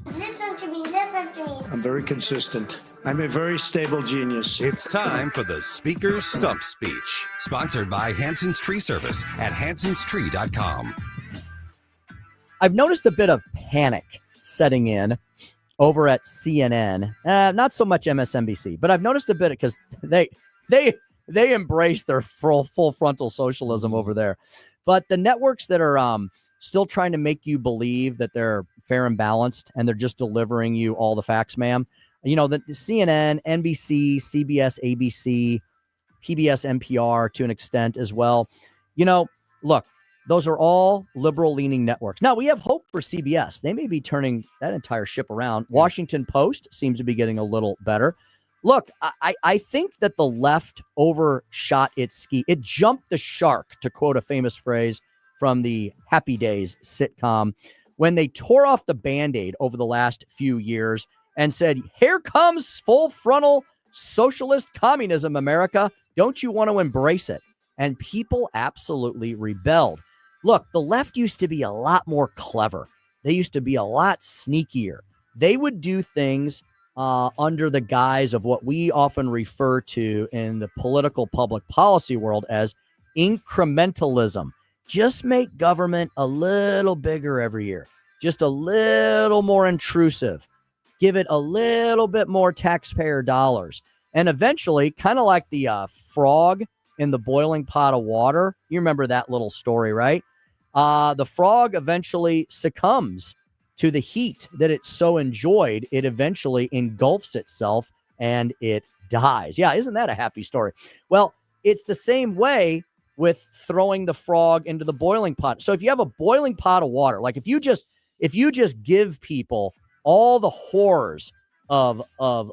Listen to me, listen to me. I'm very consistent. I'm a very stable genius. It's time for the Speaker's Stump Speech, sponsored by Hanson's Tree Service at hansonstree.com. I've noticed a bit of panic setting in over at CNN. Not so much MSNBC, but I've noticed a bit because they embrace their full frontal socialism over there. But the networks that are still trying to make you believe that they're fair and balanced and they're just delivering you all the facts, ma'am. You know, the CNN, NBC, CBS, ABC, PBS, NPR to an extent as well. You know, look, those are all liberal-leaning networks. Now, we have hope for CBS. They may be turning that entire ship around. Washington Post seems to be getting a little better. Look, I think that the left overshot its ski. It jumped the shark, to quote a famous phrase from the Happy Days sitcom, when they tore off the Band-Aid over the last few years and said, here comes full frontal socialist communism, America. Don't you want to embrace it? And people absolutely rebelled. Look, the left used to be a lot more clever. They used to be a lot sneakier. They would do things under the guise of what we often refer to in the political public policy world as incrementalism. Just make government a little bigger every year, just a little more intrusive. Give it a little bit more taxpayer dollars. And eventually, kind of like the frog in the boiling pot of water. You remember that little story, right? The frog eventually succumbs to the heat that it so enjoyed. It eventually engulfs itself and it dies. Yeah, isn't that a happy story? Well, it's the same way with throwing the frog into the boiling pot. So if you have a boiling pot of water, like if you just give people all the horrors of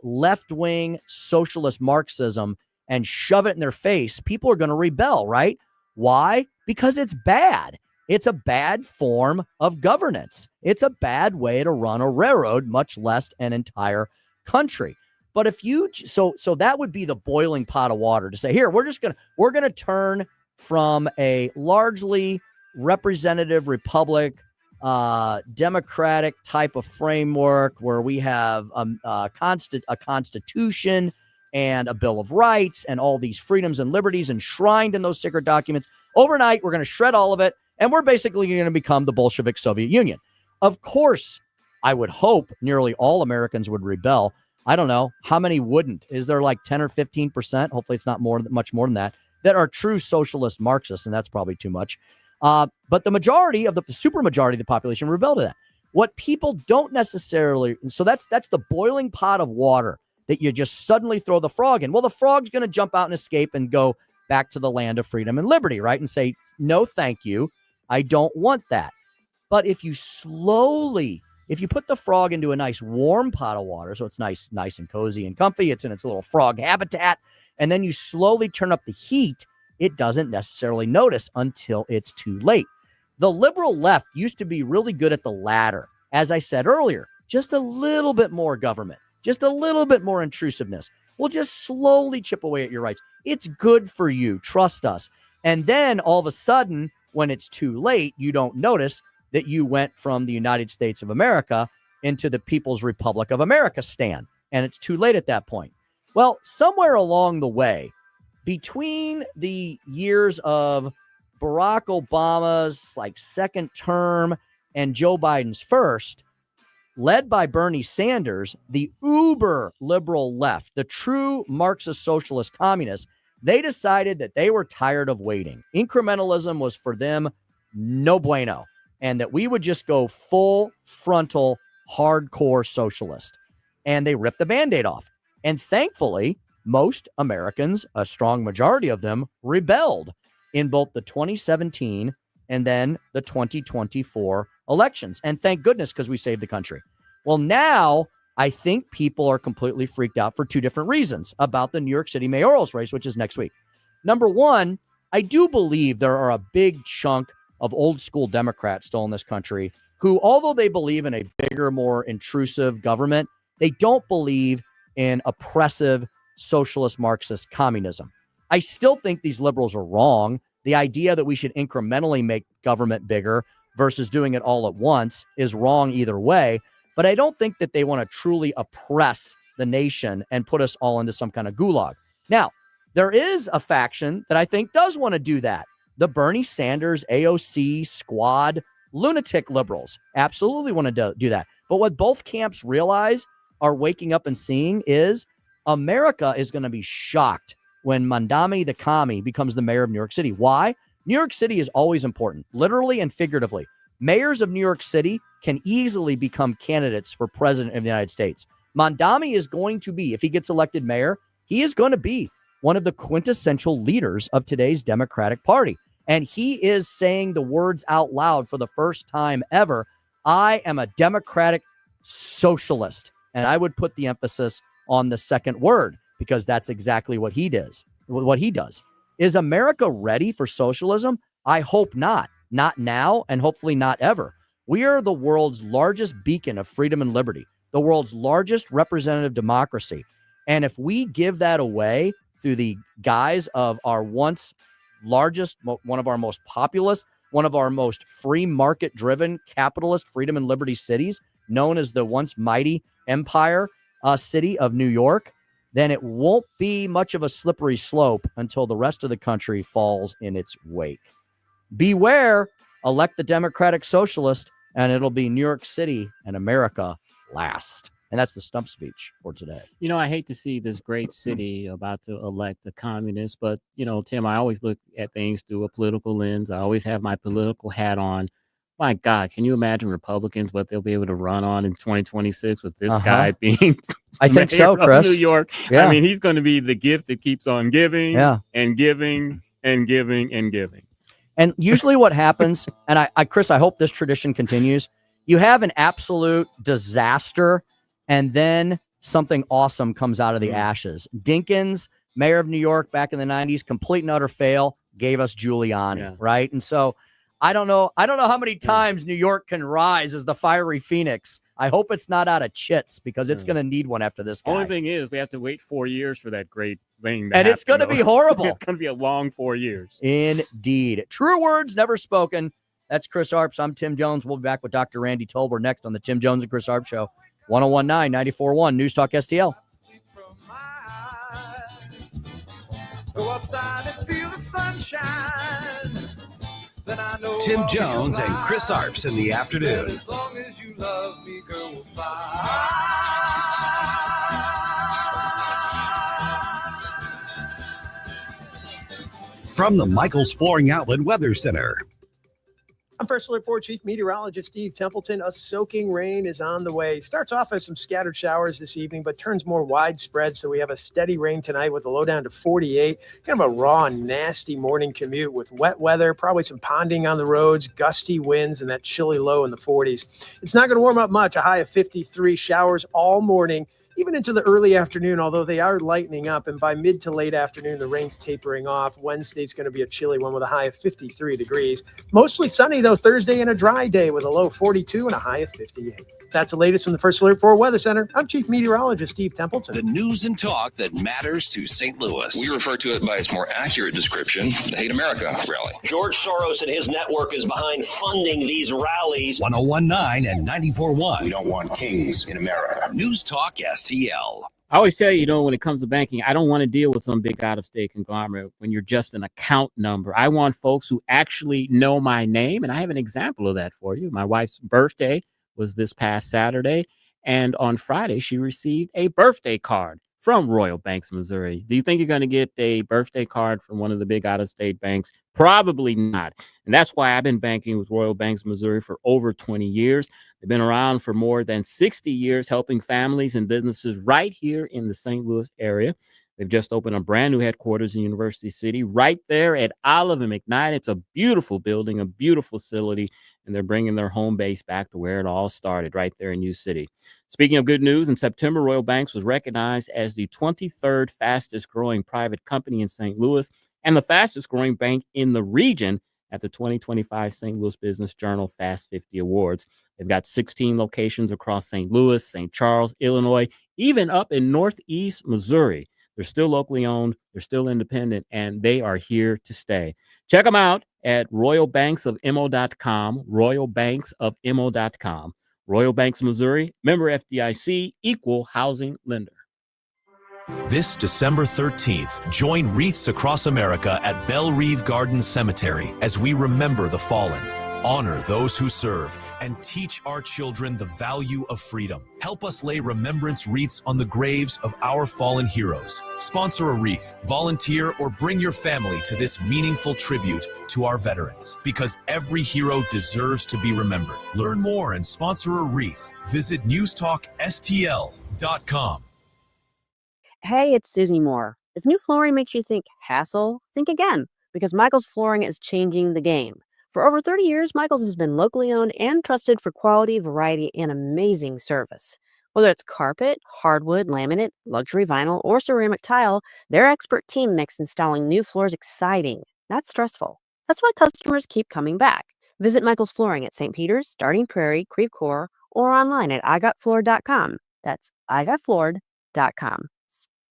left-wing socialist Marxism and shove it in their face, people are going to rebel, right? Why? Because it's bad. It's a bad form of governance. It's a bad way to run a railroad, much less an entire country. But if you, so that would be the boiling pot of water to say, here, we're going to turn from a largely representative republic, democratic type of framework where we have a constitution and a Bill of Rights and all these freedoms and liberties enshrined in those sacred documents. Overnight, we're going to shred all of it, and we're basically going to become the Bolshevik Soviet Union. Of course, I would hope nearly all Americans would rebel. I don't know. How many wouldn't? Is there like 10 or 15%? Hopefully it's not much more than that are true socialist Marxists, and that's probably too much. But the majority of the supermajority of the population rebel to that. What people don't necessarily, so that's the boiling pot of water that you just suddenly throw the frog in. Well, the frog's going to jump out and escape and go back to the land of freedom and liberty, right? And say, no, thank you. I don't want that. But if you put the frog into a nice warm pot of water, so it's nice and cozy and comfy, it's in its little frog habitat, and then you slowly turn up the heat, it doesn't necessarily notice until it's too late. The liberal left used to be really good at the latter. As I said earlier, just a little bit more government, just a little bit more intrusiveness. We'll just slowly chip away at your rights. It's good for you. Trust us. And then all of a sudden, when it's too late, you don't notice that you went from the United States of America into the People's Republic of America stand. And it's too late at that point. Well, somewhere along the way, between the years of Barack Obama's second term and Joe Biden's first, led by Bernie Sanders, the uber liberal left, the true Marxist socialist communists, they decided that they were tired of waiting. Incrementalism was for them no bueno, and that we would just go full frontal hardcore socialist. And they ripped the Band-Aid off. And thankfully, most Americans, a strong majority of them, rebelled in both the 2017 and then the 2024 elections. And thank goodness, because we saved the country. Well, now I think people are completely freaked out for two different reasons about the New York City mayoral's race, which is next week. Number one, I do believe there are a big chunk of old school Democrats still in this country who, although they believe in a bigger, more intrusive government, they don't believe in oppressive socialist Marxist communism. I still think these liberals are wrong. The idea that we should incrementally make government bigger versus doing it all at once is wrong either way. But I don't think that they want to truly oppress the nation and put us all into some kind of gulag. Now, there is a faction that I think does want to do that. The Bernie Sanders, AOC, squad, lunatic liberals absolutely want to do that. But what both camps realize, are waking up and seeing, is America is going to be shocked when Mandami the commie becomes the mayor of New York City. Why? New York City is always important, literally and figuratively. Mayors of New York City can easily become candidates for president of the United States. Mandami is going to be, if he gets elected mayor, he is going to be one of the quintessential leaders of today's Democratic Party. And he is saying the words out loud for the first time ever, I am a Democratic socialist. And I would put the emphasis on the second word, because that's exactly what he does. Is America ready for socialism? I hope not. Not now, and hopefully not ever. We are the world's largest beacon of freedom and liberty, the world's largest representative democracy. And if we give that away through the guise of our once largest, one of our most populous, one of our most free market-driven capitalist freedom and liberty cities, known as the once mighty empire city of New York, then it won't be much of a slippery slope until the rest of the country falls in its wake. Beware, elect the Democratic Socialist, and it'll be New York City and America last. And that's the stump speech for today. You know, I hate to see this great city about to elect a communist, but, you know, Tim, I always look at things through a political lens. I always have my political hat on. My God, can you imagine Republicans, what they'll be able to run on in 2026 with this guy being I think so, Chris. New York? Yeah. I mean, he's going to be the gift that keeps on giving and giving and giving and giving. And usually what happens, and Chris, I hope this tradition continues, you have an absolute disaster, and then something awesome comes out of the ashes. Dinkins, mayor of New York back in the 90s, complete and utter fail, gave us Giuliani, right? And so I don't know how many times New York can rise as the fiery phoenix. I hope it's not out of chits, because it's going to need one after this guy. Only thing is, we have to wait 4 years for that great thing. And it's going to be horrible. It's going to be a long 4 years. Indeed. True words never spoken. That's Chris Arps. I'm Tim Jones. We'll be back with Dr. Randy Tobler next on the Tim Jones and Chris Arps Show. 1019 94.1 News Talk STL. Go outside and feel the sunshine. Tim Jones and Chris Arps in the afternoon. As long as you love me, girl, we'll fly. From the Michaels Flooring Outlet Weather Center. I'm First Alert 4 Chief Meteorologist Steve Templeton. A soaking rain is on the way. Starts off as some scattered showers this evening, but turns more widespread. So we have a steady rain tonight with a low down to 48. Kind of a raw, nasty morning commute with wet weather, probably some ponding on the roads, gusty winds, and that chilly low in the 40s. It's not going to warm up much. A high of 53. Showers all morning, even into the early afternoon, although they are lightening up. And by mid to late afternoon, the rain's tapering off. Wednesday's going to be a chilly one with a high of 53 degrees. Mostly sunny, though, Thursday and a dry day with a low of 42 and a high of 58. That's the latest from the First Alert 4 Weather Center. I'm Chief Meteorologist Steve Templeton. The news and talk that matters to St. Louis. We refer to it by its more accurate description, the Hate America rally. George Soros and his network is behind funding these rallies. 1019 and 94.1. We don't want kings in America. News Talk STL. I always tell you, when it comes to banking, I don't want to deal with some big out-of-state conglomerate when you're just an account number. I want folks who actually know my name, and I have an example of that for you. My wife's birthday was this past Saturday, and on Friday, she received a birthday card from Royal Banks, Missouri. Do you think you're going to get a birthday card from one of the big out-of-state banks? Probably not. And that's why I've been banking with Royal Banks, Missouri for over 20 years. They've been around for more than 60 years, helping families and businesses right here in the St. Louis area. They've just opened a brand new headquarters in University City right there at Olive and McKnight. It's a beautiful building, a beautiful facility, and they're bringing their home base back to where it all started, right there in U City. Speaking of good news, in September, Royal Banks was recognized as the 23rd fastest growing private company in St. Louis and the fastest growing bank in the region at the 2025 St. Louis Business Journal Fast 50 Awards. They've got 16 locations across St. Louis, St. Charles, Illinois, even up in Northeast Missouri. They're still locally owned, they're still independent, and they are here to stay. Check them out at royalbanksofmo.com, royalbanksofmo.com. Royal Banks, Missouri, member FDIC, equal housing lender. This December 13th, join wreaths across America at Belle Reve Gardens Cemetery as we remember the fallen, honor those who serve, and teach our children the value of freedom. Help us lay remembrance wreaths on the graves of our fallen heroes. Sponsor a wreath, volunteer, or bring your family to this meaningful tribute to our veterans, because every hero deserves to be remembered. Learn more and sponsor a wreath. Visit newstalkstl.com. Hey, it's Susie Moore. If new flooring makes you think hassle, think again, because Michael's Flooring is changing the game. For over 30 years, Michael's has been locally owned and trusted for quality, variety, and amazing service. Whether it's carpet, hardwood, laminate, luxury vinyl, or ceramic tile, their expert team makes installing new floors exciting, not stressful. That's why customers keep coming back. Visit Michael's Flooring at St. Peter's, Starting Prairie, Creve Coeur, or online at igotfloored.com. That's igotfloored.com.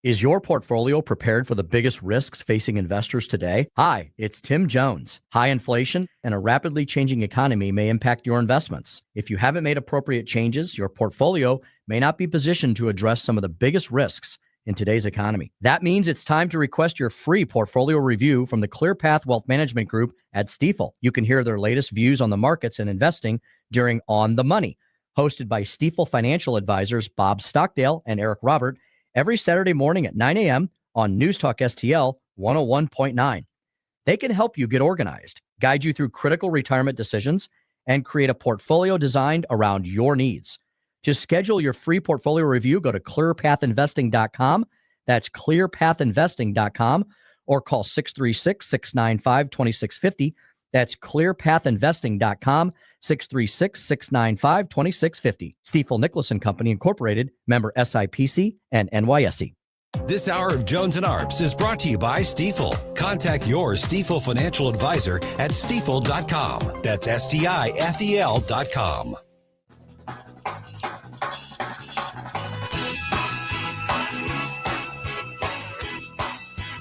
Is your portfolio prepared for the biggest risks facing investors today? Hi, it's Tim Jones. High inflation and a rapidly changing economy may impact your investments. If you haven't made appropriate changes, your portfolio may not be positioned to address some of the biggest risks in today's economy. That means it's time to request your free portfolio review from the ClearPath Wealth Management Group at Stifel. You can hear their latest views on the markets and investing during On the Money, hosted by Stifel financial advisors Bob Stockdale and Eric Robert, every Saturday morning at 9 a.m. on News Talk STL 101.9. They can help you get organized, guide you through critical retirement decisions, and create a portfolio designed around your needs. To schedule your free portfolio review, go to clearpathinvesting.com. That's clearpathinvesting.com, or call 636-695-2650. That's clearpathinvesting.com, 636-695-2650. Stifel Nicholas & Company Incorporated, member SIPC and NYSE. This hour of Jones and Arps is brought to you by Stifel. Contact your Stifel financial advisor at stifel.com. That's STIFEL.com.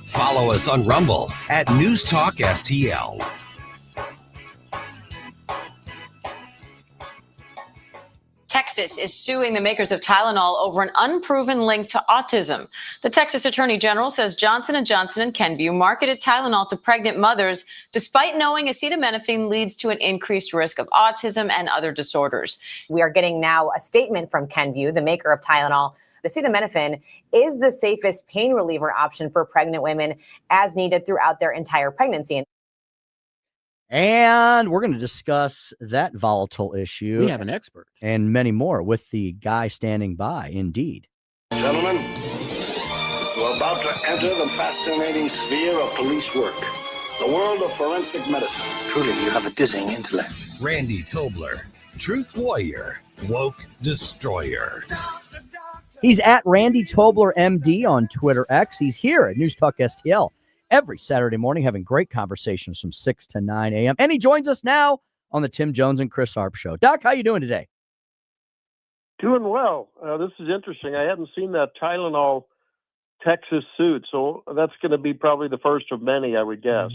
Follow us on Rumble at News Talk STL. Texas is suing the makers of Tylenol over an unproven link to autism. The Texas Attorney General says Johnson & Johnson and Kenvue marketed Tylenol to pregnant mothers despite knowing acetaminophen leads to an increased risk of autism and other disorders. We are getting now a statement from Kenvue, the maker of Tylenol. Acetaminophen is the safest pain reliever option for pregnant women as needed throughout their entire pregnancy. And we're going to discuss that volatile issue. We have an expert. And many more with the guy standing by, indeed. Gentlemen, we're about to enter the fascinating sphere of police work, the world of forensic medicine. Truly, you have a dizzying intellect. Randy Tobler, Truth Warrior, Woke Destroyer. He's at Randy Tobler, MD on Twitter X. He's here at News Talk STL every Saturday morning having great conversations from 6 to 9 a.m. And he joins us now on the Tim Jones and Chris Arps Show. Doc, how you doing today? Doing well. This is interesting. I hadn't seen that Tylenol Texas suit, so that's going to be probably the first of many, I would guess.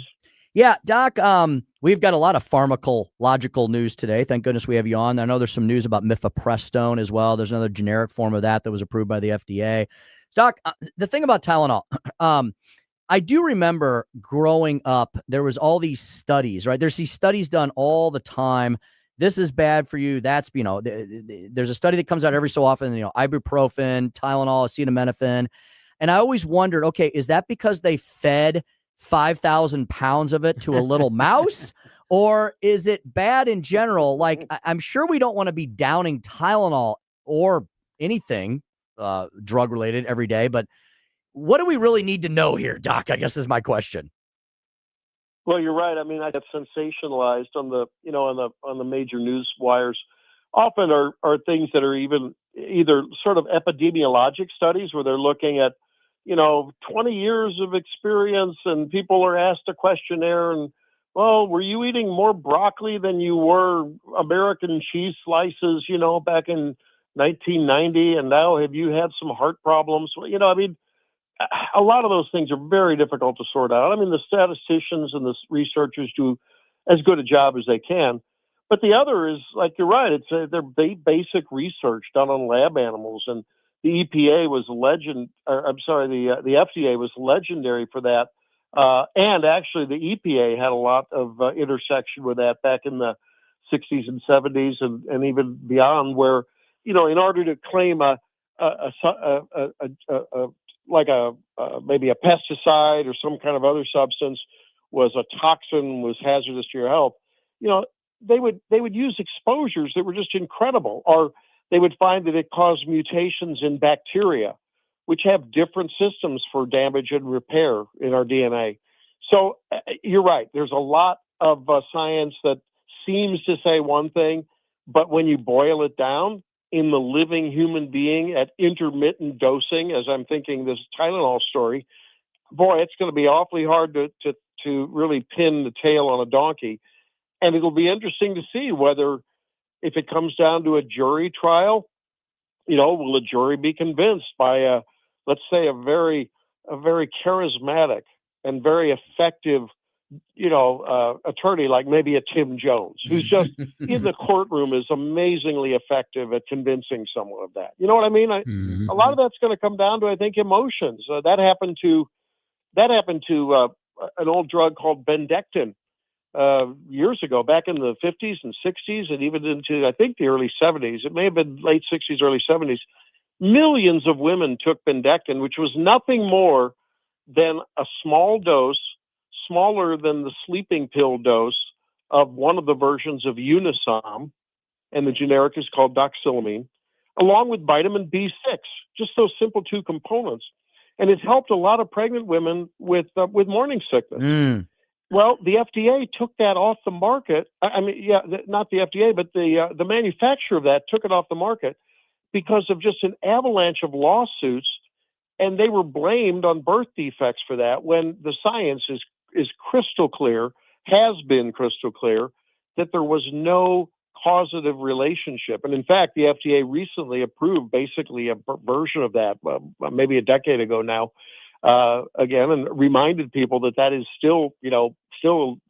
Yeah, Doc, We've got a lot of pharmacological news today. Thank goodness we have you on. I know there's some news about mifepristone as well. There's another generic form of that was approved by the FDA. Doc, the thing about Tylenol, I do remember growing up, there was all these studies, right? There's these studies done all the time. This is bad for you. That's, there's a study that comes out every so often, ibuprofen, Tylenol, acetaminophen. And I always wondered, okay, is that because they fed 5,000 pounds of it to a little mouse? Or is it bad in general? Like, I'm sure we don't want to be downing Tylenol or anything drug related every day, but what do we really need to know here, Doc? I guess is my question. Well, you're right. I mean, I get sensationalized on the, on the major news wires. Often are things that are even either sort of epidemiologic studies where they're looking at, 20 years of experience, and people are asked a questionnaire and, well, were you eating more broccoli than you were American cheese slices, back in 1990? And now have you had some heart problems? A lot of those things are very difficult to sort out. I mean, the statisticians and the researchers do as good a job as they can. But the other is, like, you're right, it's they're basic research done on lab animals. And the EPA was the FDA was legendary for that. And actually, the EPA had a lot of intersection with that back in the 60s and 70s and even beyond, where, in order to claim maybe a pesticide or some kind of other substance was a toxin, was hazardous to your health, they would use exposures that were just incredible, or they would find that it caused mutations in bacteria, which have different systems for damage and repair in our DNA. So you're right. There's a lot of science that seems to say one thing, but when you boil it down, in the living human being at intermittent dosing, as I'm thinking this Tylenol story, boy, it's going to be awfully hard to really pin the tail on a donkey. And it'll be interesting to see whether, if it comes down to a jury trial, will a jury be convinced by let's say a very charismatic and very effective, attorney, like maybe a Tim Jones, who's just in the courtroom is amazingly effective at convincing someone of that. You know what I mean? A lot of that's going to come down to, I think, emotions. That happened to an old drug called Bendectin years ago, back in the 50s and 60s, and even into, I think, the early 70s. It may have been late 60s, early 70s. Millions of women took Bendectin, which was nothing more than a small dose, smaller than the sleeping pill dose of one of the versions of Unisom, and the generic is called doxylamine, along with vitamin B6, just those simple two components. And it helped a lot of pregnant women with morning sickness. Well, the FDA took that off the market. Not the FDA, but the manufacturer of that took it off the market because of just an avalanche of lawsuits, and they were blamed on birth defects for that, when the science is crystal clear, has been crystal clear, that there was no causative relationship. And in fact, the FDA recently approved basically a version of that, maybe a decade ago now, again, and reminded people that is still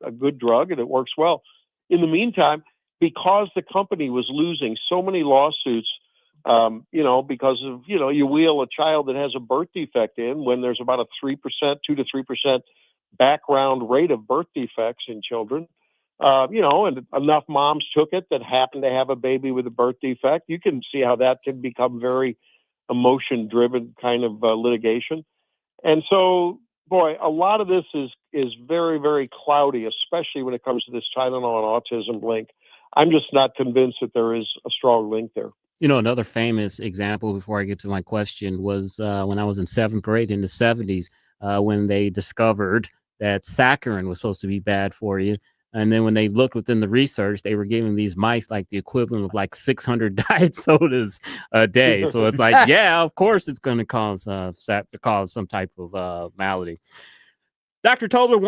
a good drug and it works well. In the meantime, because the company was losing so many lawsuits, because of, you wheel a child that has a birth defect in when there's about a 2 to 3% background rate of birth defects in children, and enough moms took it that happened to have a baby with a birth defect. You can see how that can become very emotion-driven kind of litigation. And so, boy, a lot of this is very, very cloudy, especially when it comes to this Tylenol and autism link. I'm just not convinced that there is a strong link there. Another famous example before I get to my question was when I was in 7th grade in the 70s, when they discovered that saccharin was supposed to be bad for you. And then when they looked within the research, they were giving these mice like the equivalent of like 600 diet sodas a day. So it's like, yeah, of course it's going to cause some type of malady. Dr. Tobler,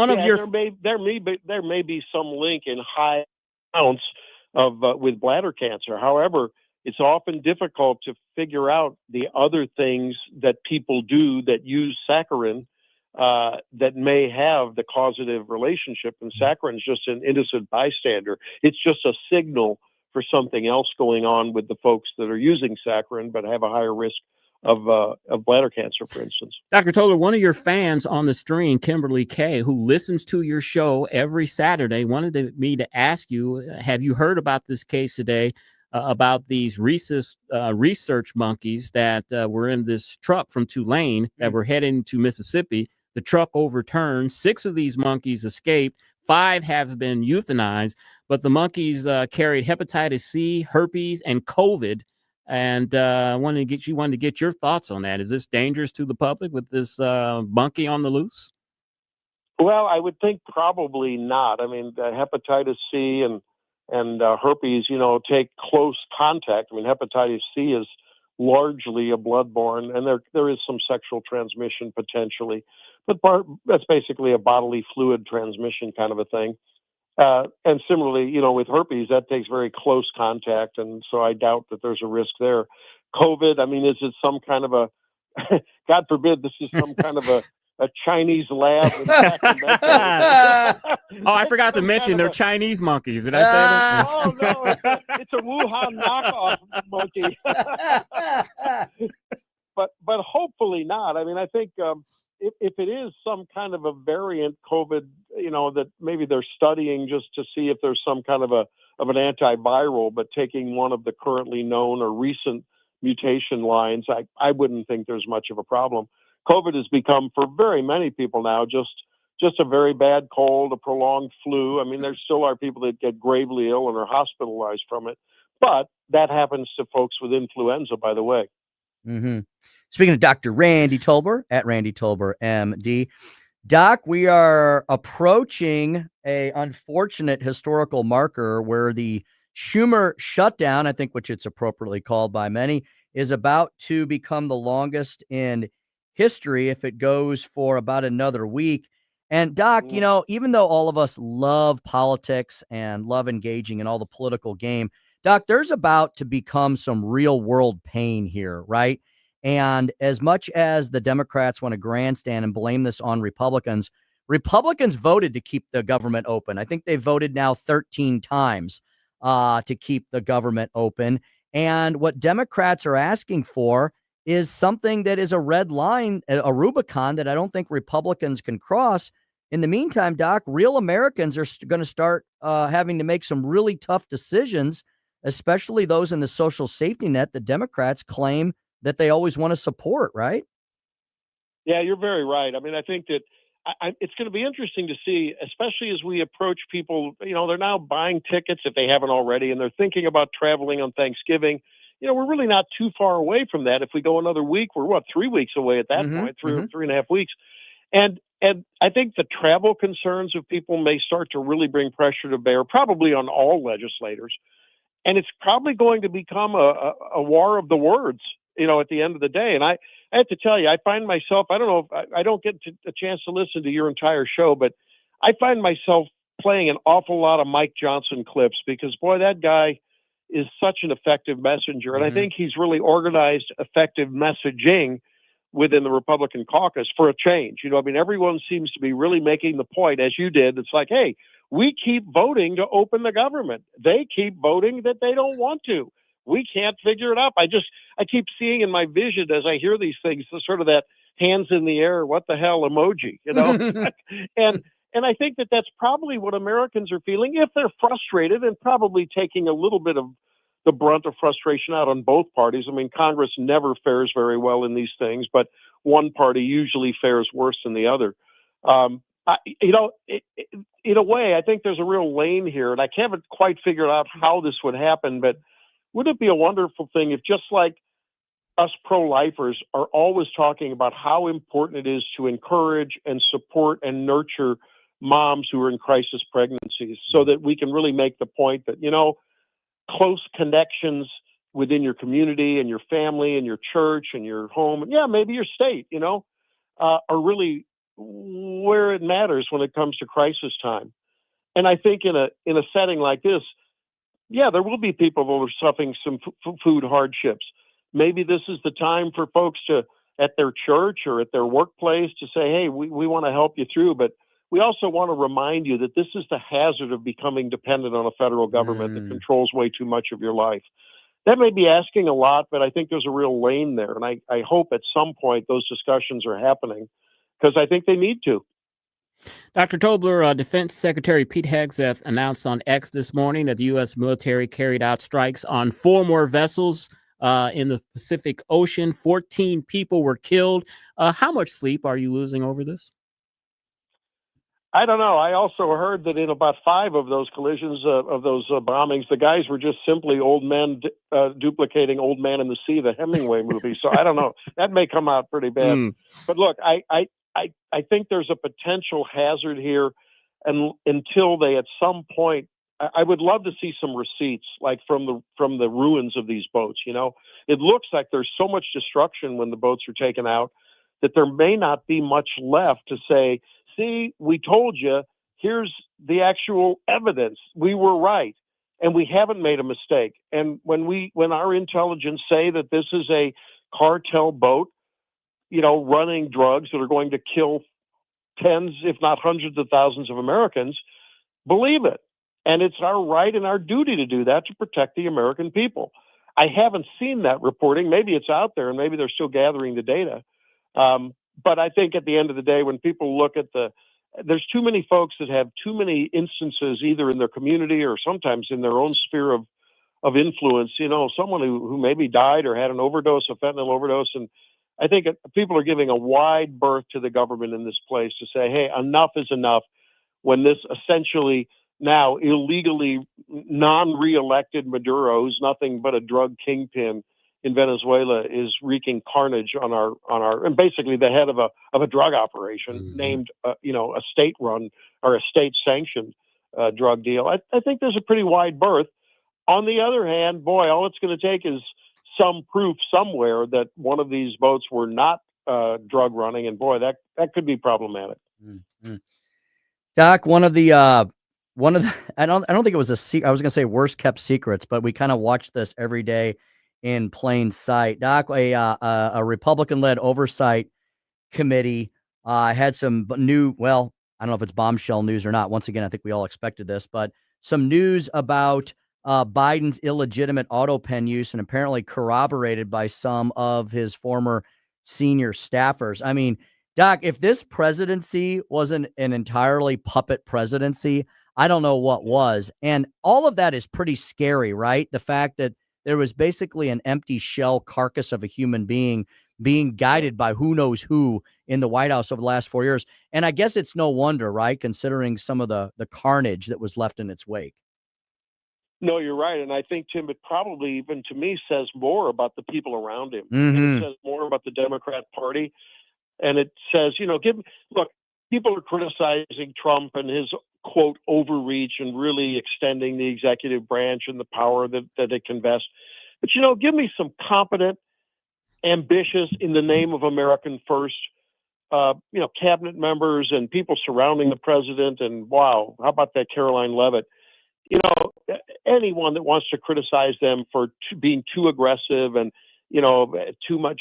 there may be some link in high amounts of with bladder cancer. However, it's often difficult to figure out the other things that people do that use saccharin that may have the causative relationship, and saccharin's just an innocent bystander. It's just a signal for something else going on with the folks that are using saccharin but have a higher risk of bladder cancer, for instance. Dr. Tobler, one of your fans on the stream, Kimberly K., who listens to your show every Saturday, wanted me to ask you, have you heard about this case today about these research monkeys that were in this truck from Tulane that were heading to Mississippi? The truck overturned. 6 of these monkeys escaped. 5 have been euthanized, but the monkeys carried hepatitis C, herpes, and COVID. And wanted to get your thoughts on that. Is this dangerous to the public with this monkey on the loose? Well, I would think probably not. I mean, hepatitis C and herpes, take close contact. I mean, hepatitis C is largely a bloodborne, and there is some sexual transmission potentially, but that's basically a bodily fluid transmission kind of a thing. And similarly, with herpes, that takes very close contact, and so I doubt that there's a risk there. COVID, I mean, is it some kind of a, God forbid, this is some kind of a Chinese lab in Sacramento? Oh, I forgot to mention they're Chinese monkeys. Did I say that? Oh, no, it's a Wuhan knockoff monkey. But hopefully not. I mean, I think if it is some kind of a variant COVID, that maybe they're studying just to see if there's some kind of an antiviral, but taking one of the currently known or recent mutation lines, I wouldn't think there's much of a problem. COVID has become, for very many people now, just a very bad cold, a prolonged flu. I mean, there still are people that get gravely ill and are hospitalized from it, but that happens to folks with influenza, by the way. Mm-hmm. Speaking of Dr. Randy Tobler, at Randy Tobler, MD. Doc, we are approaching a unfortunate historical marker where the Schumer shutdown, I think, which it's appropriately called by many, is about to become the longest in history if it goes for about another week. And Doc, even though all of us love politics and love engaging in all the political game, Doc, there's about to become some real world pain here, right? And as much as the Democrats want to grandstand and blame this on Republicans voted to keep the government open. I think they voted now 13 times to keep the government open. And what Democrats are asking for is something that is a red line, a Rubicon that I don't think Republicans can cross. In the meantime, Doc, real Americans are going to start having to make some really tough decisions, especially those in the social safety net that Democrats claim that they always want to support, right? Yeah, you're very right. I mean, I think that it's going to be interesting to see, especially as we approach people, they're now buying tickets if they haven't already, and they're thinking about traveling on Thanksgiving. We're really not too far away from that. If we go another week, we're 3 weeks away at that point, 3.5 weeks. And I think the travel concerns of people may start to really bring pressure to bear, probably on all legislators. And it's probably going to become a war of the words, at the end of the day. And I have to tell you, I find myself, I don't know if I don't get a chance to listen to your entire show, but I find myself playing an awful lot of Mike Johnson clips because, boy, that guy is such an effective messenger. And I think he's really organized effective messaging within the Republican caucus for a change. Everyone seems to be really making the point, as you did. It's like, hey, we keep voting to open the government. They keep voting that they don't want to. We can't figure it out. I keep seeing in my vision as I hear these things, sort of that hands in the air, what the hell emoji, And I think that that's probably what Americans are feeling if they're frustrated and probably taking a little bit of the brunt of frustration out on both parties. I mean, Congress never fares very well in these things, but one party usually fares worse than the other. In a way, I think there's a real lane here, and I haven't quite figured out how this would happen, but wouldn't it be a wonderful thing if, just like us pro-lifers are always talking about how important it is to encourage and support and nurture moms who are in crisis pregnancies, so that we can really make the point that, close connections within your community and your family and your church and your home, and maybe your state, are really where it matters when it comes to crisis time. And I think in a setting like this, there will be people who are suffering some food hardships. Maybe this is the time for folks to at their church or at their workplace to say, hey, we want to help you through, but we also want to remind you that this is the hazard of becoming dependent on a federal government that controls way too much of your life. That may be asking a lot, but I think there's a real lane there. And I hope at some point those discussions are happening because I think they need to. Dr. Tobler, Defense Secretary Pete Hegseth announced on X this morning that the U.S. military carried out strikes on 4 more vessels in the Pacific Ocean. 14 people were killed. How much sleep are you losing over this? I don't know. I also heard that in about 5 of those collisions, of those bombings, the guys were just simply old men duplicating Old Man in the Sea, the Hemingway movie. So I don't know. That may come out pretty bad. But look, I think there's a potential hazard here, and until they at some point, I would love to see some receipts, like from the ruins of these boats. You know, it looks like there's so much destruction when the boats are taken out that there may not be much left to say, see, we told you, here's the actual evidence. We were right. And we haven't made a mistake. And when our intelligence say that this is a cartel boat, you know, running drugs that are going to kill tens, if not hundreds of thousands of Americans, believe it. And it's our right and our duty to do that to protect the American people. I haven't seen that reporting. Maybe it's out there and maybe they're still gathering the data. But I think at the end of the day, when people look at there's too many folks that have too many instances, either in their community or sometimes in their own sphere of influence, you know, someone who maybe died or had an overdose, a fentanyl overdose. And I think people are giving a wide berth to the government in this place to say, hey, enough is enough, when this essentially now illegally non-reelected Maduro, who's nothing but a drug kingpin in Venezuela, is wreaking carnage on our and basically the head of a drug operation named you know, a state-run or a state-sanctioned drug deal. I think there's a pretty wide berth. On the other hand, boy, all it's going to take is some proof somewhere that one of these boats were not drug running, and boy, that could be problematic. Doc, one of the I don't think it was a secret. I was going to say worst kept secrets, but we kind of watch this every day in plain sight. Doc, a Republican-led oversight committee had some new, well, I don't know if it's bombshell news or not. Once again, I think we all expected this, but some news about Biden's illegitimate auto pen use, and apparently corroborated by some of his former senior staffers. I mean, Doc, if this presidency wasn't an entirely puppet presidency, I don't know what was. And all of that is pretty scary, right? The fact that there was basically an empty shell carcass of a human being guided by who knows who in the White House over the last 4 years. And I guess it's no wonder, right, considering some of the carnage that was left in its wake. No, you're right. And I think, Tim, it probably even to me says more about the people around him. And it says more about the Democrat Party. And it says, you know, look, people are criticizing Trump and his, quote, overreach and really extending the executive branch and the power that it can vest. But, you know, give me some competent, ambitious, in the name of American first, you know, cabinet members and people surrounding the president. And wow, how about that Caroline Leavitt? You know, anyone that wants to criticize them for being too aggressive and, you know,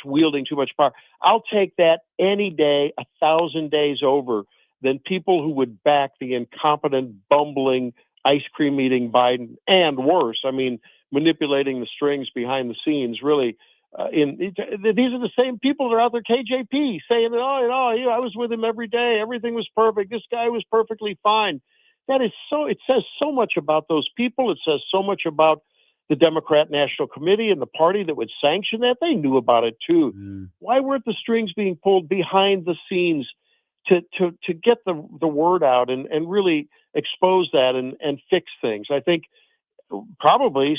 wielding too much power, I'll take that any day, 1,000 days over, than people who would back the incompetent, bumbling, ice cream eating Biden, and worse, I mean, manipulating the strings behind the scenes. Really, these are the same people that are out there, KJP, saying, oh, I was with him every day, everything was perfect, this guy was perfectly fine. That is so. It says so much about those people. It says so much about the Democrat National Committee and the party that would sanction that. They knew about it too. Why weren't the strings being pulled behind the scenes to get the word out and really expose that and fix things? I think probably,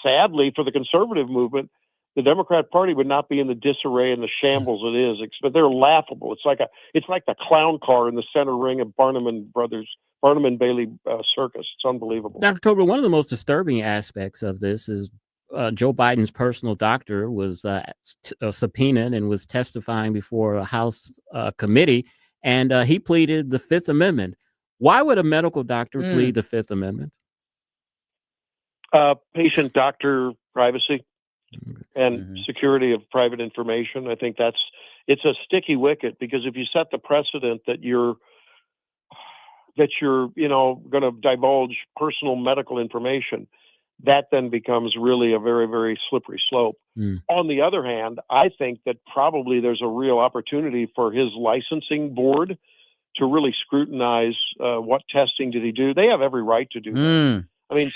sadly, for the conservative movement, the Democrat Party would not be in the disarray and the shambles it is. But they're laughable. It's like the clown car in the center ring of Barnum and Bailey circus. It's unbelievable. Dr. Tobler, one of the most disturbing aspects of this is Joe Biden's personal doctor was subpoenaed and was testifying before a House committee, and he pleaded the Fifth Amendment. Why would a medical doctor plead the Fifth Amendment? Patient-doctor privacy and security of private information. I think that's it's a sticky wicket, because if you set the precedent that you're going to divulge personal medical information, that then becomes really a very, very slippery slope. On the other hand, I think that probably there's a real opportunity for his licensing board to really scrutinize what testing did he do. They have every right to do that. I mean,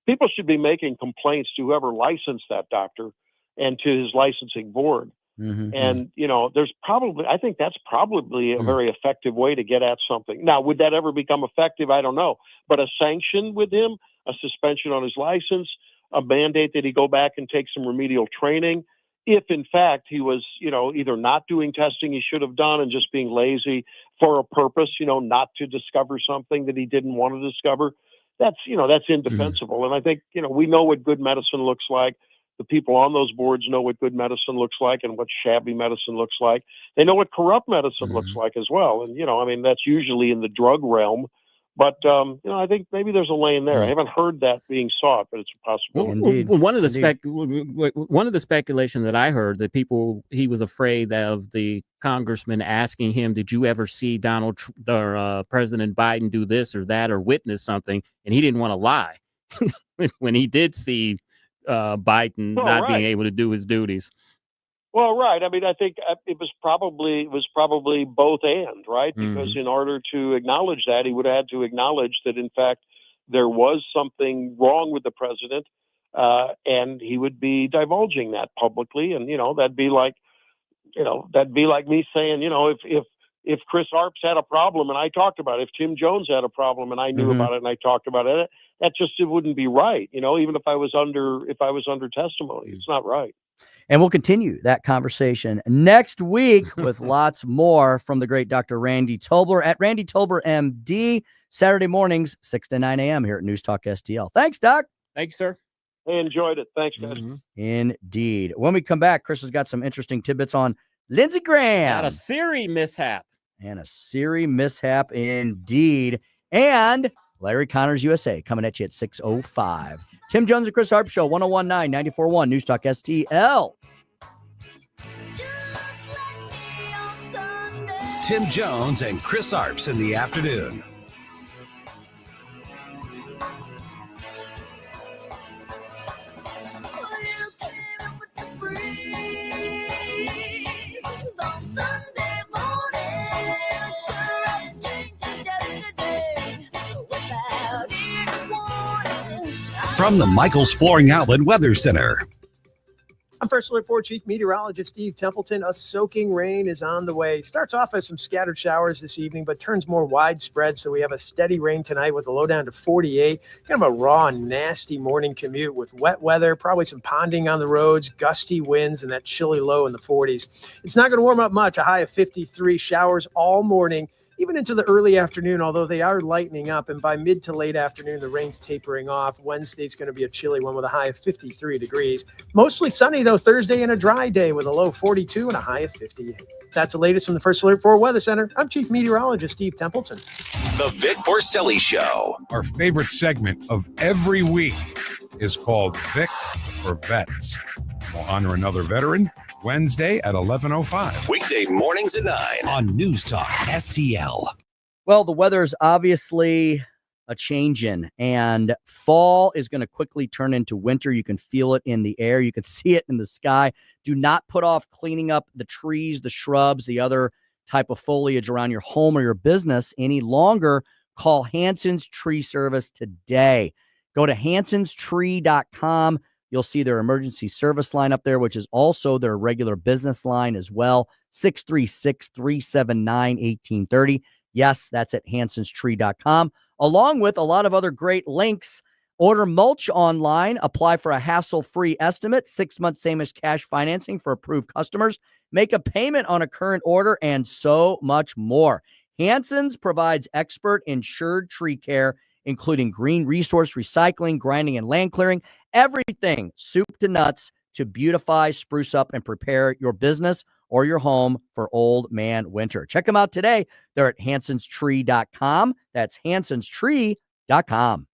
people should be making complaints to whoever licensed that doctor and to his licensing board. And, I think that's probably a very effective way to get at something. Now, would that ever become effective? I don't know. But a sanction with him, a suspension on his license, a mandate that he go back and take some remedial training, if in fact he was, either not doing testing he should have done and just being lazy for a purpose, not to discover something that he didn't want to discover, that's indefensible. And I think, we know what good medicine looks like. The people on those boards know what good medicine looks like and what shabby medicine looks like. They know what corrupt medicine looks like as well. And, that's usually in the drug realm. But, I think maybe there's a lane there. I haven't heard that being sought, but it's a possibility. Well, one of the speculation that I heard, that he was afraid of the congressman asking him, did you ever see President Biden do this or that or witness something? And he didn't want to lie when he did see Biden being able to do his duties. Well, right. I mean, I think it was probably both and, right? Because in order to acknowledge that, he would have had to acknowledge that, in fact, there was something wrong with the president, and he would be divulging that publicly. And, that'd be like me saying, if Chris Arps had a problem and I talked about it, if Tim Jones had a problem and I knew about it and I talked about it, it wouldn't be right. Even if I was under testimony, it's not right. And we'll continue that conversation next week with lots more from the great Dr. Randy Tobler at Randy Tobler MD, Saturday mornings, 6 to 9 a.m. here at News Talk STL. Thanks, Doc. Thanks, sir. I enjoyed it. Thanks, guys. Indeed. When we come back, Chris has got some interesting tidbits on Lindsey Graham. Got a Siri mishap. And a Siri mishap indeed. And Larry Connors USA coming at you at 6:05. Tim Jones and Chris Arps Show, 101.9, 94.1, News Talk STL. Tim Jones and Chris Arps in the afternoon. From the Michaels Flooring Outlet Weather Center. I'm First Alert 4 Chief Meteorologist Steve Templeton. A soaking rain is on the way. Starts off as some scattered showers this evening, but turns more widespread. So we have a steady rain tonight with a low down to 48. Kind of a raw, nasty morning commute with wet weather, probably some ponding on the roads, gusty winds, and that chilly low in the 40s. It's not going to warm up much. A high of 53. Showers all morning, even into the early afternoon, although they are lightening up. And by mid to late afternoon, the rain's tapering off. Wednesday's going to be a chilly one with a high of 53 degrees. Mostly sunny, though, Thursday, and a dry day with a low 42 and a high of 58. That's the latest from the First Alert 4 Weather Center. I'm Chief Meteorologist Steve Templeton. The Vic Porcelli Show. Our favorite segment of every week is called Vic for Vets. We'll honor another veteran Wednesday at 11:05. Weekday mornings at 9 on News Talk STL. Well, the weather's obviously a change-in, and fall is going to quickly turn into winter. You can feel it in the air. You can see it in the sky. Do not put off cleaning up the trees, the shrubs, the other type of foliage around your home or your business any longer. Call Hanson's Tree Service today. Go to hansonstree.com. You'll see their emergency service line up there, which is also their regular business line as well, 636-379-1830. Yes, that's at hansonstree.com, along with a lot of other great links. Order mulch online, apply for a hassle-free estimate, 6 months same as cash financing for approved customers, make a payment on a current order, and so much more. Hanson's provides expert insured tree care, including green resource recycling, grinding, and land clearing. Everything, soup to nuts, to beautify, spruce up, and prepare your business or your home for old man winter. Check them out today. They're at hansonstree.com. That's hansonstree.com.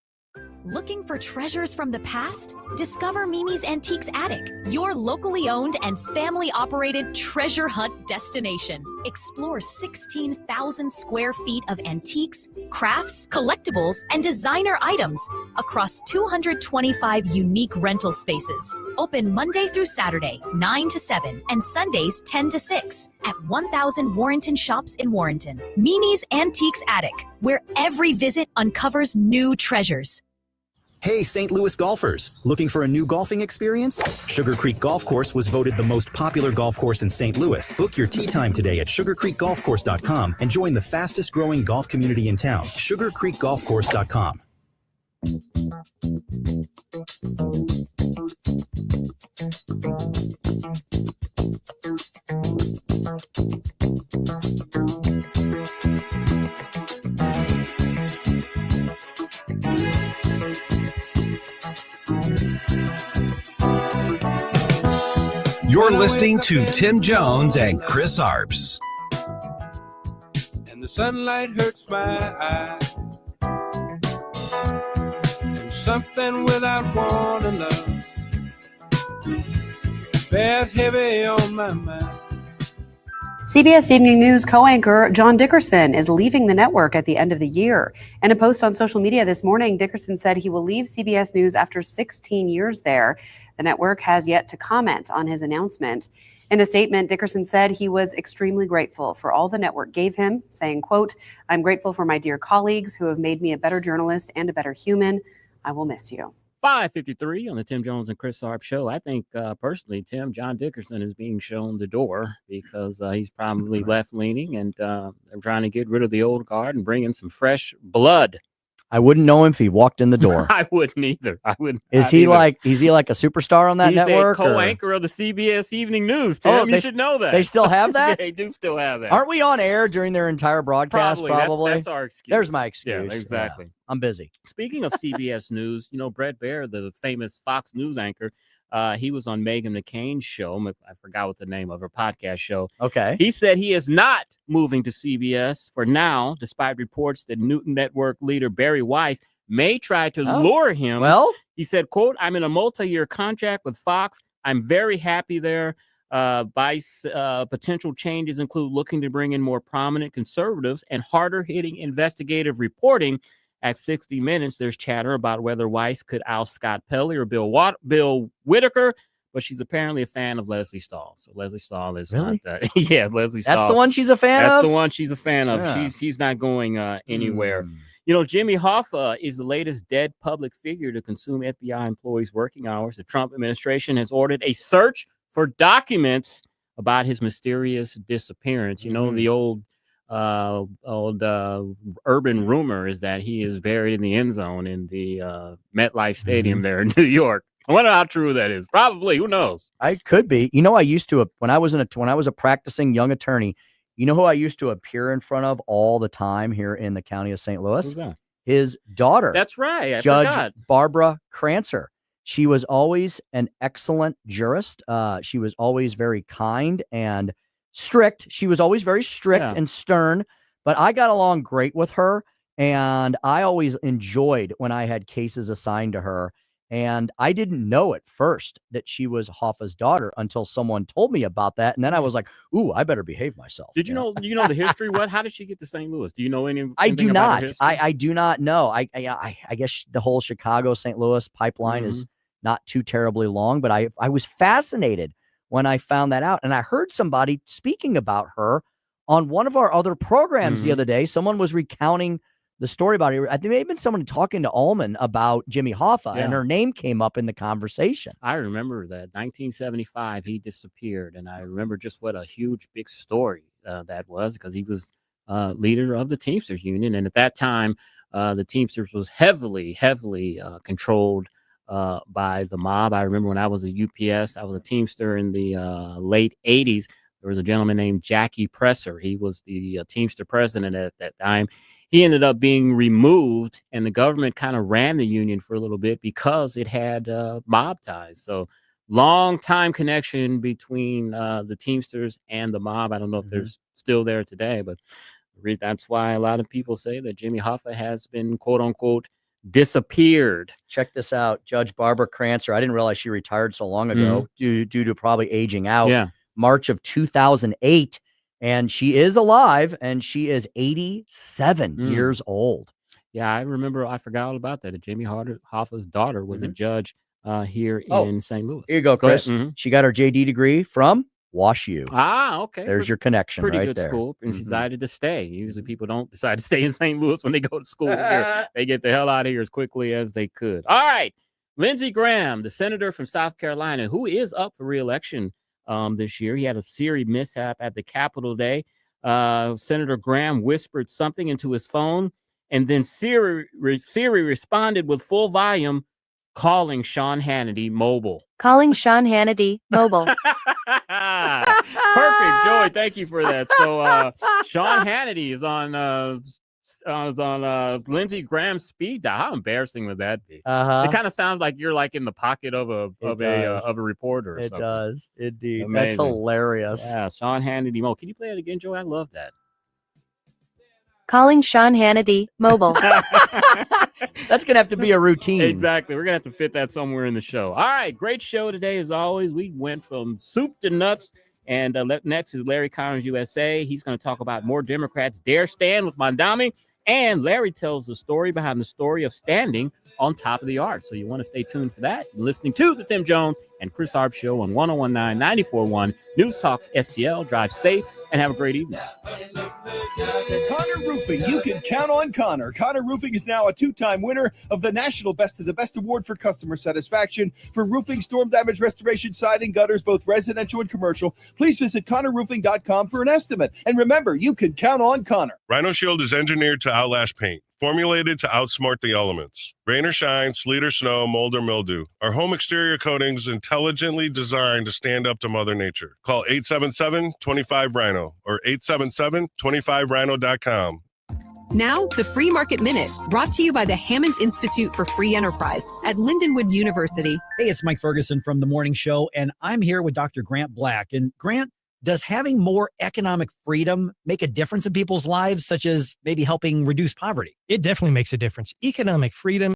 Looking for treasures from the past? Discover Mimi's Antiques Attic, your locally owned and family-operated treasure hunt destination. Explore 16,000 square feet of antiques, crafts, collectibles, and designer items across 225 unique rental spaces. Open Monday through Saturday, 9 to 7, and Sundays, 10 to 6, at 1000 Warrenton Shops in Warrenton. Mimi's Antiques Attic, where every visit uncovers new treasures. Hey, St. Louis golfers, looking for a new golfing experience? Sugar Creek Golf Course was voted the most popular golf course in St. Louis. Book your tee time today at sugarcreekgolfcourse.com and join the fastest growing golf community in town, sugarcreekgolfcourse.com. You're listening to Tim Jones and Chris Arps. And the sunlight hurts my eyes. And something without wanting love bears heavy on my mind. CBS Evening News co-anchor John Dickerson is leaving the network at the end of the year. In a post on social media this morning, Dickerson said he will leave CBS News after 16 years there. The network has yet to comment on his announcement. In a statement, Dickerson said he was extremely grateful for all the network gave him, saying, quote, "I'm grateful for my dear colleagues who have made me a better journalist and a better human. I will miss you." 5:53 on the Tim Jones and Chris Arp show. I think personally, John Dickerson is being shown the door because he's probably left-leaning and they're trying to get rid of the old guard and bring in some fresh blood. I wouldn't know him if he walked in the door. I wouldn't either. I wouldn't. Is he like a superstar on that He's network? He's a co-anchor of the CBS Evening News, Tim. You should know that. They still have that? Yeah, they do still have that. Aren't we on air during their entire broadcast? Probably. That's our excuse. There's my excuse. Yeah, exactly. Yeah, I'm busy. Speaking of CBS News, Brett Baer, the famous Fox News anchor, he was on Meghan McCain's show. I forgot what the name of her podcast show. Okay. He said he is not moving to CBS for now, despite reports that Newton Network leader Barry Weiss may try to lure him. Well, he said, quote, "I'm in a multi-year contract with Fox. I'm very happy there. Weiss potential changes include looking to bring in more prominent conservatives and harder-hitting investigative reporting." At 60 Minutes, there's chatter about whether Weiss could oust Scott Pelley or Bill Whitaker, but she's apparently a fan of Leslie Stahl. So Leslie Stahl is really? not. Yeah, Leslie Stahl. That's the one she's a fan of? That's the one she's a fan of. Yeah. She's not going anywhere. Jimmy Hoffa is the latest dead public figure to consume FBI employees' working hours. The Trump administration has ordered a search for documents about his mysterious disappearance. The old urban rumor is that he is buried in the end zone in the MetLife Stadium there in New York. I wonder how true that is. Probably. Who knows? I could be. I used to when I was a practicing young attorney. You know who I used to appear in front of all the time here in the county of St. Louis? Who's that? His daughter. That's right. I Judge forgot. Barbara Crancer. She was always an excellent jurist. She was always very kind and strict. She was always very strict and stern, but I got along great with her, and I always enjoyed when I had cases assigned to her. And I didn't know at first that she was Hoffa's daughter until someone told me about that. And then I was like, ooh, I better behave myself. Did you know the history? How did she get to St. Louis? Do you know anything? I do about not. her history? I do not know. I guess the whole Chicago St. Louis pipeline is not too terribly long, but I was fascinated when I found that out. And I heard somebody speaking about her on one of our other programs the other day. Someone was recounting the story about it. I think maybe someone talking to Ullman about Jimmy Hoffa, and her name came up in the conversation. I remember that 1975 he disappeared, and I remember just what a huge big story that was, because he was leader of the Teamsters Union, and at that time the Teamsters was heavily controlled by the mob. I remember when I was a UPS, I was a Teamster in the late 80s. There was a gentleman named Jackie Presser. He was the Teamster president at that time. He ended up being removed, and the government kind of ran the union for a little bit because it had mob ties. So long time connection between the Teamsters and the mob. I don't know if they're still there today, but that's why a lot of people say that Jimmy Hoffa has been, quote unquote, disappeared. Check this out. Judge Barbara Crancer. I didn't realize she retired so long ago due to probably aging out. Yeah. March of 2008. And she is alive, and she is 87 years old. Yeah, I remember. I forgot all about that. Jamie Hoffa's daughter was a judge here in St. Louis. Here you go, Chris. She got her JD degree from WashU. Okay. There's your connection Pretty right good there. school. And she decided to stay. Usually people don't decide to stay in St. Louis when they go to school here. They get the hell out of here as quickly as they could. All right. Lindsey Graham, the senator from South Carolina, who is up for re-election this year. He had a serious mishap at the Capitol day. Senator Graham whispered something into his phone, and then Siri responded with full volume, calling Sean Hannity mobile. Calling Sean Hannity mobile. Perfect, Joey. Thank you for that. So Sean Hannity is on Lindsey Graham's speed dial. How embarrassing would that be? It kind of sounds like you're like in the pocket of a reporter. Or it something. Does indeed. Amazing. That's hilarious. Yeah, Sean Hannity mobile. Can you play it again, Joey? I love that. Calling Sean Hannity mobile. That's going to have to be a routine. Exactly. We're going to have to fit that somewhere in the show. All right. Great show today, as always. We went from soup to nuts. And next is Larry Connors USA. He's going to talk about more Democrats dare stand with Mondami. And Larry tells the story behind the story of standing on top of the arch. So you want to stay tuned for that. You're listening to the Tim Jones and Chris Arps Show on 1019 94.1 News Talk STL. Drive safe and have a great evening. Connor Roofing, you can count on Connor. Connor Roofing is now a 2-time winner of the National Best of the Best Award for customer satisfaction for roofing, storm damage restoration, siding, gutters, both residential and commercial. Please visit ConnorRoofing.com for an estimate. And remember, you can count on Connor. Rhino Shield is engineered to outlast paint, formulated to outsmart the elements. Rain or shine, sleet or snow, mold or mildew. Our home exterior coatings intelligently designed to stand up to Mother Nature. Call 877-25-RHINO or 877-25rhino.com. Now, the Free Market Minute, brought to you by the Hammond Institute for Free Enterprise at Lindenwood University. Hey, it's Mike Ferguson from The Morning Show, and I'm here with Dr. Grant Black. And Grant, does having more economic freedom make a difference in people's lives, such as maybe helping reduce poverty? It definitely makes a difference. Economic freedom